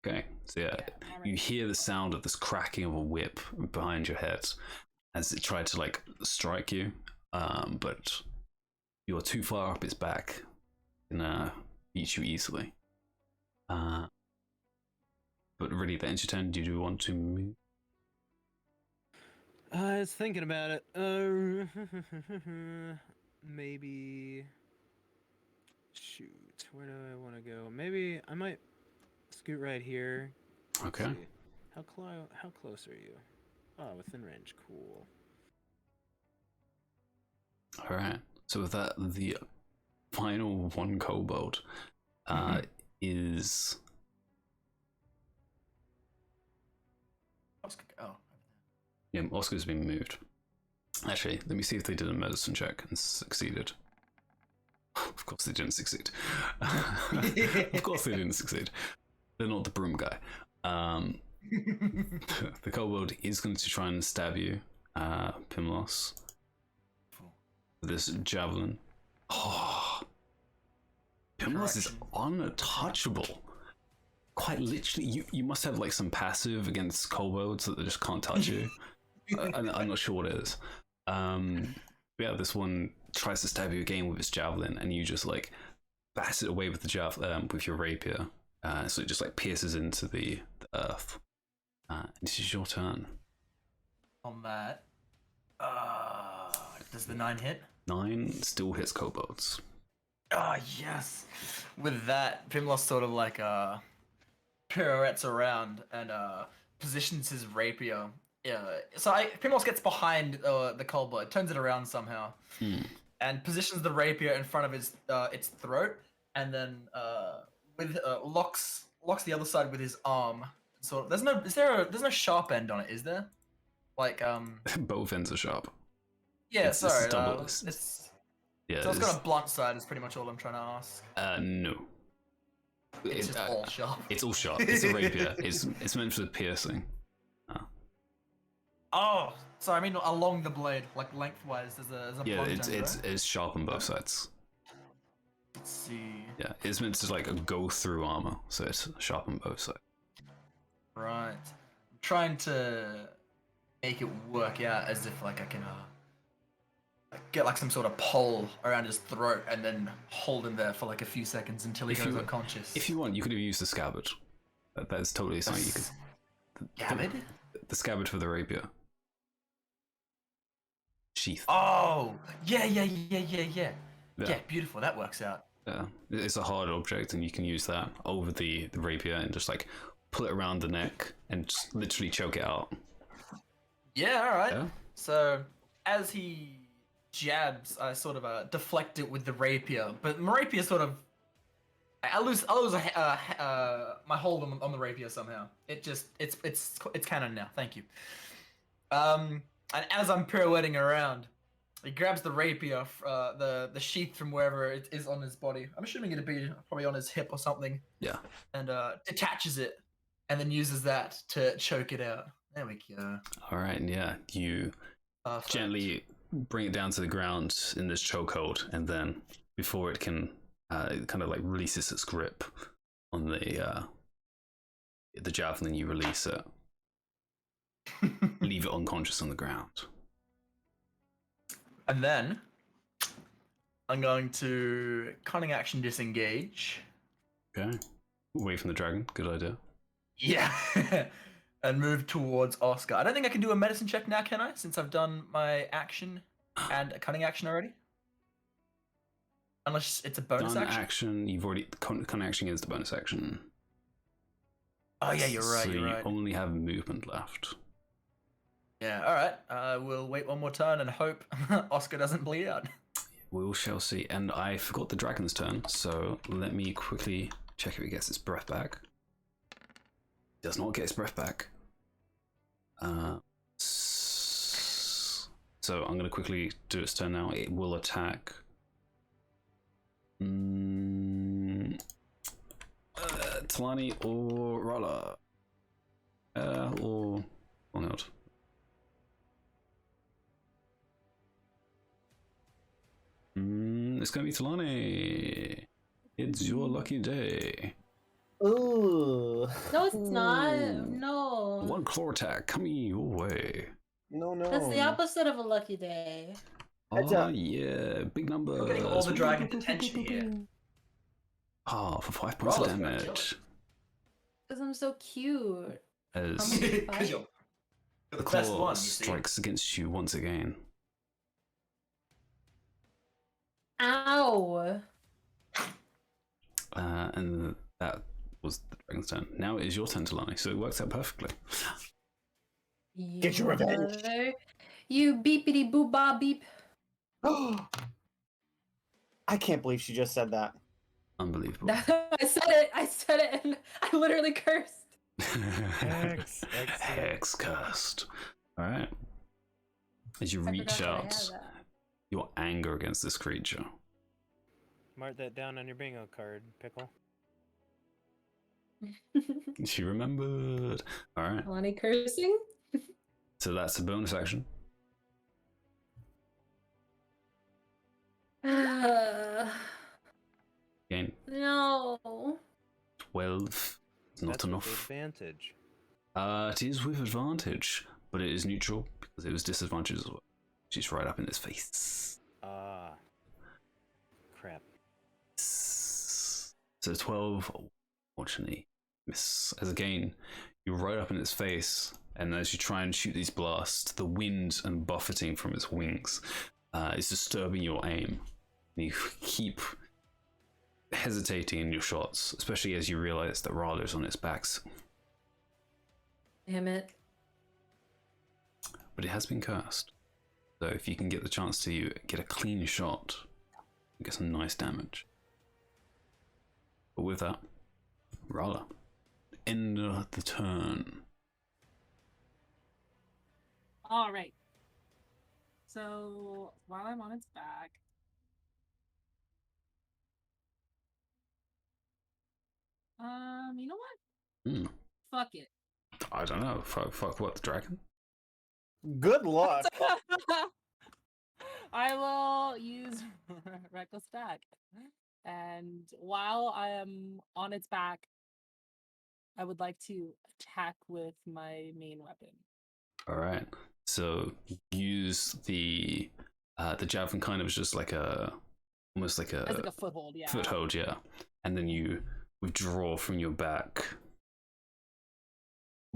Okay, so yeah, you hear the sound of this cracking of a whip behind your head as it tried to like strike you, but you're too far up its back and beat you easily. But really, that ends your turn. Do you want to move? I was thinking about it. Maybe. Shoot, where do I want to go? Maybe I might scoot right here. Let's Okay. see. How close are you? Oh, within range. Cool. All right. So with that, the final one kobold is. Oh. Yeah, Oscar's been moved. Actually, let me see if they did a medicine check and succeeded. Of course they didn't succeed. Of course they didn't succeed. They're not the broom guy. The kobold is going to try and stab you, Pimlos. This javelin. Oh, Pimlos is untouchable. Quite literally, you must have like some passive against kobolds that they just can't touch you. I'm not sure what it is. Yeah, this one tries to stab you again with its javelin, and you just like bat it away with the with your rapier. So it just like pierces into the earth. This is your turn. on that. Does the 9 hit? 9 still hits kobolds. Ah, yes. With that, Pimlos sort of like pirouettes around and positions his rapier. Yeah. So Pimlos gets behind the kobold, turns it around somehow, and positions the rapier in front of its throat, and then locks the other side with his arm. So there's no sharp end on it, is there? Like Both ends are sharp. Yeah, It's sorry. double. Yeah, so it's got a blunt side. Is pretty much all I'm trying to ask. No. It's just all sharp. It's all sharp. It's a rapier. It's meant for piercing. Oh, sorry. I mean along the blade, like lengthwise. There's a blunt end, right? It's sharp on both sides. Let's see. Yeah, it's meant to like go through armor, so it's sharp on both sides. Right. I'm trying to make it work out as if like I can get like some sort of pole around his throat and then hold him there for like a few seconds until he goes unconscious. If you want, you could have used the scabbard. That's totally something you could. Scabbard? The scabbard for the rapier. Sheath. Oh, yeah. Yeah, beautiful. That works out. Yeah, it's a hard object, and you can use that over the rapier and just like pull it around the neck and just literally choke it out. Yeah, all right. Yeah. So as he jabs, I sort of deflect it with the rapier, but my rapier sort of I lose my hold on the rapier somehow. It's canon now. Thank you. And as I'm pirouetting around, he grabs the rapier, the sheath from wherever it is on his body. I'm assuming it'd be probably on his hip or something. Yeah. And detaches it, and then uses that to choke it out. There we go. All right, yeah. You gently bring it down to the ground in this chokehold, and then before it can, it kind of like releases its grip on the javelin. You release it, leave it unconscious on the ground, and then I'm going to cunning action disengage. Okay, away from the dragon. Good idea. Yeah. And move towards Oscar. I don't think I can do a medicine check now, can I? Since I've done my action and a cunning action already. Unless it's a bonus action. You've already cunning action is the bonus action. Oh yeah, you're right. So you're right. You only have movement left. Yeah. All right. We'll wait one more turn and hope Oscar doesn't bleed out. We shall see. And I forgot the dragon's turn, so let me quickly check if it gets its breath back. It does not get its breath back. So I'm going to quickly do its turn now. It will attack. Talani or Rala. Or not. It's going to be Talani. It's your lucky day. Ooh. No, it's not. No. One claw attack coming your way. No. That's the opposite of a lucky day. Oh yeah, big number. We're getting all the dragon's attention here. Oh, for 5 points of Rala's gonna kill damage. Because I'm so cute. As Because you're the best claw one, you see. strikes against you once again. Ow. And that was the dragon's turn. Now it is your turn, Talani, so it works out perfectly. Get your revenge. Mother. You beepity boop ba beep. I can't believe she just said that. Unbelievable. I said it, and I literally cursed. Hex cursed. Alright. As you I reach forgot that I out had that. your anger against this creature. Mark that down on your bingo card, Pickle. She remembered. Alright. Lonnie cursing? So that's a bonus action. Again, No. 12. It's not That's with enough. advantage. It is with advantage, but it is neutral because it was disadvantage as well. She's right up in his face. Ah. Crap. So 12, unfortunately, miss. As again, you're right up in its face, and as you try and shoot these blasts, the wind and buffeting from its wings is disturbing your aim. You keep hesitating in your shots, especially as you realize that Rala's on its backs. Damn it. But it has been cursed. So if you can get the chance to get a clean shot, you get some nice damage. But with that, Rala, end of the turn. All right. So while I'm on its back, you know what? Fuck it. I don't know. Fuck what, the dragon? Good luck. I will use Reckless Attack. And while I am on its back, I would like to attack with my main weapon. All right. So use the javelin kind of just like almost like As like a foothold, yeah. Foothold, yeah. And then you withdraw from your back.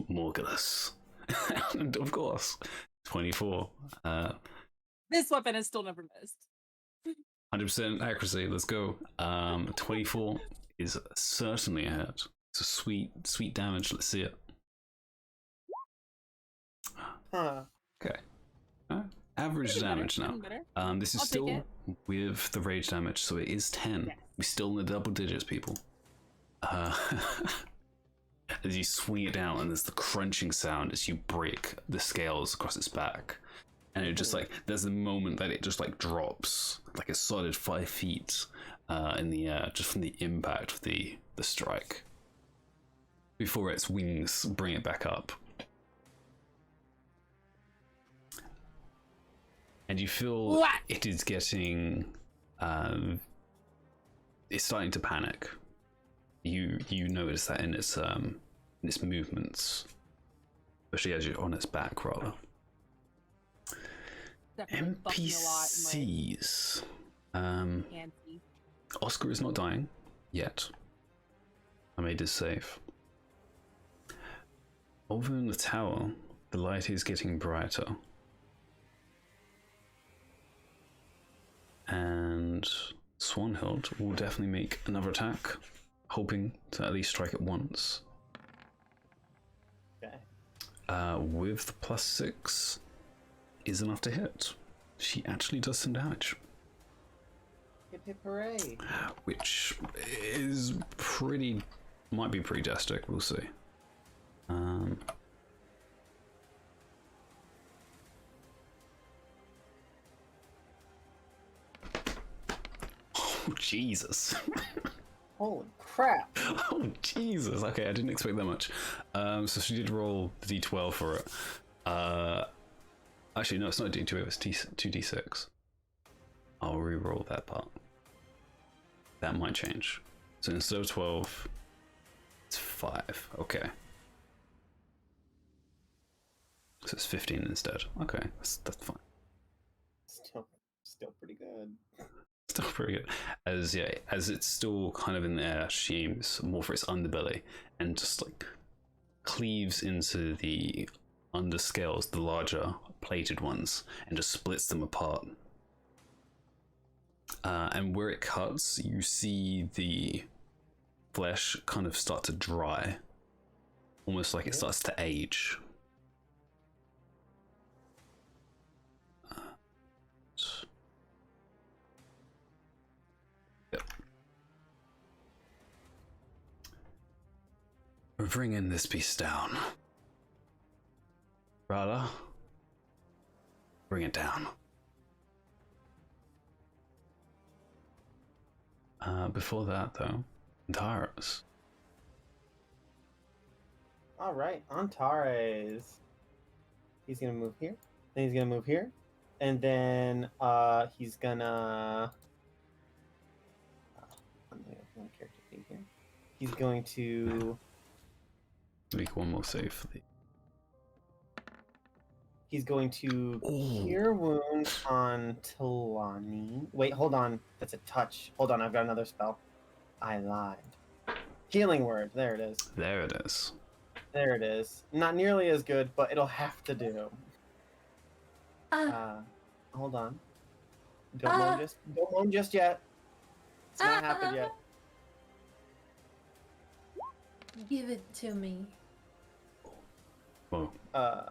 Morgulus. And of course, 24. This weapon has still never missed. 100% accuracy. Let's go. 24 is certainly a hit. It's a sweet damage. Let's see it. Huh. Okay. Average damage now. This is still with the rage damage, so it is 10. Yes. We're still in the double digits, people. As you swing it down, and there's the crunching sound as you break the scales across its back. And it just like, there's a moment that it just like drops like a solid 5 feet in the air, just from the impact of the strike, before its wings bring it back up. And you feel it is getting, it's starting to panic. You notice that in its movements, especially as you're on its back, rather. NPCs. Oscar is not dying yet. I made his save. Over in the tower, the light is getting brighter. And Swanhild will definitely make another attack, hoping to at least strike it once. Okay. With the +6 is enough to hit. She actually does some damage. Hip hip hooray. Which is might be pretty drastic, we'll see. Oh, Jesus. Holy crap. Oh, Jesus. Okay, I didn't expect that much. So she did roll the d12 for it. Actually, no, it's not a d2, it was 2d6. I'll re-roll that part. That might change. So instead of 12, it's 5. Okay. So it's 15 instead. Okay, that's fine. Still pretty good. Still pretty good. As it's still kind of in the air, she aims more for its underbelly and just like cleaves into the underscales, the larger plated ones, and just splits them apart. And where it cuts, you see the flesh kind of start to dry, almost like it starts to age. Yep. We're bringing this beast down. Rala, bring it down. Before that, though, Antares. All right, Antares. He's gonna move here. Then he's gonna move here, and then he's gonna. I'm gonna open my character sheet here. He's going to make one more save for the. He's going to cure wounds on Talani. Wait, hold on. That's a touch. Hold on, I've got another spell. I lied. Healing word. There it is. There it is. There it is. Not nearly as good, but it'll have to do. Hold on. Don't moan just yet. It's not happened yet. Give it to me. Oh, 4.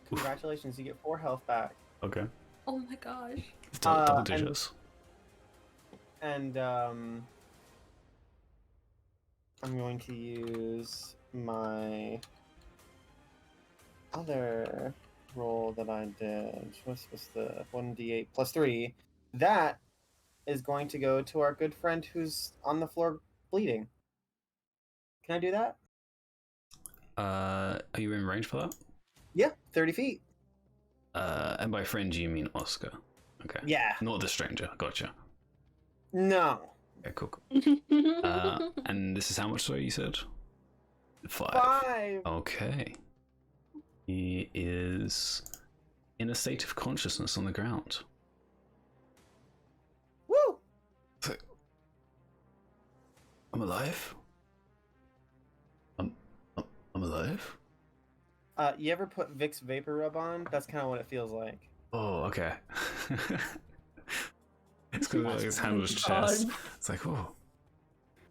Congratulations, you get 4 health back. okay. Oh my gosh. Double digits. And I'm going to use my other roll that I did. What's the 1d8 plus 3? That is going to go to our good friend who's on the floor bleeding. Can I do that? Are you in range for that? Yeah, 30 feet. And by friend you mean Oscar. Okay. Yeah. Not the stranger. Gotcha. No. Okay, cool. And this is how much, sorry, you said? 5. 5. Okay. He is in a state of consciousness on the ground. Woo! I'm alive? I'm alive? You ever put Vicks Vapor Rub on? That's kind of what it feels like. Oh, okay. It's because like his hand was chest. It's like, oh,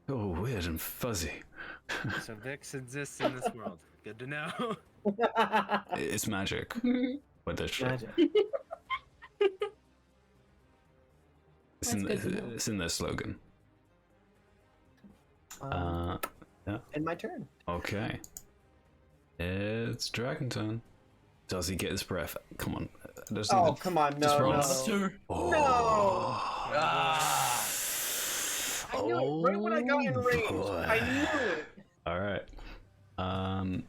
weird and fuzzy. So Vix exists in this world. Good to know. It's magic, but that's true. Magic. It's in their slogan. Yeah. And my turn. Okay. It's Dragon turn. Does he get his breath? Come on. Come on, just no, roll. no. Oh. No! Ah. I knew it right when I got in range. Boy. I knew it. All right. Let me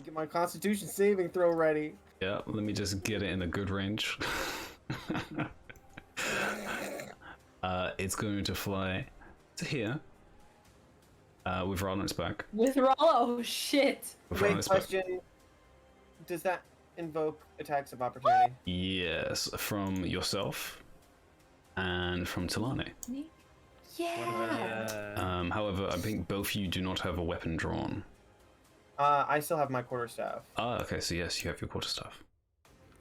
get my Constitution saving throw ready. Yeah, let me just get it in a good range. It's going to fly to here. With Roll on its back. With Roll? Oh shit. With Roll on Wait, its back. question. Does that invoke attacks of opportunity? Yes, from yourself and from Talani. Yeah. However, I think both of you do not have a weapon drawn. I still have my quarterstaff. Ah, okay, so yes, you have your quarterstaff.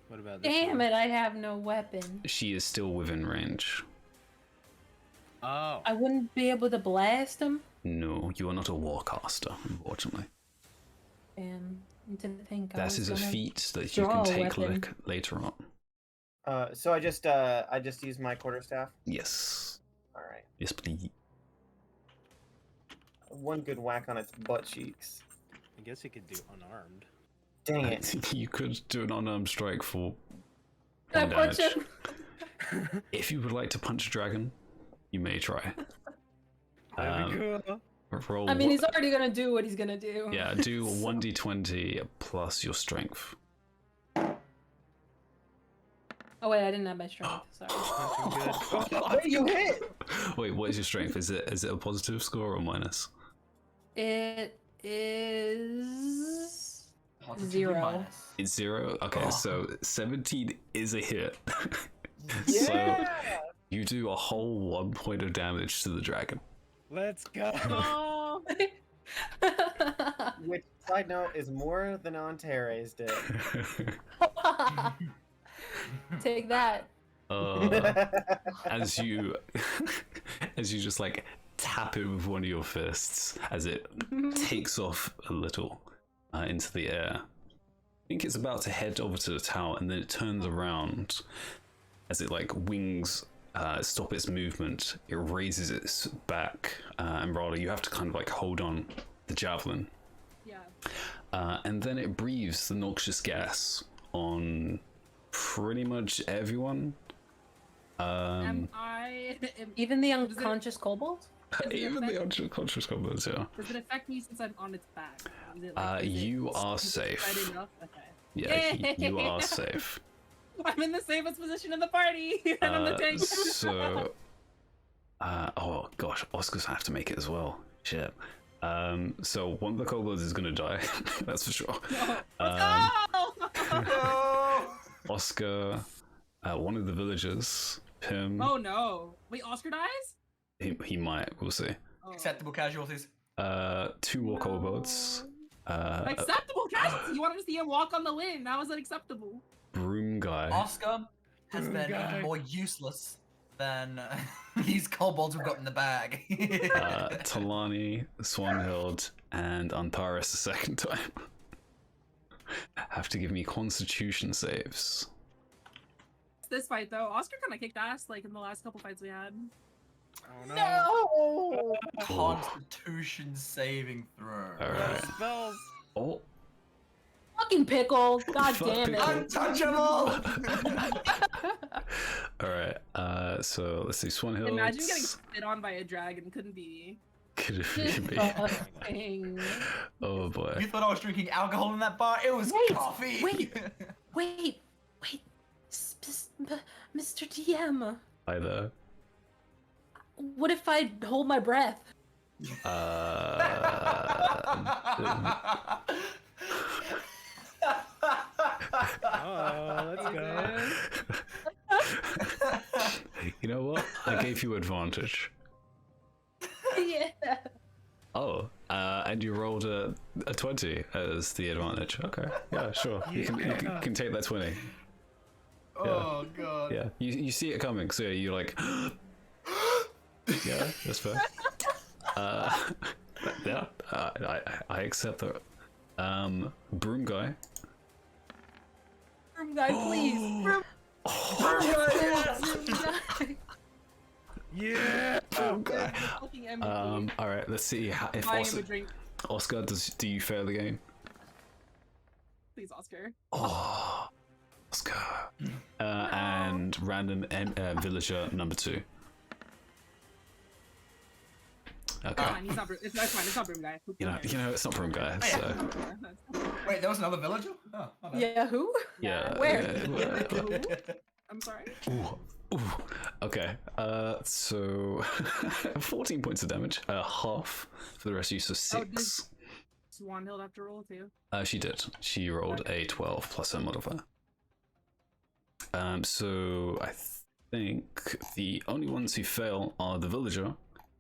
What about this Damn one? it, I have no weapon. She is still within range. Oh. I wouldn't be able to blast him. No, you are not a warcaster, unfortunately. And I didn't think I That was is a gonna feat that you draw can a take weapon. later on. So I just used my quarterstaff. Yes. All right. Yes, please. One good whack on its butt cheeks. I guess you could do unarmed. Dang it. You could do an unarmed strike for Can I 1 punch damage. him? If you would like to punch a dragon, you may try. Cool. Roll I mean, he's already gonna do what he's gonna do. Yeah, do 1d20 plus your strength. Oh wait, I didn't have my strength. Sorry. Wait, you hit! Wait, what is your strength? Is it a positive score or minus? It is Positive 0. minus. It's 0? Okay, so 17 is a hit. Yeah! So you do a whole 1 point of damage to the dragon. Let's go. Oh. Which, side note, is more than Antares did. Take that. As you just like tap it with one of your fists as it takes off a little into the air. I think it's about to head over to the tower, and then it turns around as it like wings stop its movement. It raises its back, and rather you have to kind of like hold on the javelin. Yeah. And then it breathes the noxious gas on pretty much everyone. Am I? Even the unconscious kobold? Even the unconscious goblins, yeah. Does it affect me since I'm on its back? Is it like, You are is it safe. spread enough? Okay. Yeah, you are safe. I'm in the safest position in the party, and I'm the tank. So, oh gosh, Oscar's gonna have to make it as well. Shit. So one of the kobolds is gonna die. That's for sure. No. No! Oscar, one of the villagers, him. Oh no! Wait, Oscar dies? He might. We'll see. Oh. Acceptable casualties. 2 more kobolds. Acceptable, Cassius! You wanted to see him walk on the wind. How is that acceptable? Broom guy. Oscar has been even more useless than these kobolds we've got in the bag. Talani, Swanhild, and Antares the second time. Have to give me constitution saves. This fight, though, Oscar kind of kicked ass, like, in the last couple fights we had. Oh no. No! Constitution saving throw. Alright. Spells. Oh, Fucking Pickle! God Fuck damn it! Pickle. Untouchable! alright. So let's see. Swanhild. Imagine getting spit on by a dragon. Couldn't be. Could it be? Disgusting. Oh boy. You thought I was drinking alcohol in that bar? It was Wait, coffee! Wait! Mr. DM, Hi there. what if I hold my breath? Oh, let's go. You know what? I gave you advantage. Yeah. Oh, and you rolled a 20 as the advantage. Okay, yeah, sure. You can take that 20. Oh god. Yeah, you see it coming, so you're like, yeah, that's fair. Yeah, I accept that. Broom guy. Broom guy, please. Broom guy. Yeah. Broom guy. Fucking MVP. All right, let's see if Buying him a drink, Oscar do you fail the game? please, Oscar. Oh, Oscar. And random villager number 2. Okay. Fine, he's not. It's fine. It's not Broom guy. Who You know, cares? it's not Broom guy. Hey, So Wait, there was another villager? Oh, my bad. Yeah, who? yeah. Where? I'm sorry. Ooh. Okay. So 14 points of damage. Half for the rest of you, so 6. Swanhild have to roll too. She did. She rolled a 12 plus her modifier. So I think the only ones who fail are the villager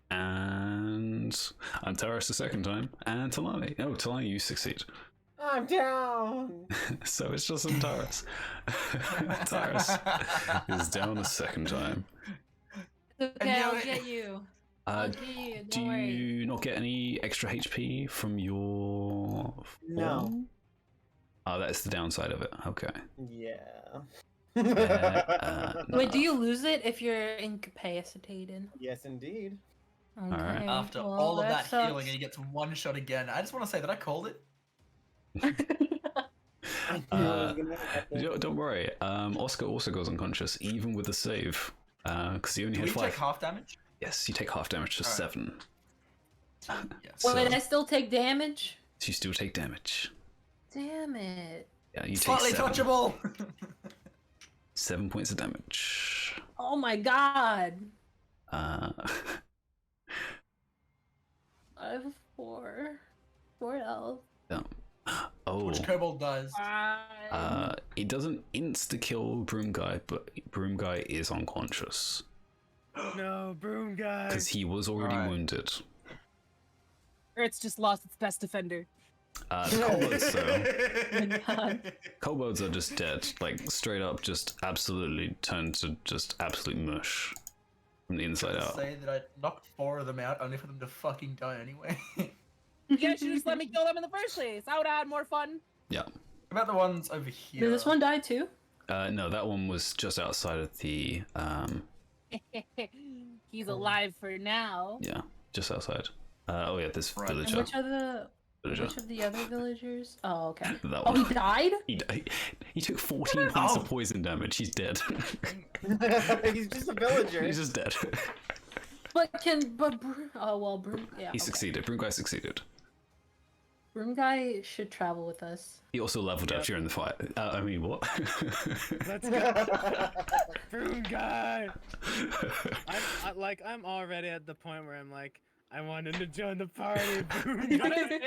and Antares the second time, and Talani. No, Talani, you succeed. I'm down. So it's just Antares. Antares is down a second time. Okay, I'll get you. I'll get you. Do Don't worry. you not get any extra HP from your No. form? Oh, that's the downside of it. Okay. Yeah. Wait, do you lose it if you're incapacitated? Yes, indeed. Okay. Alright. After well, all of that sucks. healing and he gets one shot again, I just want to say that I called it. I knew it was gonna happen. Don't worry. Oscar also goes unconscious, even with the save, because he only Do had we 5. take half damage? Yes, you take half damage to Alright. 7. Yes. So, Wait, I still take damage? you still take damage. Damn it. Yeah, you take Slightly 7. touchable! 7 points of damage. Oh my god. Uh, I have 4. 4 health. yeah. Oh. Which kobold does? It doesn't insta-kill Broom Guy, but Broom Guy is unconscious. No, broom guy. Because he was already Alright. wounded. Or it's just lost its best defender. The kobolds, though. Oh my god. Kobolds are just dead. Like, straight up, just absolutely turned to just absolute mush from the inside out. Say that I knocked 4 of them out only for them to fucking die anyway. You guys should just let me kill them in the first place. That would add more fun. Yeah. What about the ones over here? Did this one die too? No, that one was just outside of the, He's alive for now. yeah, just outside. Oh yeah, this Right. And villager. which of Villager. the other villagers? Oh, okay. That Oh, one. he died? He took 14 points of poison damage. He's dead. He's just a villager. He's just dead. Broom. Yeah. He okay. succeeded. Broom Guy succeeded. Broom guy should travel with us. He also leveled up during the fight. I mean, what? Let's go. Broom guy. I'm already at the point where I'm like, I want him to join the party. Broom guy.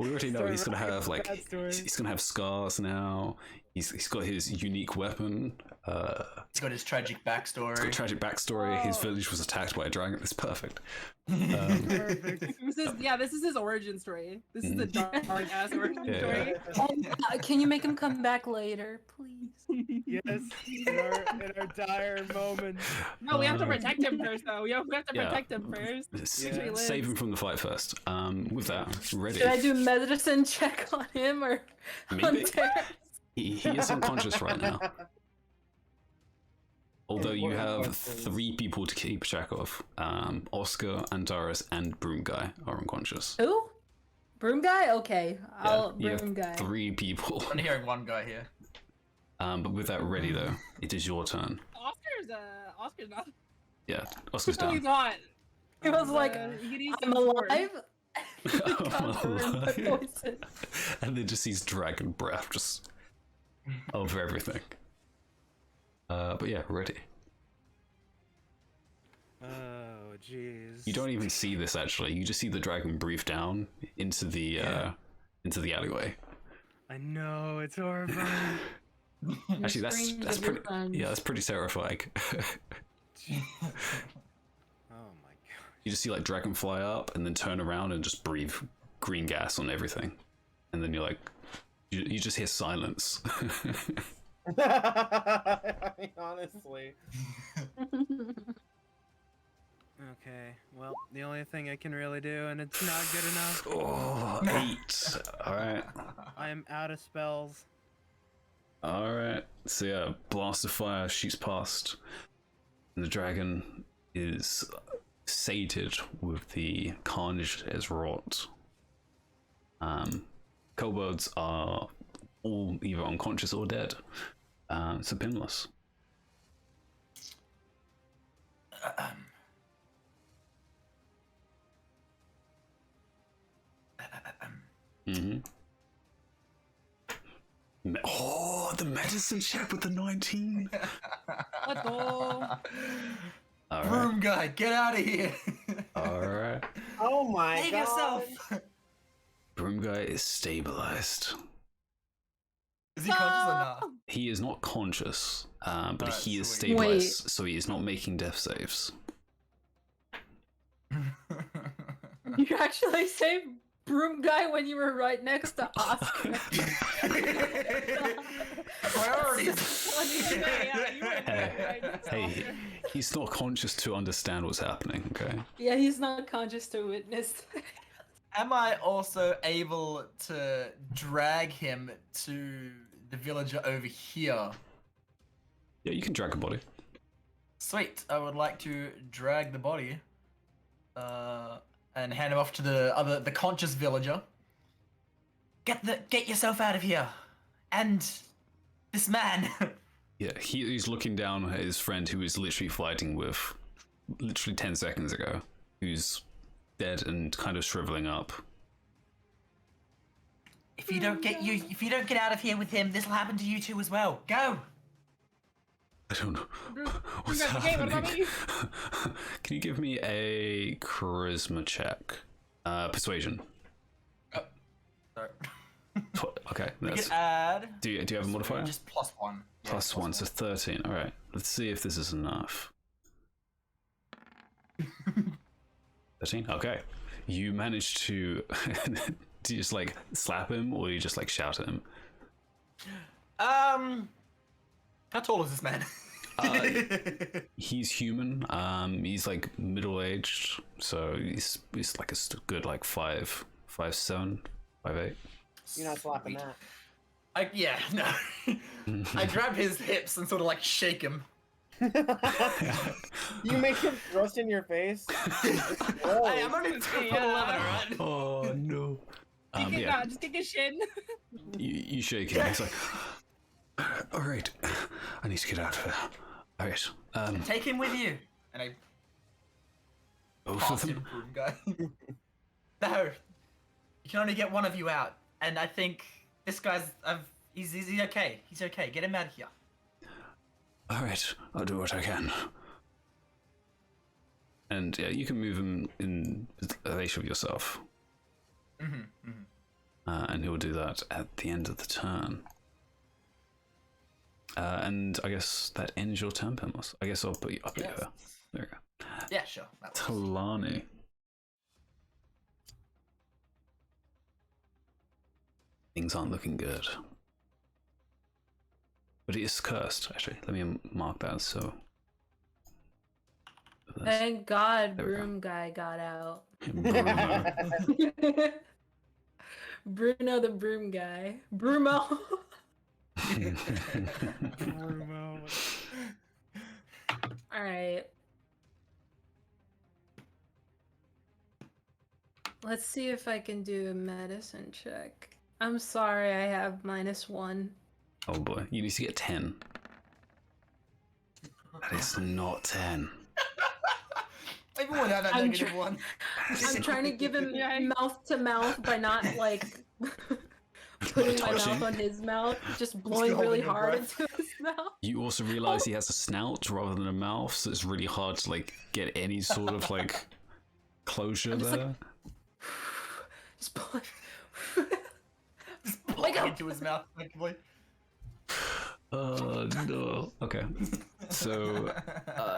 We already know he's gonna have like Bad story. he's gonna have scars now. He's got his unique weapon. He's got his tragic backstory. He's got a tragic backstory. His Oh. village was attacked by a dragon. It's perfect. Perfect. This is his origin story. This is the dark ass origin Yeah. story. Can you make him come back later, please? Yes, in our dire moments. No, we have to protect him first, though. We have to Yeah. protect him first. Yeah. Save him from the fight first. With that, ready. Should I do medicine check on him or on Maybe. Terra? He is unconscious right now. Although you What have questions? 3 people to keep track of. Oscar, Antares, and Broom Guy are unconscious. Who? Broom guy? Okay, I'll you have broom guy. 3 people. I'm hearing one guy here. But with that ready though, it is your turn. Oscar's not. Yeah, Oscar's No, he's down. not. He was like, He could use I'm some sword. alive. I'm Covered in alive. poison. And then just sees dragon breath just over everything. But yeah, ready. Oh, jeez. You don't even see this actually. You just see the dragon breathe down into the alleyway. I know, it's horrifying. Actually, that's screams that's of your pretty. friends. Yeah, that's pretty terrifying. Oh my god. You just see like dragon fly up and then turn around and just breathe green gas on everything, and then you're like, you just hear silence. I mean, honestly. Okay, well, the only thing I can really do, and it's not good enough, Oh, 8. All right. I am out of spells. All right. So yeah, blast of fire shoots past, and the dragon is sated with the carnage it has wrought. Kobolds are all either unconscious or dead, so pinless. Mm-hmm. Oh, the medicine check with the 19. Let's go. All right. Broom guy, get out of here! All right. Oh my Save god. yourself! Broom guy is stabilized. Is he conscious or not? He is not conscious, but Alright, he is sweet. stabilized, so he is not making death saves. You actually saved broom guy when you were right next to Oscar. Priorities! Yeah, you were right next to Hey, Oscar. he's not conscious to understand what's happening, okay? Yeah, he's not conscious to witness. Am I also able to drag him to the villager over here? Yeah, you can drag a body. Sweet. I would like to drag the body, and hand him off to the conscious villager. Get yourself out of here, and this man. Yeah, he's looking down at his friend who was literally fighting with, literally 10 seconds ago, who's dead and kind of shriveling up. If you don't get out of here with him, this will happen to you too as well. Go. I don't know. What's Broom guy, okay, what about happening? me? Can you give me a charisma check? Persuasion. Sorry. Okay, We that's. can add. Do you have a modifier? Just +1. Yeah, Plus 1, so 13. All right, let's see if this is enough. 13. Okay, you managed to. Do you just like slap him, or you just like shout at him? How tall is this man? He's human. He's like middle-aged, so he's like a good like 5'7", 5'8". You're not slapping that. Yeah, no. I grab his hips and sort of like shake him. You make him thrust in your face. Hey, I'm only 2'11", alright? Oh no. Yeah, Just kick his shin. you shake him. He's like, all right, I need to get out of here. All right, Take him with you. And I both pass of him, them. broom guy. No, you can only get one of you out, and I think this guy's. He's okay. He's okay. Get him out of here. All right, I'll do what I can. And yeah, you can move him in relation with yourself. and he'll do that at the end of the turn. And I guess that ends your turn, Pimos. I guess I'll put you up here. There you go. Yeah, sure. That works. Talani. Things aren't looking good. But it is cursed, actually. Let me mark that so. Thank God There we go. Broom Guy got out. Bruno. Bruno the Broom Guy. Brumo. Alright. Let's see if I can do a medicine check. I'm sorry, I have -1. Oh boy, you need to get 10. That is not 10. Everyone had that I'm negative one. I'm trying to give him mouth to mouth by not like putting my Touching. mouth on his mouth, just blowing holding really your hard breath. into his mouth. You also realize he has a snout rather than a mouth, so it's really hard to like get any sort of like closure I'm just there. Just pull Just blowing into his mouth, effectively. No. Okay. So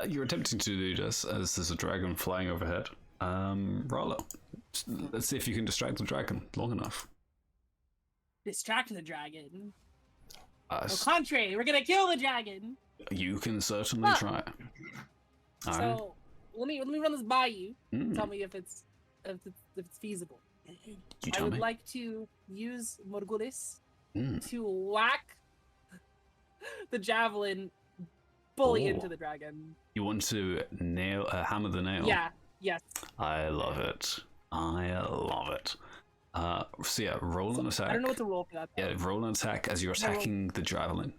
you're attempting to do this as there's a dragon flying overhead. Rollo. Let's see if you can distract the dragon long enough. Distract the dragon. Uh, Au contrary, we're gonna kill the dragon. You can certainly Ah. try. All right. So let me run this by you. Mm. Tell me if it's feasible. You I tell would me. like to use Morgulis Mm. to whack the javelin fully Oh. into the dragon. You want to hammer the nail? Yeah. Yes. I love it. I love it. So yeah, roll an attack. I don't know what to roll for that. Though. Yeah, roll an attack as you're Can I roll- attacking the javelin.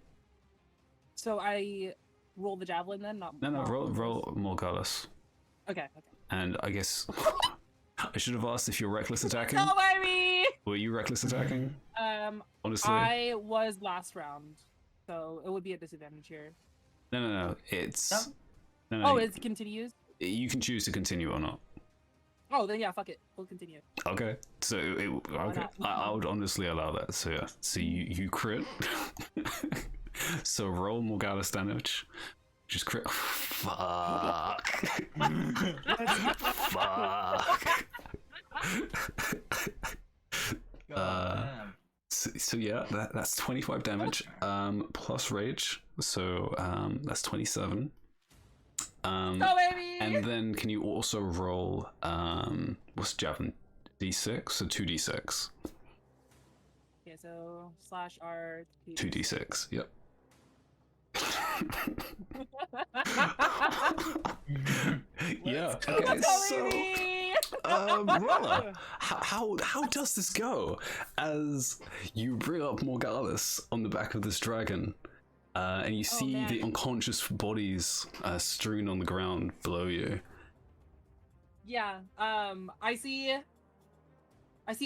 So I roll the javelin then, not No, not roll Morgulis? Morgullis. Okay. And I guess I should have asked if you're reckless attacking. No, baby. Were you reckless attacking? Honestly, I was last round, so it would be a disadvantage here. no. It's No? no. Oh, it continues. You can choose to continue or not. Oh, then yeah, fuck it. We'll continue. Okay, so okay, not? I would honestly allow that. So yeah, so you crit. So roll Morgullis damage. Just crit. Fuck. Fuck. Damn. So yeah, that's 25 damage. Plus rage. So that's 27. Go, baby. And then can you also roll what's javelin? D6? So 2d6. Okay, so /R. 2d6, yep. Yeah. Okay. Let's go, So, baby. Rolla, how does this go? As you bring up Morgullis on the back of this dragon, and you see man. the unconscious bodies strewn on the ground below you. Yeah. I see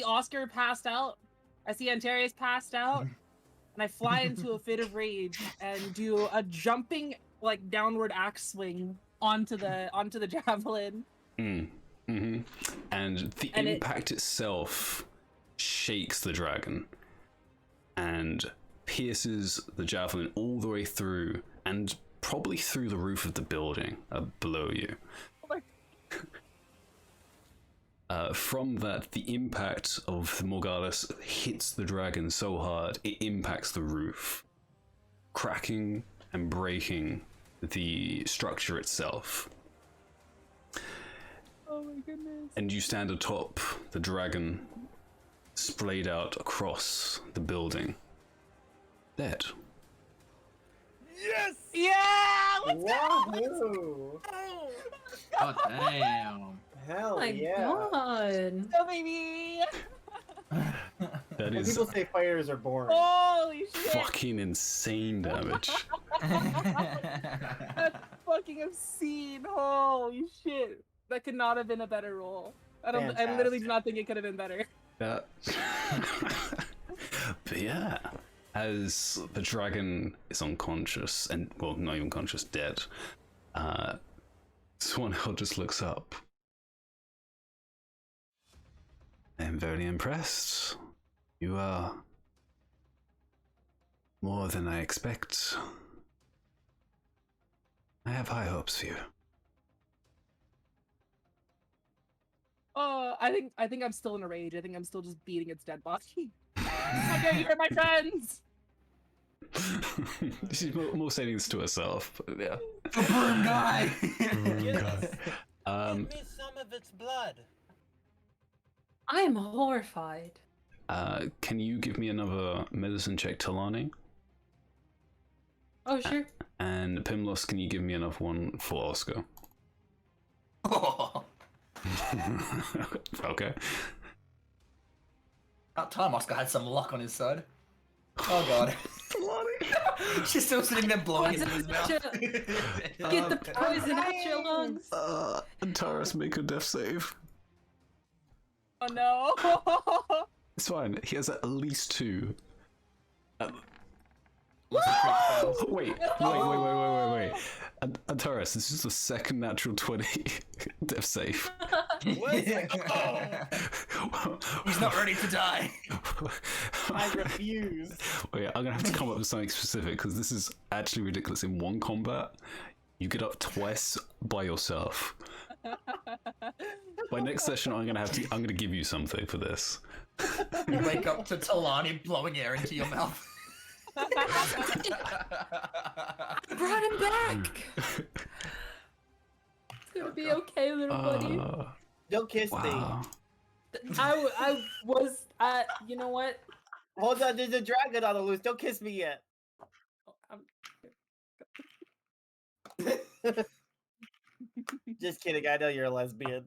Oscar passed out. I see Antarius passed out, and I fly into a fit of rage and do a jumping like downward axe swing onto the javelin. Mm-hmm. And the impact itself shakes the dragon and pierces the javelin all the way through and probably through the roof of the building below you. Oh my- From that, the impact of the Morgullis hits the dragon so hard, it impacts the roof, cracking and breaking the structure itself. Oh my goodness. And you stand atop the dragon, splayed out across the building, dead. Yes! Yeah! Let's Wahoo! God damn. Hell Oh my yeah! god. go, baby! That When is people say fighters are boring. Holy shit! fucking insane damage. That's fucking obscene. Holy shit. That could not have been a better roll. I literally do not think it could have been better. That. But yeah, as the dragon is unconscious and, well, not even conscious, dead, Swanhill just looks up. I'm very impressed. You are more than I expect. I have high hopes for you. I think I'm still in a rage. I think I'm still just beating its dead body. How dare you hurt my friends? She's more saying this to herself, but yeah. The broom guy. Give me some of its blood. I am horrified. Can you give me another medicine check, Talani? Oh, sure. And Pimlos, can you give me another one for Oscar? Oh, Okay. about time Oscar had some luck on his side. Oh god. She's still sitting there blowing into his mouth. Get the poison out your lungs. And Taras, make a death save. Oh no. It's fine. He has at least 2. Wait. And Taras, this is the second natural 20 death save. He's not ready to die. I refuse. Wait, I'm gonna have to come up with something specific because this is actually ridiculous. In one combat, you get up twice by yourself. By next session, I'm gonna give you something for this. You wake up to Talani blowing air into your mouth. Brought him back. It's gonna be okay, little buddy. Don't kiss Wow. I was. You know what? me. Hold on, there's a dragon on the loose. Don't kiss me yet. Just kidding. I know you're a lesbian.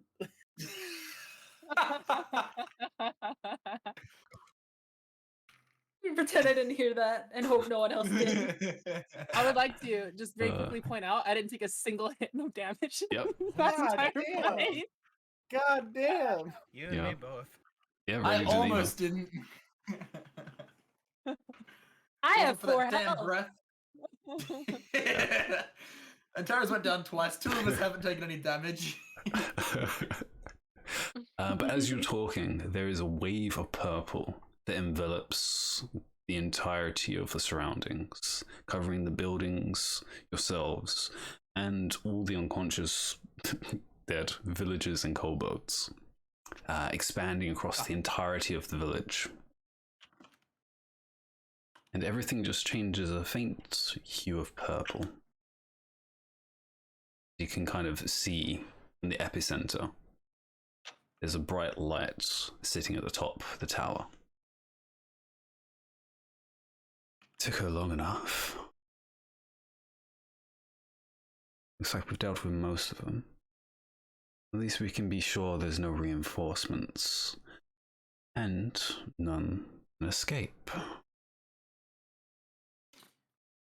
Pretend I didn't hear that and hope no one else did. I would like to just very quickly point out I didn't take a single hit, no damage. Yep. That God entire damn. fight. God damn. You and me both. Yeah, I really almost didn't. I have For that 4 damn health. breath. And Tara's went down twice. 2 of us haven't taken any damage. But as you're talking, there is a wave of purple that envelops the entirety of the surroundings, covering the buildings, yourselves, and all the unconscious dead villagers and kobolds, expanding across the entirety of the village. And everything just changes a faint hue of purple. You can kind of see in the epicenter, there's a bright light sitting at the top of the tower. Took her long enough. Looks like we've dealt with most of them. At least we can be sure there's no reinforcements. And none can escape.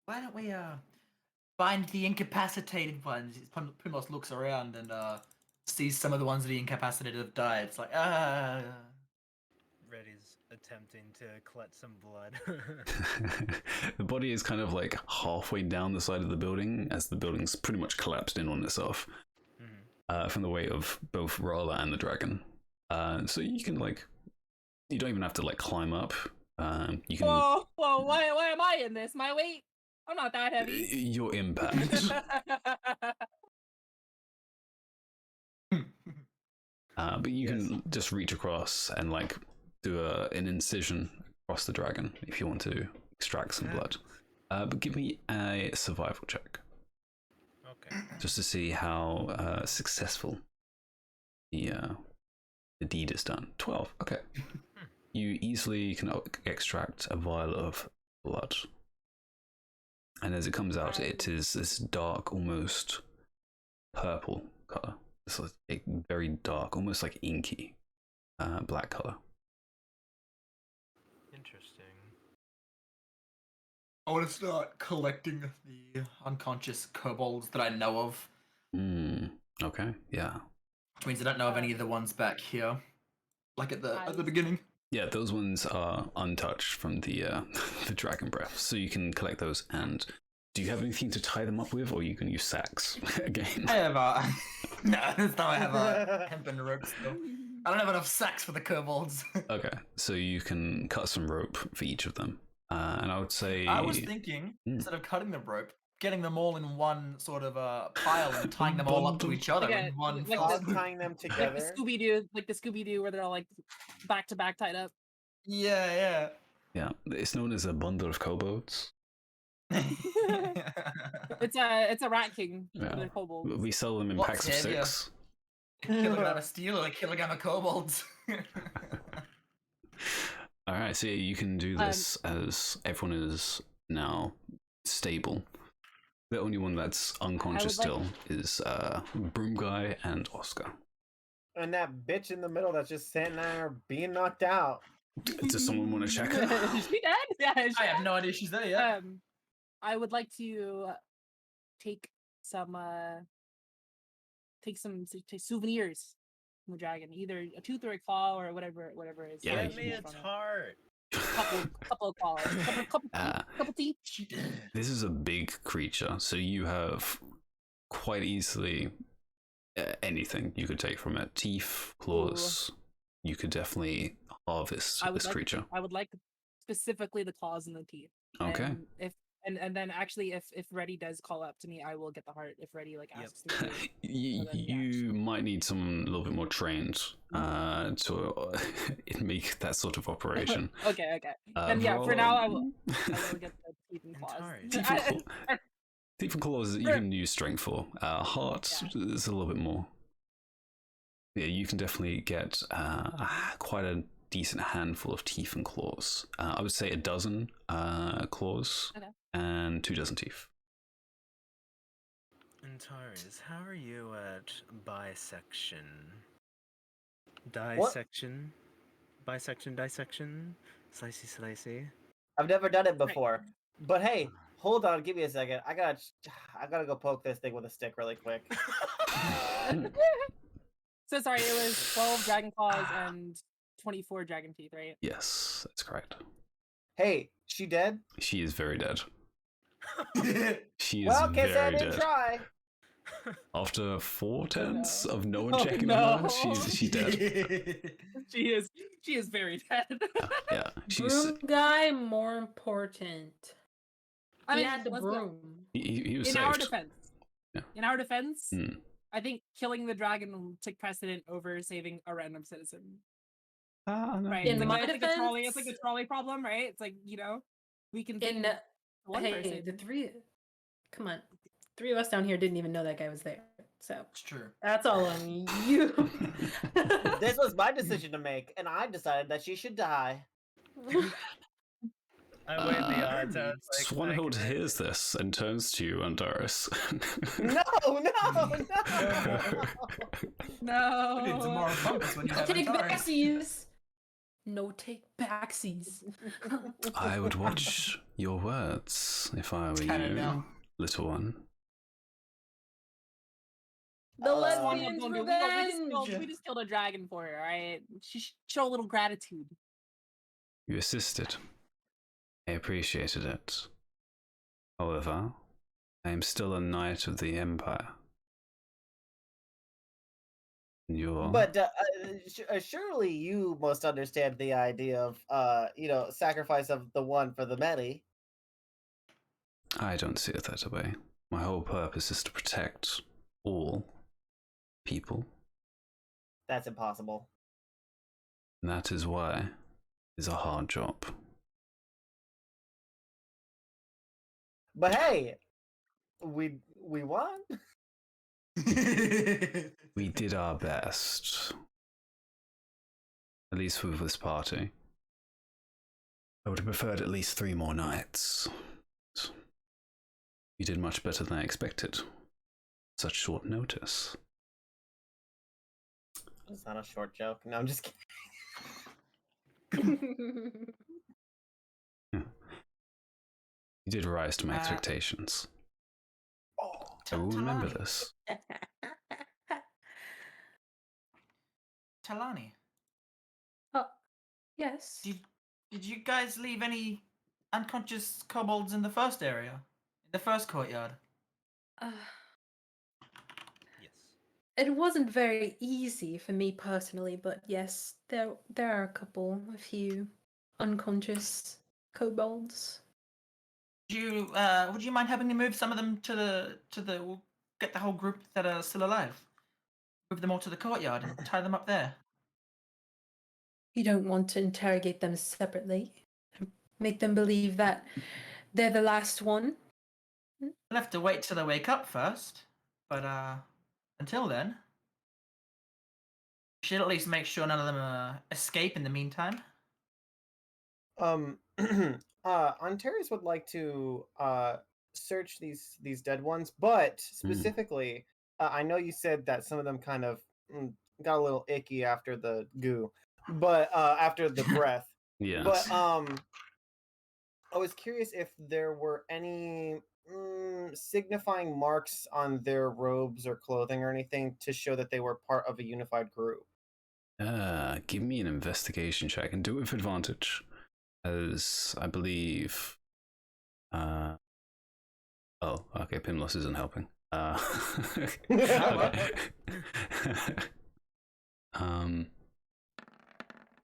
Why don't we find the incapacitated ones? Primos looks around and sees some of the ones that he incapacitated have died. It's like Reddy's attempting to collect some blood. The body is kind of like halfway down the side of the building as the building's pretty much collapsed in on itself from the weight of both Rala and the dragon. So you can you don't even have to climb up. You can. Whoa, why am I in this? My weight? I'm not that heavy. Your impact. But you can just reach across and do an incision across the dragon if you want to extract some blood. But give me a survival check. Okay. Just to see how successful the deed is done. 12. Okay. You easily can extract a vial of blood. And as it comes out, it is this dark, almost purple color. It's a very dark, almost like inky black color. Interesting. I want to start collecting the unconscious kobolds that I know of. Okay, yeah. Which means I don't know of any of the ones back here, like at the beginning. Yeah, those ones are untouched from the the dragon breath, so you can collect those. And do you have anything to tie them up with, or you can use sacks again? I have no, this time I have hempen rope still. I don't have enough sacks for the kobolds. Okay, so you can cut some rope for each of them. And I would say... I was thinking, instead of cutting the rope, getting them all in one sort of pile and tying them all up to each other Like in one like fell Dog swoop. tying them Like the together. Scooby Doo, where they're all like back to back tied up. Yeah, Yeah, it's known as a bundle of kobolds. yeah. It's a rat king for Yeah. the kobolds. We sell them in What's packs of heavier? 6. A kilogram of steel or a kilogram of kobolds? Alright, so you can do this as everyone is now stable. The only one that's unconscious like- still is Broom Guy and Oscar. And that bitch in the middle that's just sitting there being knocked out. Does someone want to check her? Is she dead? Yeah. I have no idea she's there yet. I would like to take some souvenirs from the dragon, either a tooth or a claw or whatever it is. Yeah, Get me a tart. couple of claws, couple teeth. This is a big creature, so you have quite easily anything you could take from it. Teeth, claws. You could definitely harvest this creature. I would like specifically the claws and the teeth. Okay. And then actually, if Reddy does call up to me, I will get the heart. If Reddy asks me, You might need someone a little bit more trained to make that sort of operation. okay. Then for now I will get the teeth and claws. Teeth and claws you can use strength for. Heart is a little bit more. Yeah, you can definitely get quite a decent handful of teeth and claws. I would say 12 claws and 24 teeth. Antares, how are you at bisection? Dissection? Dissection? Slicey? I've never done it before. But hey, hold on, give me a second. I gotta go poke this thing with a stick really quick. So sorry, it was 12 dragon claws and 24 dragon teeth, right? Yes, that's correct. Hey, she dead? She is very dead. She is Well, guess I very didn't dead. try. After 4 turns of no one Oh, checking no. on her, she's dead. She is very dead. Yeah, she's Broom guy more important. I He mean, had the let's go. broom. he was In saved. our defense. Yeah. In our defense, Hmm. I think killing the dragon will take precedent over saving a random citizen. No. Right? In It's my like, it's like a trolley. It's defense- like a trolley problem, right? It's like, we can In save one hey, person. the three. Come on, 3 of us down here didn't even know that guy was there. So It's true. that's all on you. This was my decision to make, and I decided that she should die. I weighed the odds. I was like, Swanhild hears this and turns to you, Antares. No. No. It's a moral compass when you have Take Antares. backsies. No take backsies. I would watch your words if I were Cannon you, now. little one. The Swan lesbian's don't do- revenge. we just killed a dragon for her, alright? She should show a little gratitude. You assisted. I appreciated it. However, I am still a knight of the Empire. And you're... But surely you must understand the idea of, sacrifice of the one for the many. I don't see it that way. My whole purpose is to protect all people. That's impossible. And that is why it's a hard job. But hey, we won. We did our best. At least with this party. I would have preferred at least 3 more nights. You did much better than I expected. Such short notice. It's not a short joke. No, I'm just kidding. You did rise to my expectations. Oh, I will remember this. Talani, Oh, yes. did you guys leave any unconscious kobolds in the first area? In the first courtyard? Yes. It wasn't very easy for me personally, but yes, there are a few unconscious kobolds. Would you mind helping me move some of them we'll get the whole group that are still alive? Move them all to the courtyard and tie them up there. You don't want to interrogate them separately? Make them believe that they're the last one? We'll have to wait till they wake up first. But until then, we should at least make sure none of them escape in the meantime. Antares would like to search these dead ones, but specifically, I know you said that some of them kind of got a little icky after the goo, but after the breath. Yes. But I was curious if there were any signifying marks on their robes or clothing or anything to show that they were part of a unified group. Give me an investigation check and do it with advantage, as I believe. Oh, okay. Pimlos isn't helping. Okay.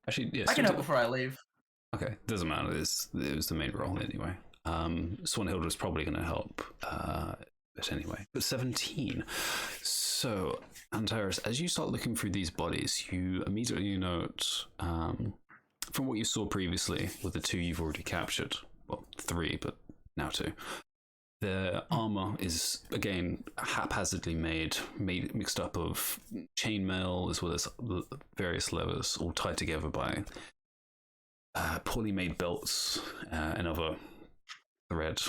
Actually, yes. I can help before I leave. Okay, doesn't matter. It was the main role anyway. Swanhild was probably going to help, but anyway. But 17. So, Antares, as you start looking through these bodies, you immediately note, from what you saw previously with the two you've already captured, well, 3, but now 2, their armor is, again, haphazardly made mixed up of chainmail as well as various levers, all tied together by poorly made belts and other thread.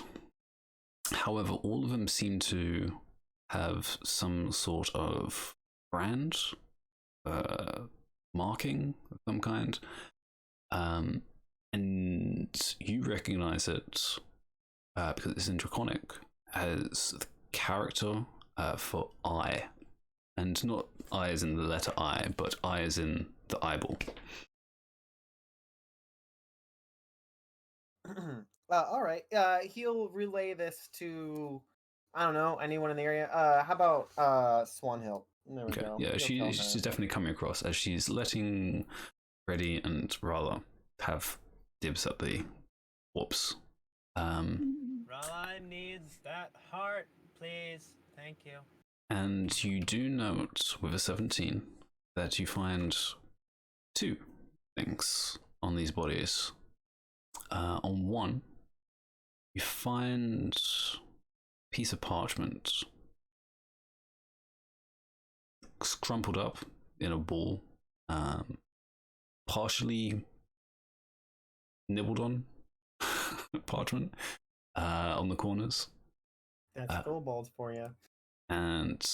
However, all of them seem to have some sort of brand, marking of some kind, and you recognize it because it's in Draconic as the character for eye, and not eye as in the letter I, but eye as in the eyeball. All right. He'll relay this to, I don't know, anyone in the area. How about Swanhild? There we go. Yeah, He'll tell she's her. definitely coming across as she's letting Reddy and Rala have dibs at the corpse. Rala needs that heart, please. Thank you. And you do note with a 17 that you find 2 things on these bodies. On one, you find a piece of parchment crumpled up in a ball, partially nibbled on parchment on the corners. That's kobolds for you. And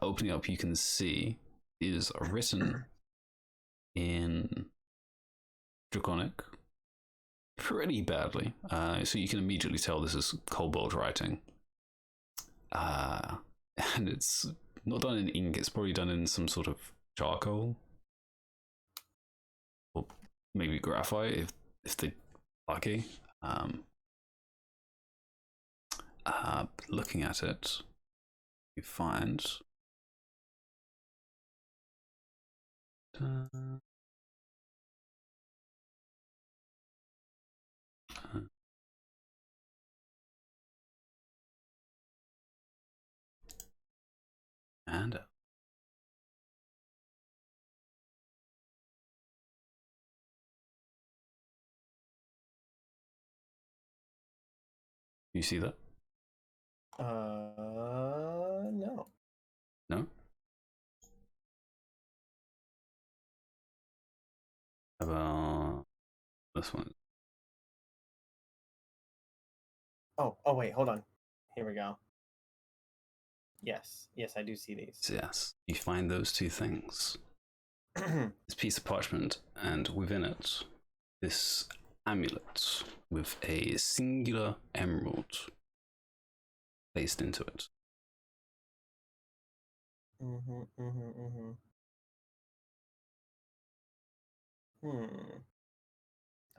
opening up, you can see is written in Draconic pretty badly. So you can immediately tell this is kobold writing. And it's not done in ink, it's probably done in some sort of charcoal. Or maybe graphite if they're lucky. Looking at it, you find and you see that? No. No? How about this one? Oh, wait, hold on. Here we go. Yes, I do see these. Yes, you find those 2 things. This piece of parchment, and within it, this amulet with a singular emerald placed into it.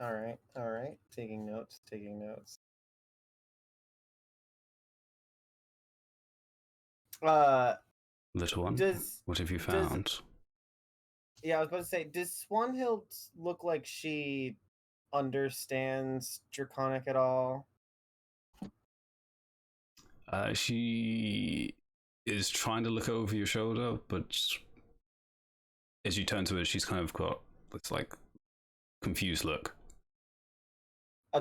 All right. Taking notes. Little one, Does what have you does found? yeah, I was about to say, does Swanhild look like she understands Draconic at all? She is trying to look over your shoulder, but as you turn to her, she's kind of got this like confused look.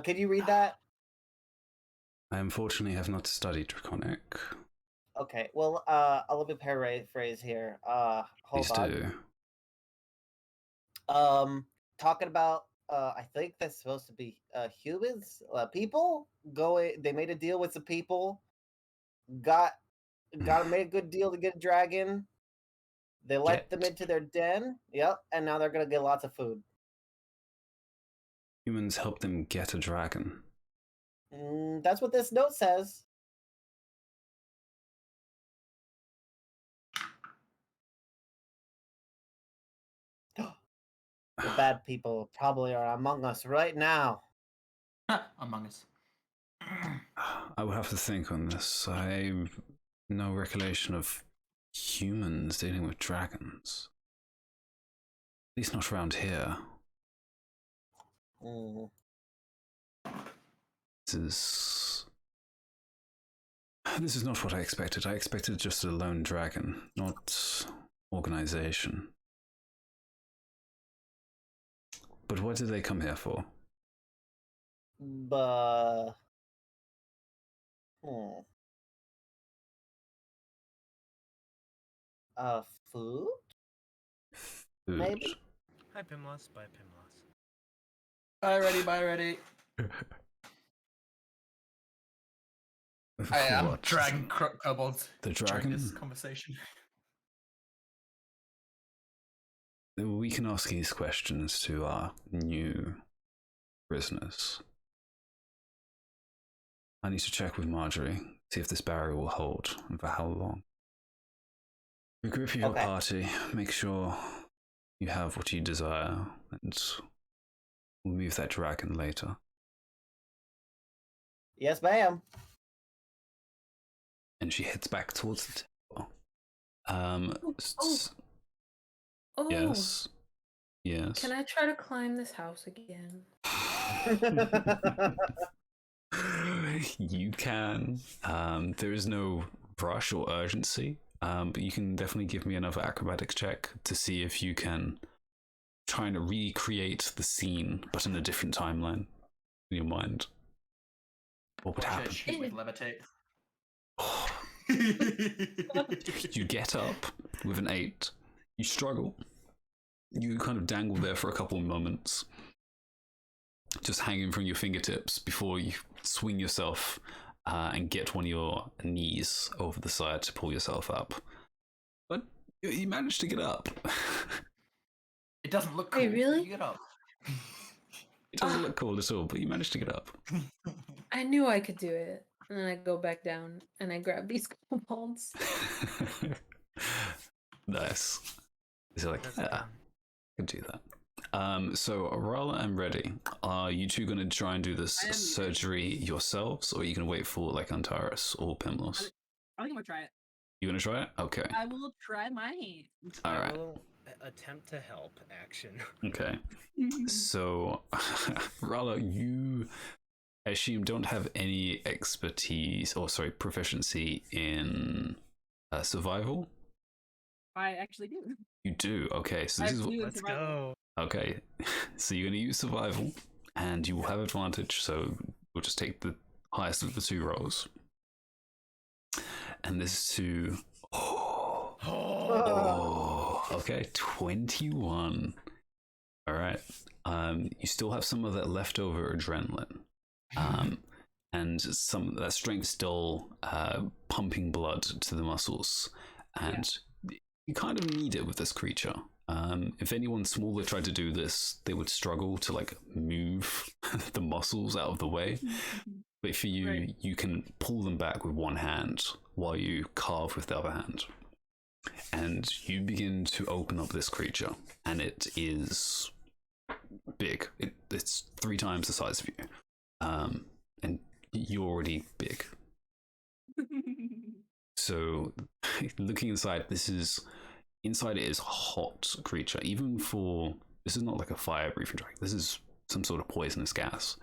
Can you read that? I unfortunately have not studied Draconic. Okay, well, a little bit paraphrase here. Hold Please on. do. Talking about, I think that's supposed to be humans, people. They made a deal with the people. Got made a good deal to get a dragon. They let them into their den. Yep, and now they're gonna get lots of food. Humans help them get a dragon. That's what this note says. The bad people probably are among us right now. Among Us. I would have to think on this. I have no recollection of humans dealing with dragons. At least not around here. This is not what I expected. I expected just a lone dragon, not organization. But what did they come here for? Food? Food. Maybe? Hi, Pimlos. Bye, Pimlos. Bye ready. I am What? dragon kobolds. The During dragon? this conversation. We can ask these questions to our new prisoners. I need to check with Marjorie, see if this barrier will hold and for how long. Regroup your party, make sure you have what you desire, and we'll move that dragon later. Yes, ma'am. And she heads back towards the table. Oh. Yes. Yes. Can I try to climb this house again? You can. There is no rush or urgency, but you can definitely give me another acrobatics check to see if you can try to recreate the scene, but in a different timeline in your mind. What would happen? Shoot with levitate. You get up with an 8. You struggle. You kind of dangle there for a couple of moments, just hanging from your fingertips before you swing yourself and get one of your knees over the side to pull yourself up. But you managed to get up. It doesn't look cool. Wait, really? You get up. It doesn't look cool at all, but you managed to get up. I knew I could do it. And then I go back down and I grab these kobolds. Nice. So like, yeah, I can do that. So Rala and Reddy, are you two going to try and do this surgery yourselves, or are you going to wait for like Antares or Pimlos? I think I'm gonna try it. You going to try it? Okay. I will try my hand. All right. I will attempt to help. Action. Okay. So, Rala, you, I assume, don't have any expertise or proficiency in survival. I actually do. You do. Okay. So this is what. Let's go. Okay. So you're going to use survival, and you will have advantage. So we'll just take the highest of the 2 rolls. And this is to. Oh. Okay. 21. All right. You still have some of that leftover adrenaline. And some of that strength still pumping blood to the muscles. And you kind of need it with this creature. If anyone smaller tried to do this, they would struggle to like move the muscles out of the way. But for you, you can pull them back with one hand while you carve with the other hand. And you begin to open up this creature, and it is big. It's 3 times the size of you. And you're already big. So, looking inside, inside it is a hot creature. Even for this is not like a fire-breathing dragon. This is some sort of poisonous gas,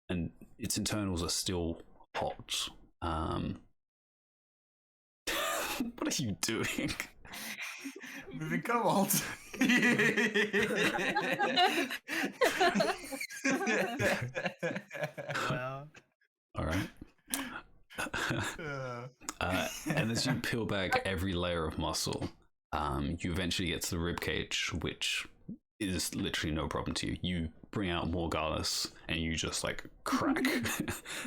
and its internals are still hot. What are you doing? Moving cobalt. Well, All right. And as you peel back every layer of muscle, you eventually get to the rib cage, which is literally no problem to you. You bring out more Garlus and you just like crack.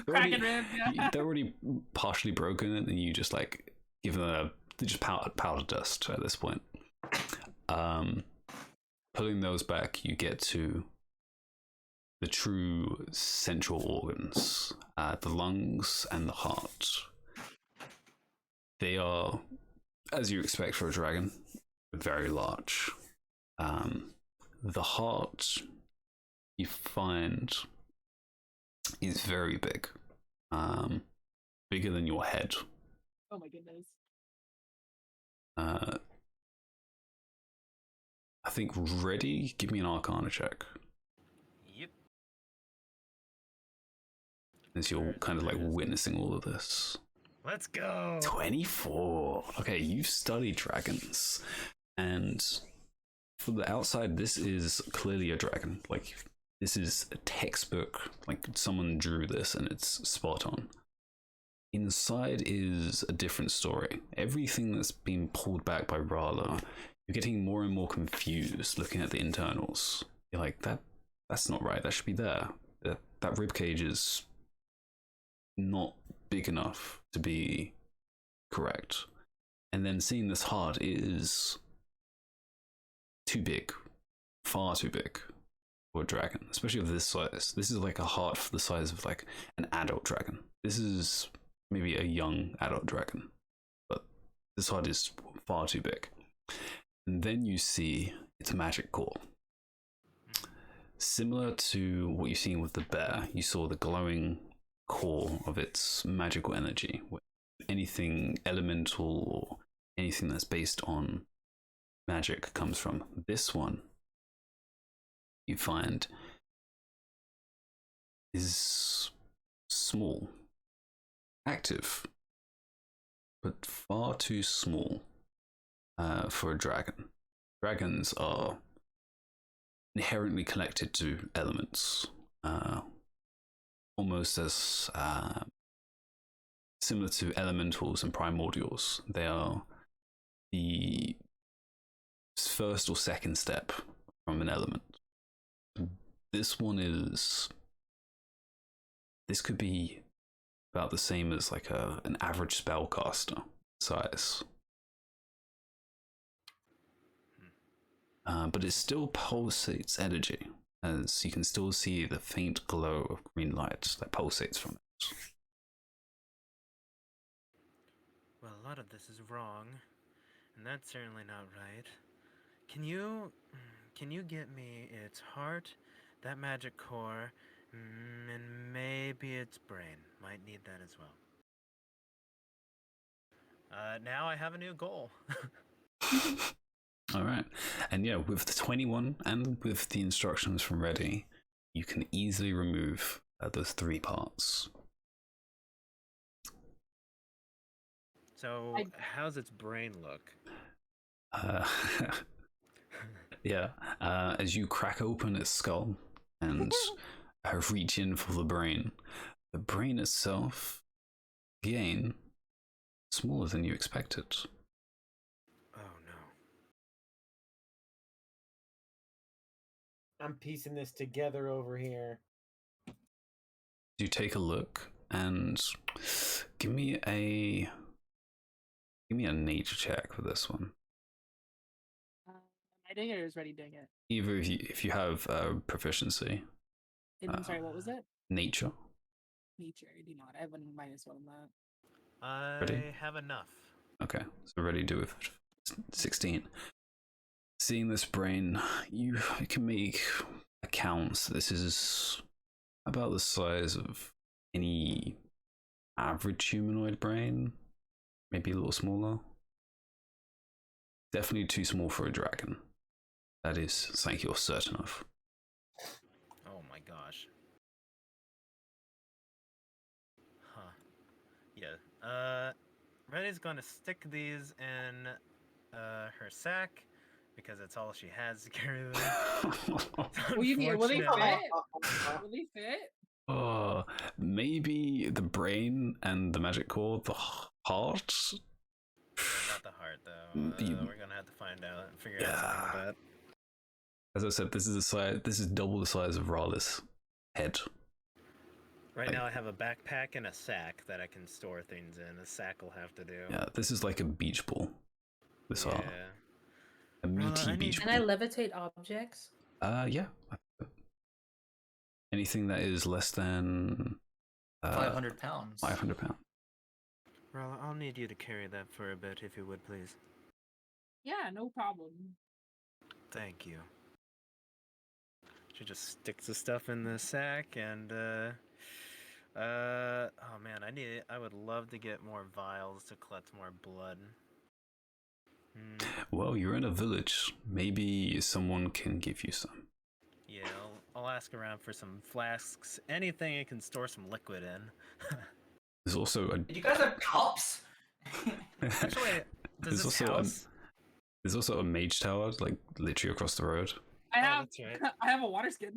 Cracking rib, yeah. They're already partially broken, and you just like give them just powder dust at this point. Pulling those back, you get to the true central organs, the lungs and the heart. They are, as you expect for a dragon, very large. The heart, you find, is very big, bigger than your head. Oh my goodness. I think ready. Give me an Arcana check. yep. As you're kind of like witnessing all of this. Let's go. 24. Okay, you've studied dragons, and from the outside, this is clearly a dragon. Like, this is a textbook. Like, someone drew this, and it's spot on. Inside is a different story. Everything that's been pulled back by Rala, you're getting more and more confused looking at the internals. You're like, that's not right. That should be there. That rib cage is not big enough to be correct. And then seeing this heart is too big, far too big for a dragon, especially of this size. This is like a heart for the size of like an adult dragon. This is maybe a young adult dragon, but this heart is far too big. And then you see its magic core. Similar to what you've seen with the bear, you saw the glowing core of its magical energy. Anything elemental or anything that's based on magic comes from. This one, you find, is small, active, but far too small for a dragon. Dragons are inherently connected to elements, almost as similar to elementals and primordials. They are the first or second step from an element. This could be about the same as like an average spellcaster size. But it still pulsates energy, as you can still see the faint glow of green light that pulsates from it. Well, a lot of this is wrong, and that's certainly not right. Can you get me its heart, that magic core, and maybe its brain? Might need that as well. Now I have a new goal. All right. And yeah, with the 21 and with the instructions from Ready, you can easily remove those 3 parts. So, how's its brain look? Yeah, as you crack open its skull and reach in for the brain itself, again, smaller than you expected. Oh no. I'm piecing this together over here. You take a look and give me a nature check for this one. Am I doing it or is Ready doing it? Either if you have proficiency. I'm sorry, what was it? Nature. Nature, I do not. I have a -1 on that. I Ready? have enough. Okay, so Ready do with 16. Seeing this brain, you can make accounts. This is about the size of any average humanoid brain. maybe a little smaller. Definitely too small for a dragon. That is something you're certain of. Oh my gosh. Huh. Yeah. Reddy's gonna stick these in her sack because that's all she has to carry them. Will they Unfortunately. fit? Will they fit? Maybe the brain and the magic core, the heart. Yeah, not the heart though. We're gonna have to find out and figure out something with that. As I said, this is double the size of Rale's head. Right now I have a backpack and a sack that I can store things in. A sack will have to do. Yeah, this is like a beach ball. This are a meaty beach Can ball. I levitate objects? Yeah. Anything that is less than 500 pounds. 500 pounds. Rala, I'll need you to carry that for a bit, if you would, please. Yeah, no problem. Thank you. She just sticks the stuff in the sack, and oh man, I would love to get more vials to collect more blood. Well, you're in a village. Maybe someone can give you some. Yeah, I'll ask around for some flasks, anything I can store some liquid in. There's also a. You guys have cups? Actually, does this house? There's also a mage tower, like literally across the road. I have that's right. I have a water skin.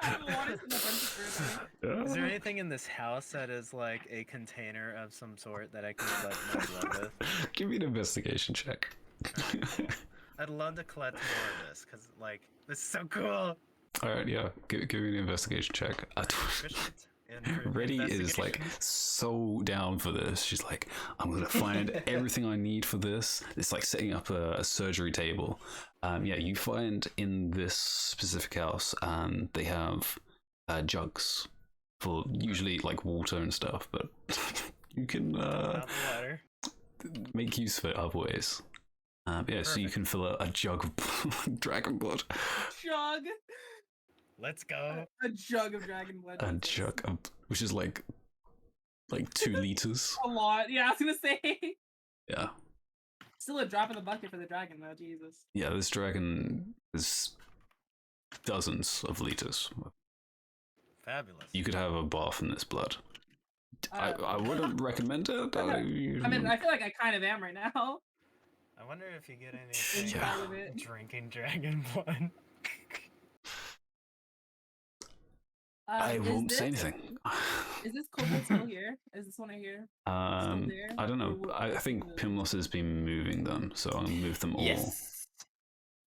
I have a water skin that's Is there anything in this house that is like a container of some sort that I can collect more blood with? Give me an investigation check. I'd love to collect more of this, because like this is so cool. Alright, yeah, give me an investigation check. Reddy is like so down for this. She's like, I'm gonna find everything I need for this. It's like setting up a surgery table. Yeah, you find in this specific house, they have jugs for usually like water and stuff, but you can make use of it other ways. Yeah, so you can fill a jug of dragon blood. Jug. Let's go. A jug of dragon blood. A jug of, which is like 2 liters. A lot. Yeah, I was gonna say. Yeah. Still a drop in the bucket for the dragon, though. Jesus. Yeah, this dragon is dozens of liters. Fabulous. You could have a bath in this blood. I wouldn't recommend it. I mean, I feel like I kind of am right now. I wonder if you get anything Yeah. out of it. Drinking dragon blood. I won't say anything. Is this kobold still here? Is this one right here? Still there? I don't know. I think Pimlos has been moving them, so I'll move them all. Yes.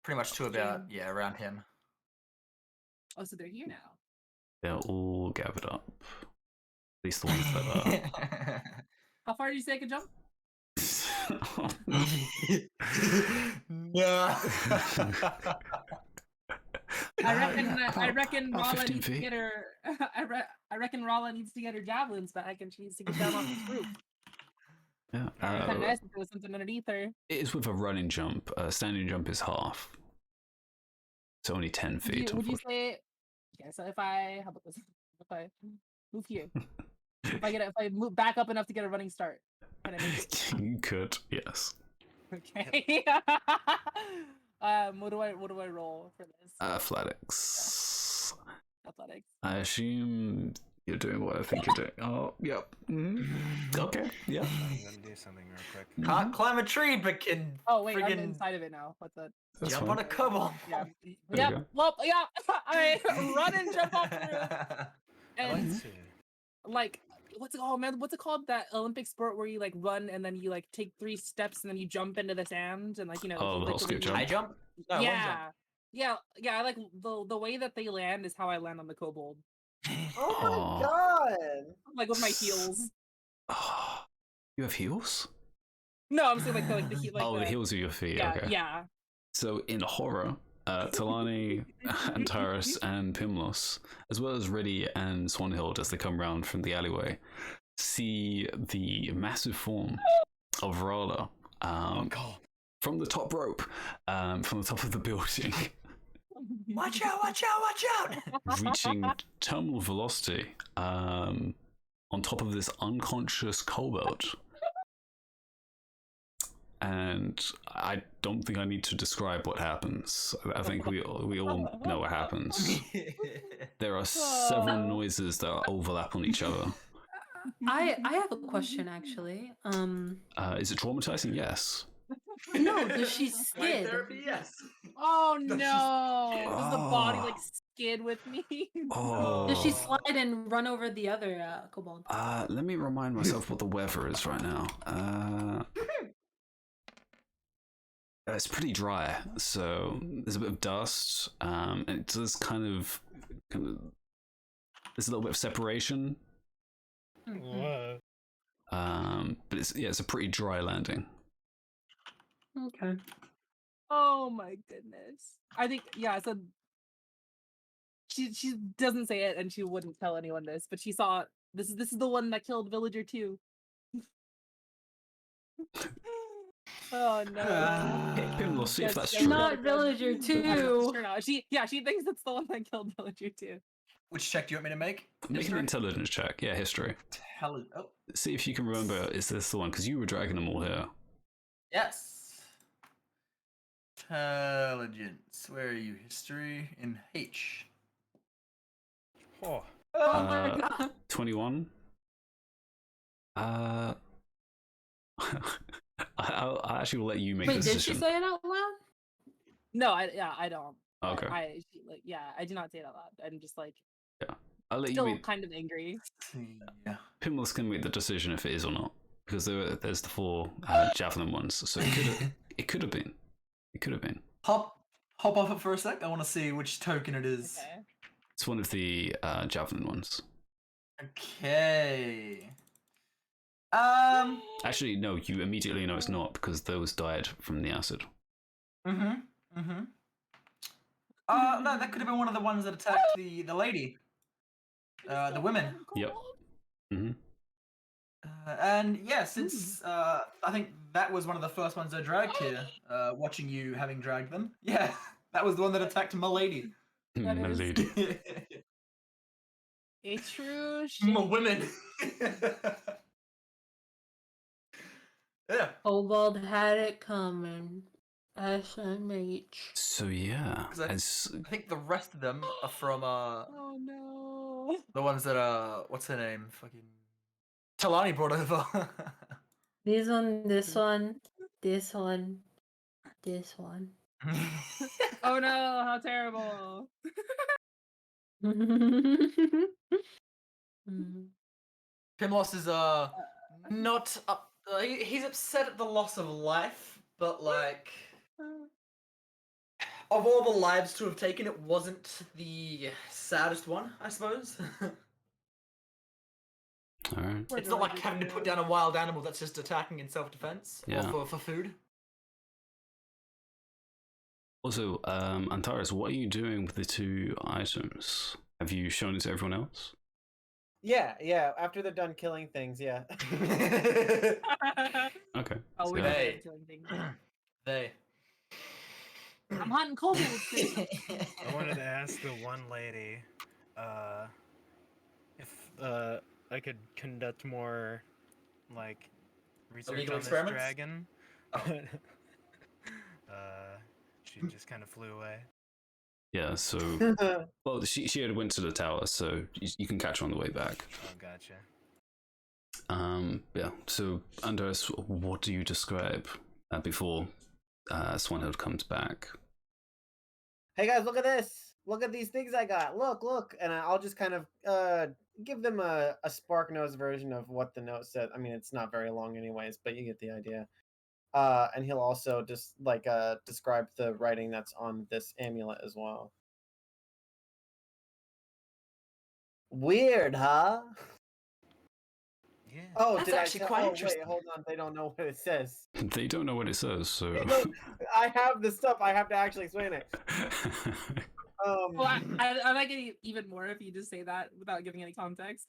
Pretty much to about, yeah, around him. Oh, so they're here now. They're all gathered up. At least the ones that are. How far did you say I could jump? No. I reckon about Rala 15 needs to feet. get her. I reckon Rala needs to get her javelins back, and she needs to get down off this roof. Yeah. Kind of nice if there was something underneath her. It is with a running jump. Standing jump is half. It's only 10 feet. Would you say? Yeah. So if I, how about this? If I move here, if I move back up enough to get a running start, can I make it? You could, yes. Okay. What do I roll for this? Athletics. Athletics. I assume you're doing what I think you're doing. Oh, yep. Okay, yeah. I'm gonna do something real quick. Can't climb a tree, but can Oh wait, I'm friggin' inside of it now. What's that? That's jump fine. on a kobold. Yeah. you Yep. go. Well, yeah. I run and jump off the roof. And Let's see. like, what's it called? That Olympic sport where you like run and then you like take 3 steps and then you jump into the sand and like Oh, the like, whole scoot jump. High jump? No, one yeah. Yeah. I like the way that they land is how I land on the kobold. Oh Aw. my god! Like with my heels. Oh, you have heels? No, I'm saying like the heel. Like the heels of your feet. Yeah, Okay. yeah. So in horror, Talani, Antares, and Pimlos, as well as Reddy and Swanhild as they come round from the alleyway, see the massive form of Rala from the top rope, from the top of the building, Watch out, watch out, watch out! reaching terminal velocity on top of this unconscious kobold. and I don't think I need to describe what happens. I think we all know what happens. There are several noises that overlap on each other. I have a question actually. Is it traumatizing? Yes. No, does she Light skid? therapy, yes. Oh Does she- no! Does the body Oh. like skid with me? Oh. Does she slide and run over the other kobold? Let me remind myself what the weather is right now. It's pretty dry, so there's a bit of dust. And it does kind of there's a little bit of separation. Whoa. But it's a pretty dry landing. Okay. Oh my goodness! I think so. She doesn't say it, and she wouldn't tell anyone this, but she saw this is the one that killed Villager 2. Oh no! Pim, we'll see if that's Yes, true. Not Villager 2. Sure not. She thinks it's the one that killed Villager 2. Which check do you want me to make? Make an History? intelligence check. Yeah, history. Oh, See if you can remember, is this the one? Because you were dragging them all here. yes. Intelligence. Where are you? History in H. Oh. Oh my god. 21. I actually will let you make Wait, the did decision. she say it out loud? No, I don't. Okay. I do not say it out loud. I'm just like I'll let you still make. kind of angry. Yeah. Pimmel's can make the decision if it is or not, because there's the 4 javelin ones, so it could have been. It could have been. Hop off it for a sec. I want to see which token it is. Okay. It's one of the javelin ones. Okay. Actually, no, you immediately know it's not because those died from the acid. No, that could have been one of the ones that attacked the lady. The women. Yep. Mm-hmm. And yeah, since I think that was one of the first ones I dragged here, watching you having dragged them. Yeah, that was the one that attacked my lady. That is- Lady. A true My shame. women. Yeah. Kobold had it coming. SMH. So yeah, 'Cause I think the rest of them are from Oh no. the ones that what's her name? Fucking Talani brought over. This one, this one, this one, this one. Oh no, how terrible. Pimlos is not up. He's upset at the loss of life, but like, of all the lives to have taken, it wasn't the saddest one, I suppose. all right. It's not like having to put down a wild animal that's just attacking in self-defense Yeah. or for food. Also, Antares, what are you doing with the 2 items? Have you shown it to everyone else? Yeah. After they're done killing things, yeah. Okay. Oh, we're so- not Hey. doing things. They. I'm hunting kobolds. I wanted to ask the one lady if I could conduct more like research Illegal on this experiments? dragon. Oh. She just kind of flew away. Yeah, so well, she had went to the tower, so you can catch her on the way back. Oh, gotcha. Yeah. So Andres, what do you describe before Swanhild comes back? Hey guys, look at this! Look at these things I got! Look! And I'll just kind of give them a Spark Notes version of what the note said. I mean, it's not very long anyways, but you get the idea. And he'll also just like describe the writing that's on this amulet as well. Weird, huh? Yeah. Oh, That's did actually I quite oh, interesting. Wait, hold on. They don't know what it says. They don't know what it says, so. No, I have the stuff. I have to actually explain it. Well, I like it even more if you just say that without giving any context.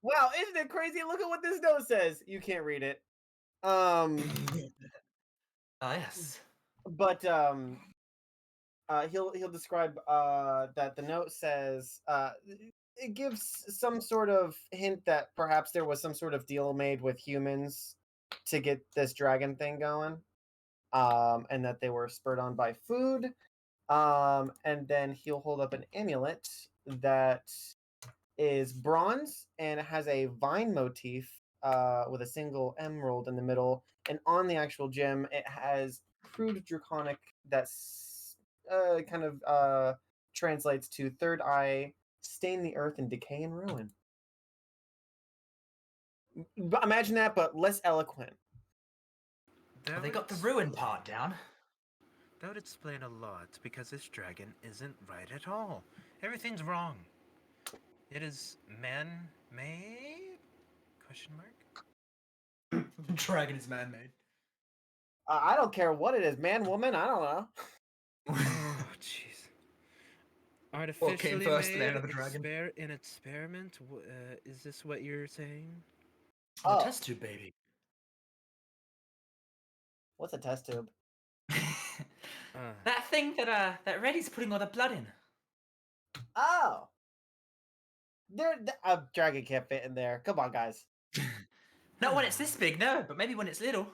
Wow, isn't it crazy? Look at what this note says. You can't read it. Yes. But he'll describe that the note says it gives some sort of hint that perhaps there was some sort of deal made with humans to get this dragon thing going, and that they were spurred on by food. And then he'll hold up an amulet that is bronze and it has a vine motif with a single emerald in the middle. And on the actual gem, it has crude draconic that's kind of translates to third eye, stain the earth, and decay and ruin. But imagine that, but less eloquent. That Well, they would got the ex- ruin part down. That would explain a lot, because this dragon isn't right at all. Everything's wrong. It is man-made? Question mark? Dragon is man-made. I don't care what it is, man, woman, I don't know. Oh, jeez. Artificially first, the made name of the dragon? in experiment? Is this what you're saying? Oh, Oh. test tube baby. What's a test tube? That thing that Reddy's putting all the blood in. Oh. A dragon can't fit in there. Come on, guys. Not when it's this big, no, but maybe when it's little.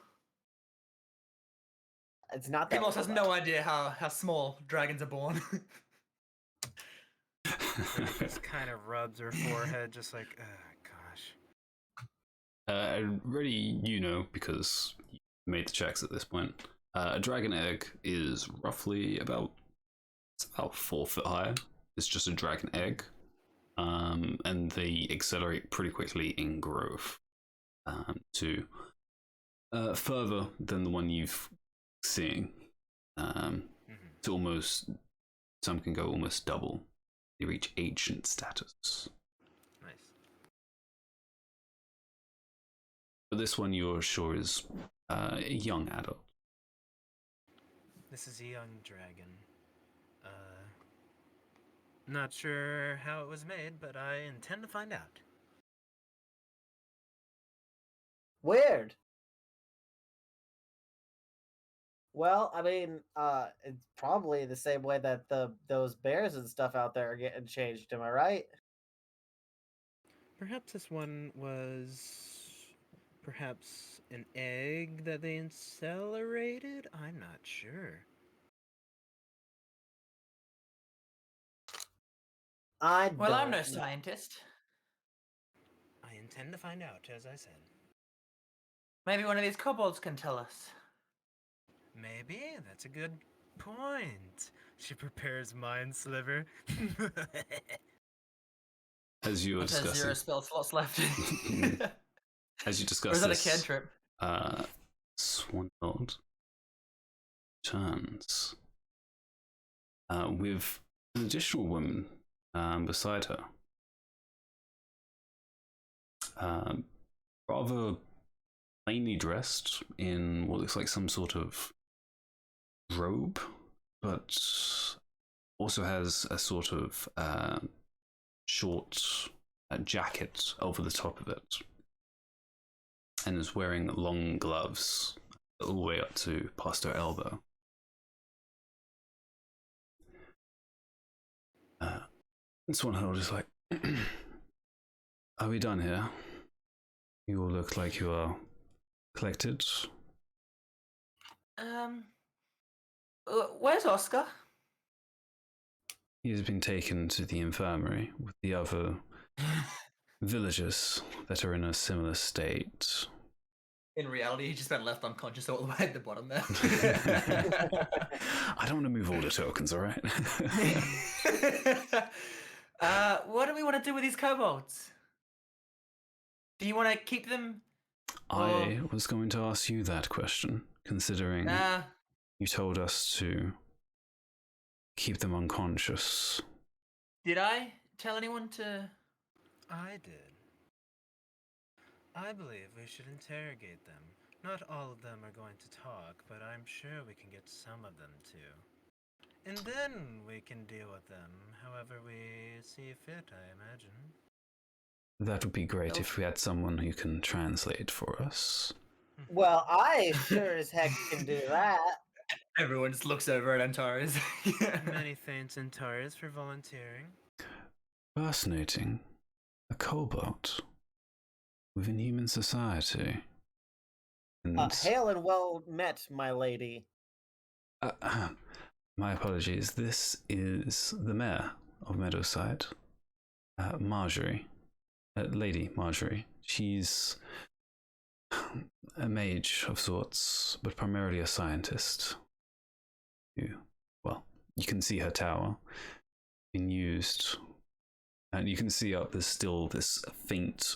It's not that. Primos has little, no idea how small dragons are born. Just kind of rubs her forehead, just like, gosh. Reddy, you know, because you made the checks at this point. A dragon egg is roughly about 4 foot high. It's just a dragon egg. And they accelerate pretty quickly in growth to further than the one you've seen. To almost, some can go almost double. They reach ancient status. Nice. But this one you're sure is a young adult. This is a young dragon. Not sure how it was made, but I intend to find out. Weird. Well, I mean, it's probably the same way that those bears and stuff out there are getting changed. Am I right? Perhaps this one was perhaps an egg that they accelerated? I'm not sure. Well, I'm no don't- scientist. I intend to find out, as I said. Maybe one of these kobolds can tell us. Maybe, that's a good point. She prepares mind sliver. As you were It has 0 discussing, spell slots left. as you Or discuss is that a this, cantrip? Swanhild turns with an additional woman beside her. Rather plainly dressed in what looks like some sort of robe, but also has a sort of short jacket over the top of it, and is wearing long gloves all the way up to past her elbow. This one Harold is like, are we done here? You all look like you are collected. Where's Oscar? He has been taken to the infirmary with the other villagers that are in a similar state. In reality, he just been left unconscious all the way at the bottom there. I don't want to move all the tokens, alright? What do we want to do with these kobolds? Do you want to keep them? I was going to ask you that question, considering you told us to keep them unconscious. Did I tell anyone to? I did. I believe we should interrogate them. Not all of them are going to talk, but I'm sure we can get some of them to. And then we can deal with them however we see fit, I imagine. That would be great if we had someone who can translate for us. Well, I sure as heck can do that. Everyone just looks over at Antares. Many thanks, Antares, for volunteering. Fascinating. A cobalt within human society. And Hail and well met, my lady. my apologies. This is the mayor of Meadowside, Marjorie, Lady Marjorie. She's a mage of sorts, but primarily a scientist. Well, you can see her tower being used, and you can see up there's still this faint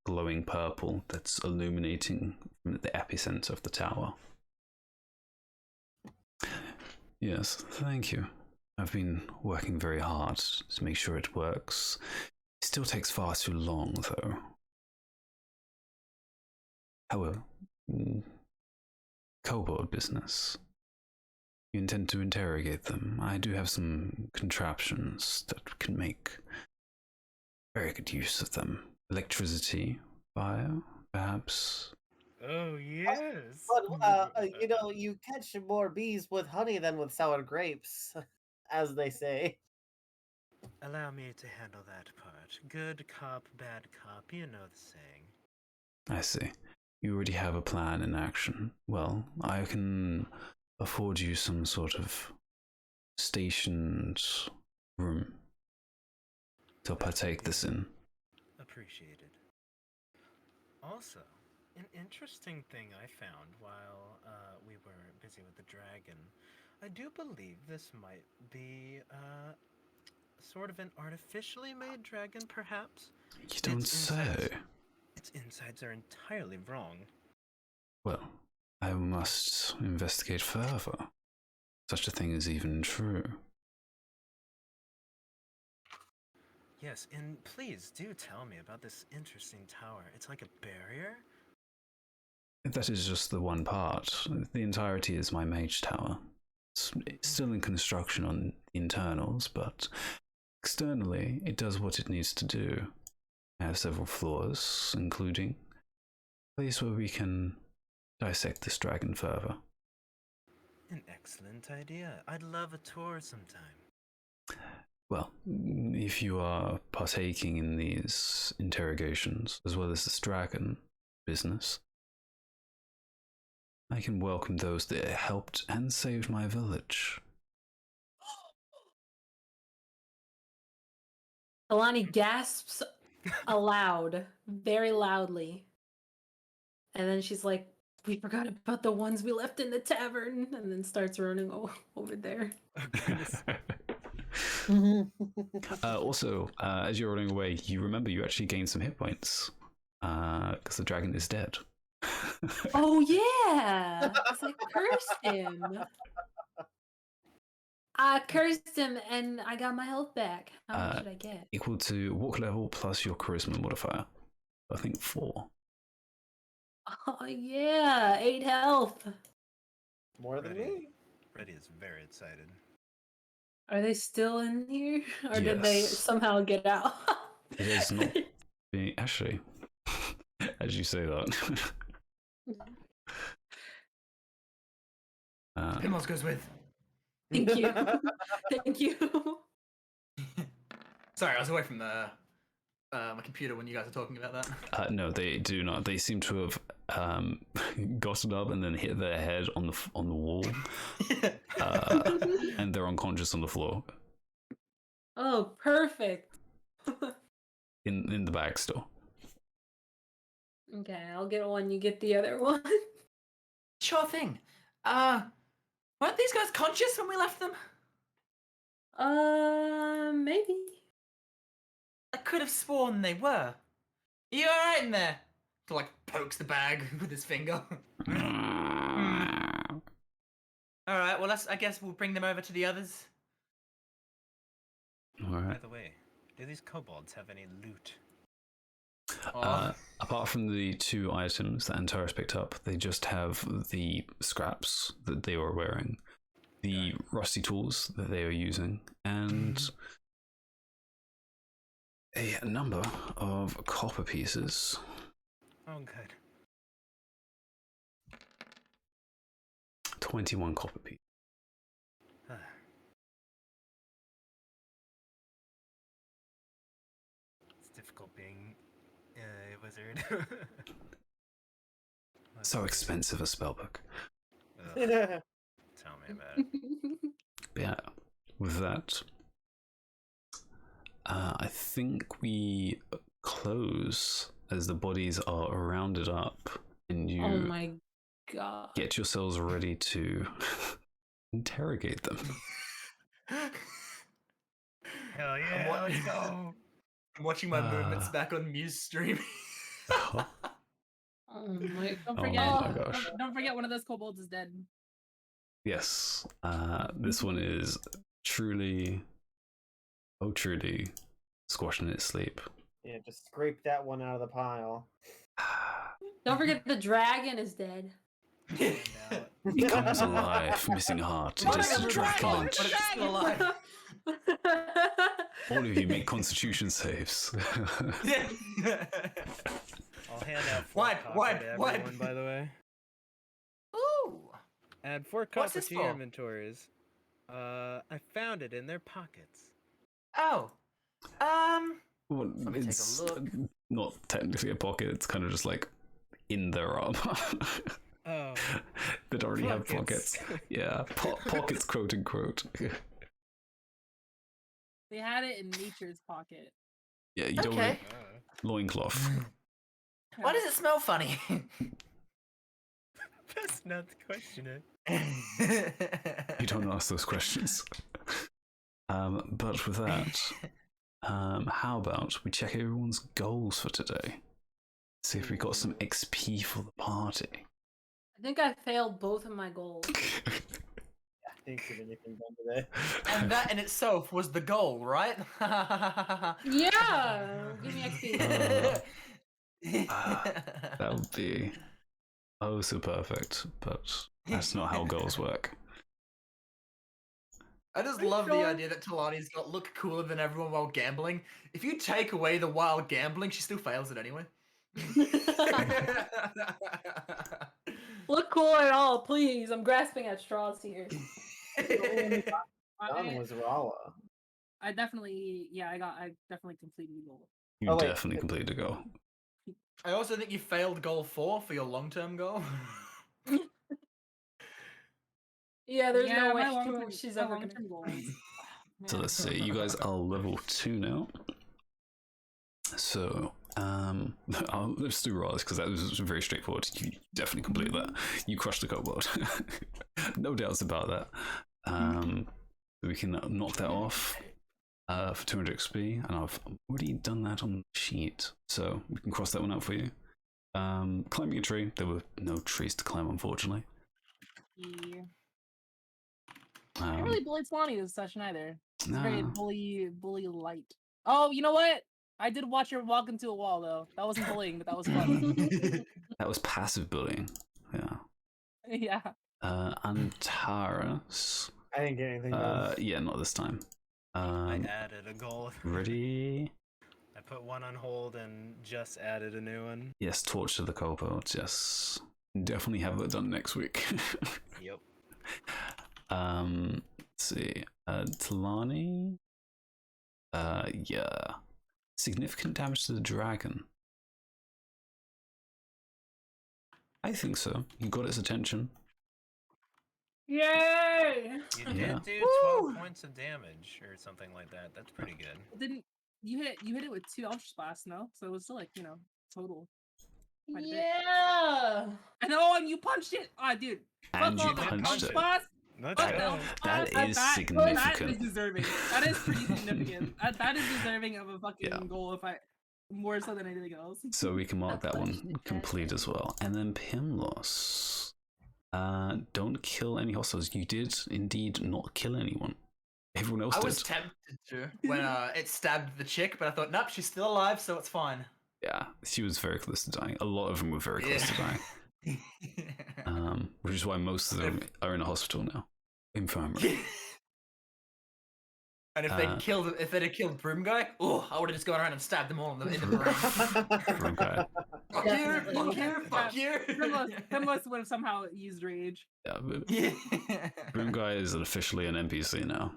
glowing purple that's illuminating from the epicenter of the tower. Yes, thank you. I've been working very hard to make sure it works. It still takes far too long, though. However, kobold business. You intend to interrogate them. I do have some contraptions that can make very good use of them. Electricity, fire, perhaps. Oh yes. But you catch more bees with honey than with sour grapes, as they say. Allow me to handle that part. Good cop, bad cop, you know the saying. I see. You already have a plan in action. Well, I can afford you some sort of stationed room to partake this in. Appreciated. Also, an interesting thing I found while we were busy with the dragon. I do believe this might be sort of an artificially made dragon, perhaps. You don't say. Its insides are entirely wrong. Well, I must investigate further. Such a thing is even true. Yes, and please do tell me about this interesting tower. It's like a barrier? That is just the one part. The entirety is my mage tower. It's still in construction on the internals, but externally it does what it needs to do. I have several floors, including a place where we can dissect this dragon further. An excellent idea. I'd love a tour sometime. Well, if you are partaking in these interrogations, as well as this dragon business, I can welcome those that helped and saved my village. Alani gasps aloud, very loudly. And then she's like, we forgot about the ones we left in the tavern, and then starts running over there. Also, as you're running away, you remember you actually gained some hit points because the dragon is dead. Oh yeah! Because I cursed him. I cursed him and I got my health back. How much did I get? Equal to walk level plus your charisma modifier. I think 4. Oh yeah, 8 health. More than me. Reddy is very excited. Are they still in here? Or did they somehow get out? It is not being... Actually, as you say that. Pimmels goes with. Thank you. Thank you. Sorry, I was away from the my computer when you guys were talking about that. No, they do not. They seem to have gotten up and then hit their head on the wall, and they're unconscious on the floor. Oh, perfect. In the back still. Okay, I'll get one. You get the other one. Sure thing. Weren't these guys conscious when we left them? Maybe. I could have sworn they were. You alright in there? To like pokes the bag with his finger. Alright, well I guess we'll bring them over to the others. Alright. By the way, do these kobolds have any loot? Apart from the 2 items that Antares picked up, they just have the scraps that they were wearing, the rusty tools that they were using, and a number of copper pieces. Oh, good. 21 copper pieces. It's difficult being a wizard. So expensive a spellbook. Ugh, tell me about it. Yeah, with that, I think we close as the bodies are rounded up and you Oh my god. get yourselves ready to interrogate them. Hell yeah, let's go. I'm watching my movements back on Muse stream. Oh, Oh my. Don't Oh forget. my gosh. Don't forget one of those kobolds is dead. yes, this one is truly squashing in its sleep. Yeah, just scrape that one out of the pile. Don't forget the dragon is dead. He comes alive, missing a heart. It is a dragon. But it's still alive. All of you make constitution saves. I'll hand out 4 Wipe, copper wipe, to wipe. everyone, by the way. Ooh. Add 4 What's copper this to your for? inventories. I found it in their pockets. Oh. Well, Let me take a it's look. not technically a pocket, it's kind of just like in their armor. Oh. They don't already have pockets. Yeah, pockets, quote unquote. They had it in Nature's pocket. Yeah, you don't Okay. want loincloth. Why does it smell funny? That's not the question. You don't ask those questions. But with that, how about we check everyone's goals for today? See if we got some XP for the party. I think I failed both of my goals. I think did anything done today. And that in itself was the goal, right? Yeah, give me XP. That would be oh so perfect, but that's not how goals work. I just Are you love sure? the idea that Talani's got look cooler than everyone while gambling. If you take away the wild gambling, she still fails it anyway. Look cool at all, please. I'm grasping at straws here. Done was Rala. I definitely, I definitely completed the goal. You Oh, wait. definitely completed a goal. I also think you failed goal 4 for your long-term goal. Yeah, there's Yeah, no way my long-term- she's my ever gonna. long-term goals. So let's see, you guys are level 2 now. So, let's do Raz, because that was very straightforward. You definitely completed that. You crushed the kobold. No doubts about that. We can knock that off for 200 XP, and I've already done that on the sheet, so we can cross that one out for you. Climbing a tree, there were no trees to climb, unfortunately. Yeah. I didn't really bully Talani this session either. It's very bully light. Oh, you know what? I did watch her walk into a wall though. That wasn't bullying, but that was fun. That was passive bullying. Yeah. Yeah. Antares. I didn't get anything done. Yeah, not this time. I added a goal. Ready? I put one on hold and just added a new one. Yes, torture the kobolds. Yes, definitely have that done next week. Yep. Let's see. Talani. Yeah. Significant damage to the dragon. I think so. You got its attention. Yay! You Yeah. did do 12 points of damage or something like that. That's pretty good. Didn't you hit it with 2 Eldritch Blasts, no? So it was still like, total. Quite a bit. Yeah. And oh, and you punched it! Ah, dude. And Fuck you all the punched punch it. blasts. That's Fuck good. no. That is That significant. is deserving. That is pretty significant. That is deserving of a fucking Yeah. goal if I more so than anything else. So we can mark That that one punched it complete as well. And then Pimlos. Don't kill any hostiles. You did indeed not kill anyone. Everyone else I did. was tempted to when it stabbed the chick, but I thought, nope, she's still alive, so it's fine. Yeah, she was very close to dying. A lot of them were very close to dying. Which is why most of them are in a hospital now. Infirmary. And if they'd have killed Broom Guy, I would have just gone around and stabbed them all in the brain. Okay. Fuck you! Definitely. Fuck you! Fuck you! Pimlos would have somehow used rage. Yeah, but Yeah. Broom Guy is officially an NPC now.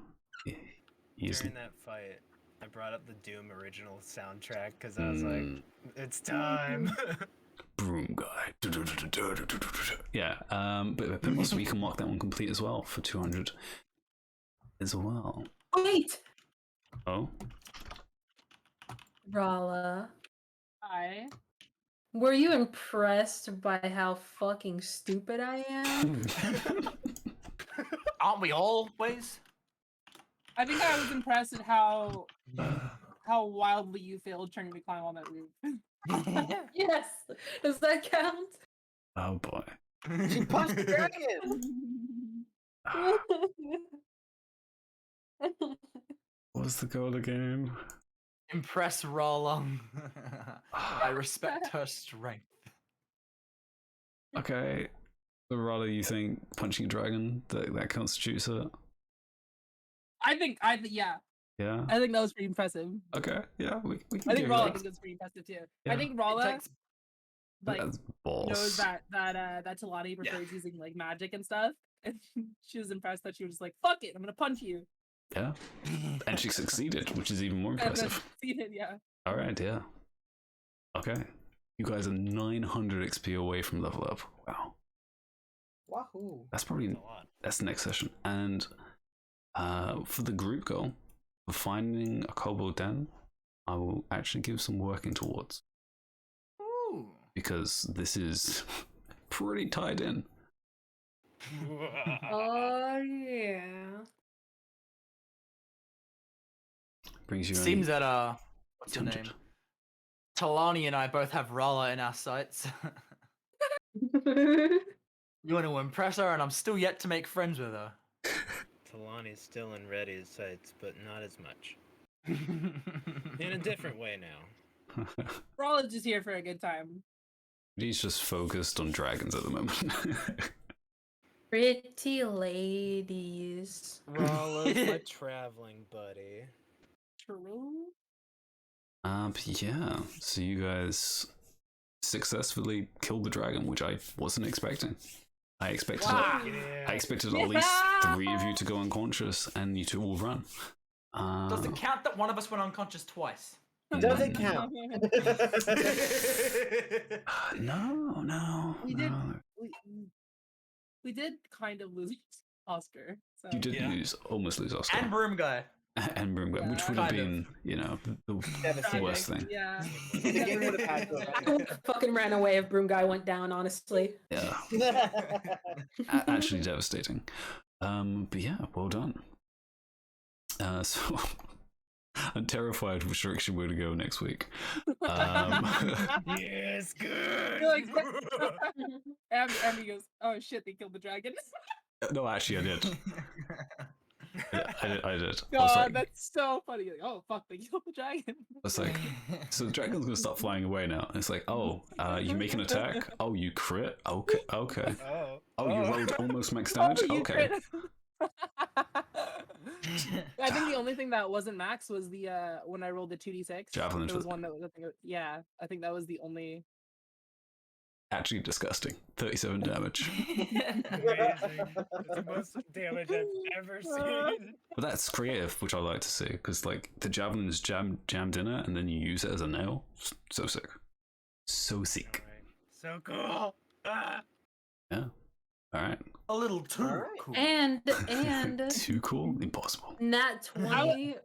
He's During that fight, I brought up the Doom original soundtrack because I was like, it's time. broom guy. Yeah, but also we can mark that one complete as well for 200 as well. Wait, Oh, Rala, Hi. were you impressed by how fucking stupid I am? Aren't we always? I think I was impressed at how wildly you failed trying to climb on that roof. Yes. Does that count? oh boy. She punched the dragon. What was the goal again? Impress Rolong. I respect her strength. Okay, so rather you think punching a dragon that constitutes it? I think yeah. Yeah. I think that was pretty impressive. Okay. Yeah. We can I think give Rala that. think that's pretty impressive too. Yeah. I think Rala takes- like That's balls. knows that Talani prefers using like magic and stuff, and she was impressed that she was just like, "Fuck it, I'm gonna punch you." Yeah. And she succeeded, which is even more And then impressive. succeeded, yeah. All right. Yeah. Okay. You guys are 900 XP away from level up. Wow. Wahoo! That's probably A lot. that's the next session. And for the group goal for finding a kobold den, I will actually give some working towards Ooh. because this is pretty tied in. Oh yeah. Brings you Seems in that what's her 200. name? Talani and I both have Rala in our sights. You want to impress her, and I'm still yet to make friends with her. Talani's still in Reddy's sights, but not as much. In a different way now. Rala's just here for a good time. He's just focused on dragons at the moment. Pretty ladies. Rala's my traveling buddy. True. But yeah, so you guys successfully killed the dragon, which I wasn't expecting. I expected Wow. I expected at least 3 of you to go unconscious, and you 2 will run. Does it count that one of us went unconscious twice? Does it count? No. We did. We did kind of lose Oscar. So. You did almost lose Oscar. And Broom Guy. And Broom Guy, which would have been, the Devastating. worst thing. Yeah. The game would have had to. I would fucking ran away if Broom Guy went down, honestly. Yeah, actually devastating. But yeah, well done. So I'm terrified which direction we're gonna go next week. Yes, good. You're like, Abby goes, "Oh shit, they killed the dragon." No, actually, I did. Yeah, I did. I was God, like, that's so funny. You're like, "Oh fuck, they killed the dragon." I was like, so the dragon's gonna start flying away now. And it's like, oh, you make an attack. Oh, you crit. Okay. Oh, you rolled almost max damage. Oh, you Okay. crit. I think the only thing that wasn't max was the when I rolled the 2d6. Javelin There was shot. one that was, I think that was the only. Actually disgusting. 37 damage. Amazing. That's the most damage I've ever seen. But that's creative, which I like to see, because like the javelin is jammed in it, and then you use it as a nail. So sick. So sick. Alright. So cool. Ah. Yeah. All right. A little too Alright. cool. And Too cool. Impossible. Nat 20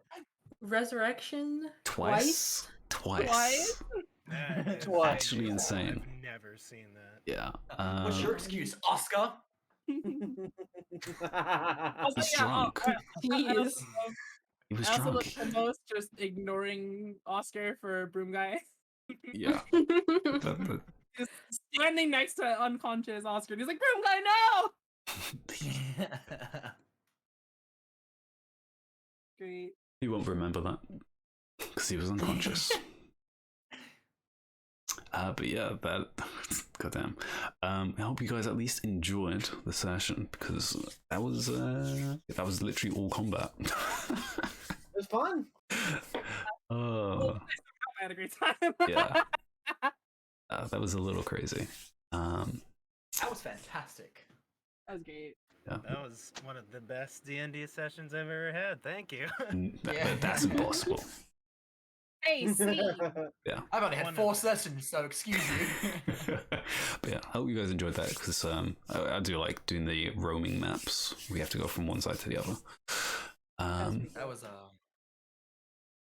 resurrection Twice. Twice? Twice. Actually insane. I've never seen that. Yeah. What's your excuse, Oscar? Also, He's yeah, drunk. He I also is. love- He was I also drunk. love the most just ignoring Oscar for Broom Guy. Yeah. That- Just standing next to unconscious Oscar. And he's like, Broom Guy, no! Great. He won't remember that because he was unconscious. But yeah, that goddamn. I hope you guys at least enjoyed the session because that was literally all combat. It was fun. Oh I had a great time. yeah, that was a little crazy. That was fantastic. That was great. Yeah, That was one of the best D&D sessions I've ever had. Thank you. Yeah. that's impossible. Hey, see. I've only had 4 sessions, so excuse you. But yeah, I hope you guys enjoyed that because I do like doing the roaming maps. We have to go from one side to the other. That was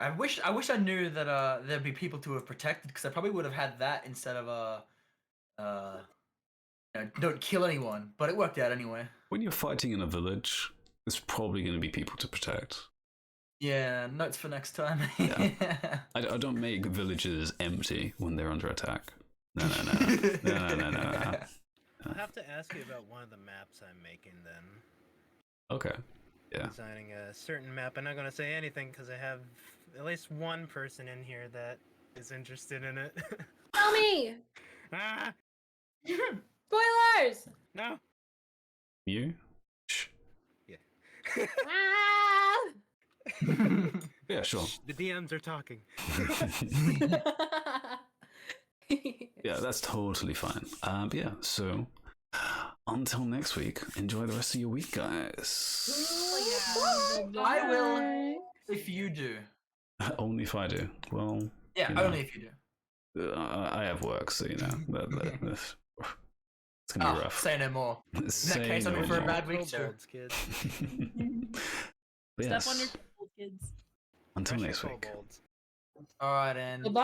I wish I knew that there'd be people to have protected, because I probably would have had that instead of don't kill anyone. But it worked out anyway. When you're fighting in a village, there's probably going to be people to protect. Yeah, notes for next time. Yeah. I don't make villages empty when they're under attack. No. I'll have to ask you about one of the maps I'm making then. Okay. Yeah. Designing a certain map. I'm not going to say anything because I have at least one person in here that is interested in it. Tell me! Ah! Spoilers! No! You? Shh. Yeah. Ah! Yeah, sure. The DMs are talking. Yeah, that's totally fine. But yeah, so until next week, enjoy the rest of your week, guys. I will if you do. Only if I do. Well, Yeah, you know, only if you do. I have work, so you know it's gonna be rough. Say no more. In that Say case, I'm no in for a more. bad week too. Kobolds, kids. But Step on yes, your kids. until Russian next week. kobolds. All right, and Goodbye.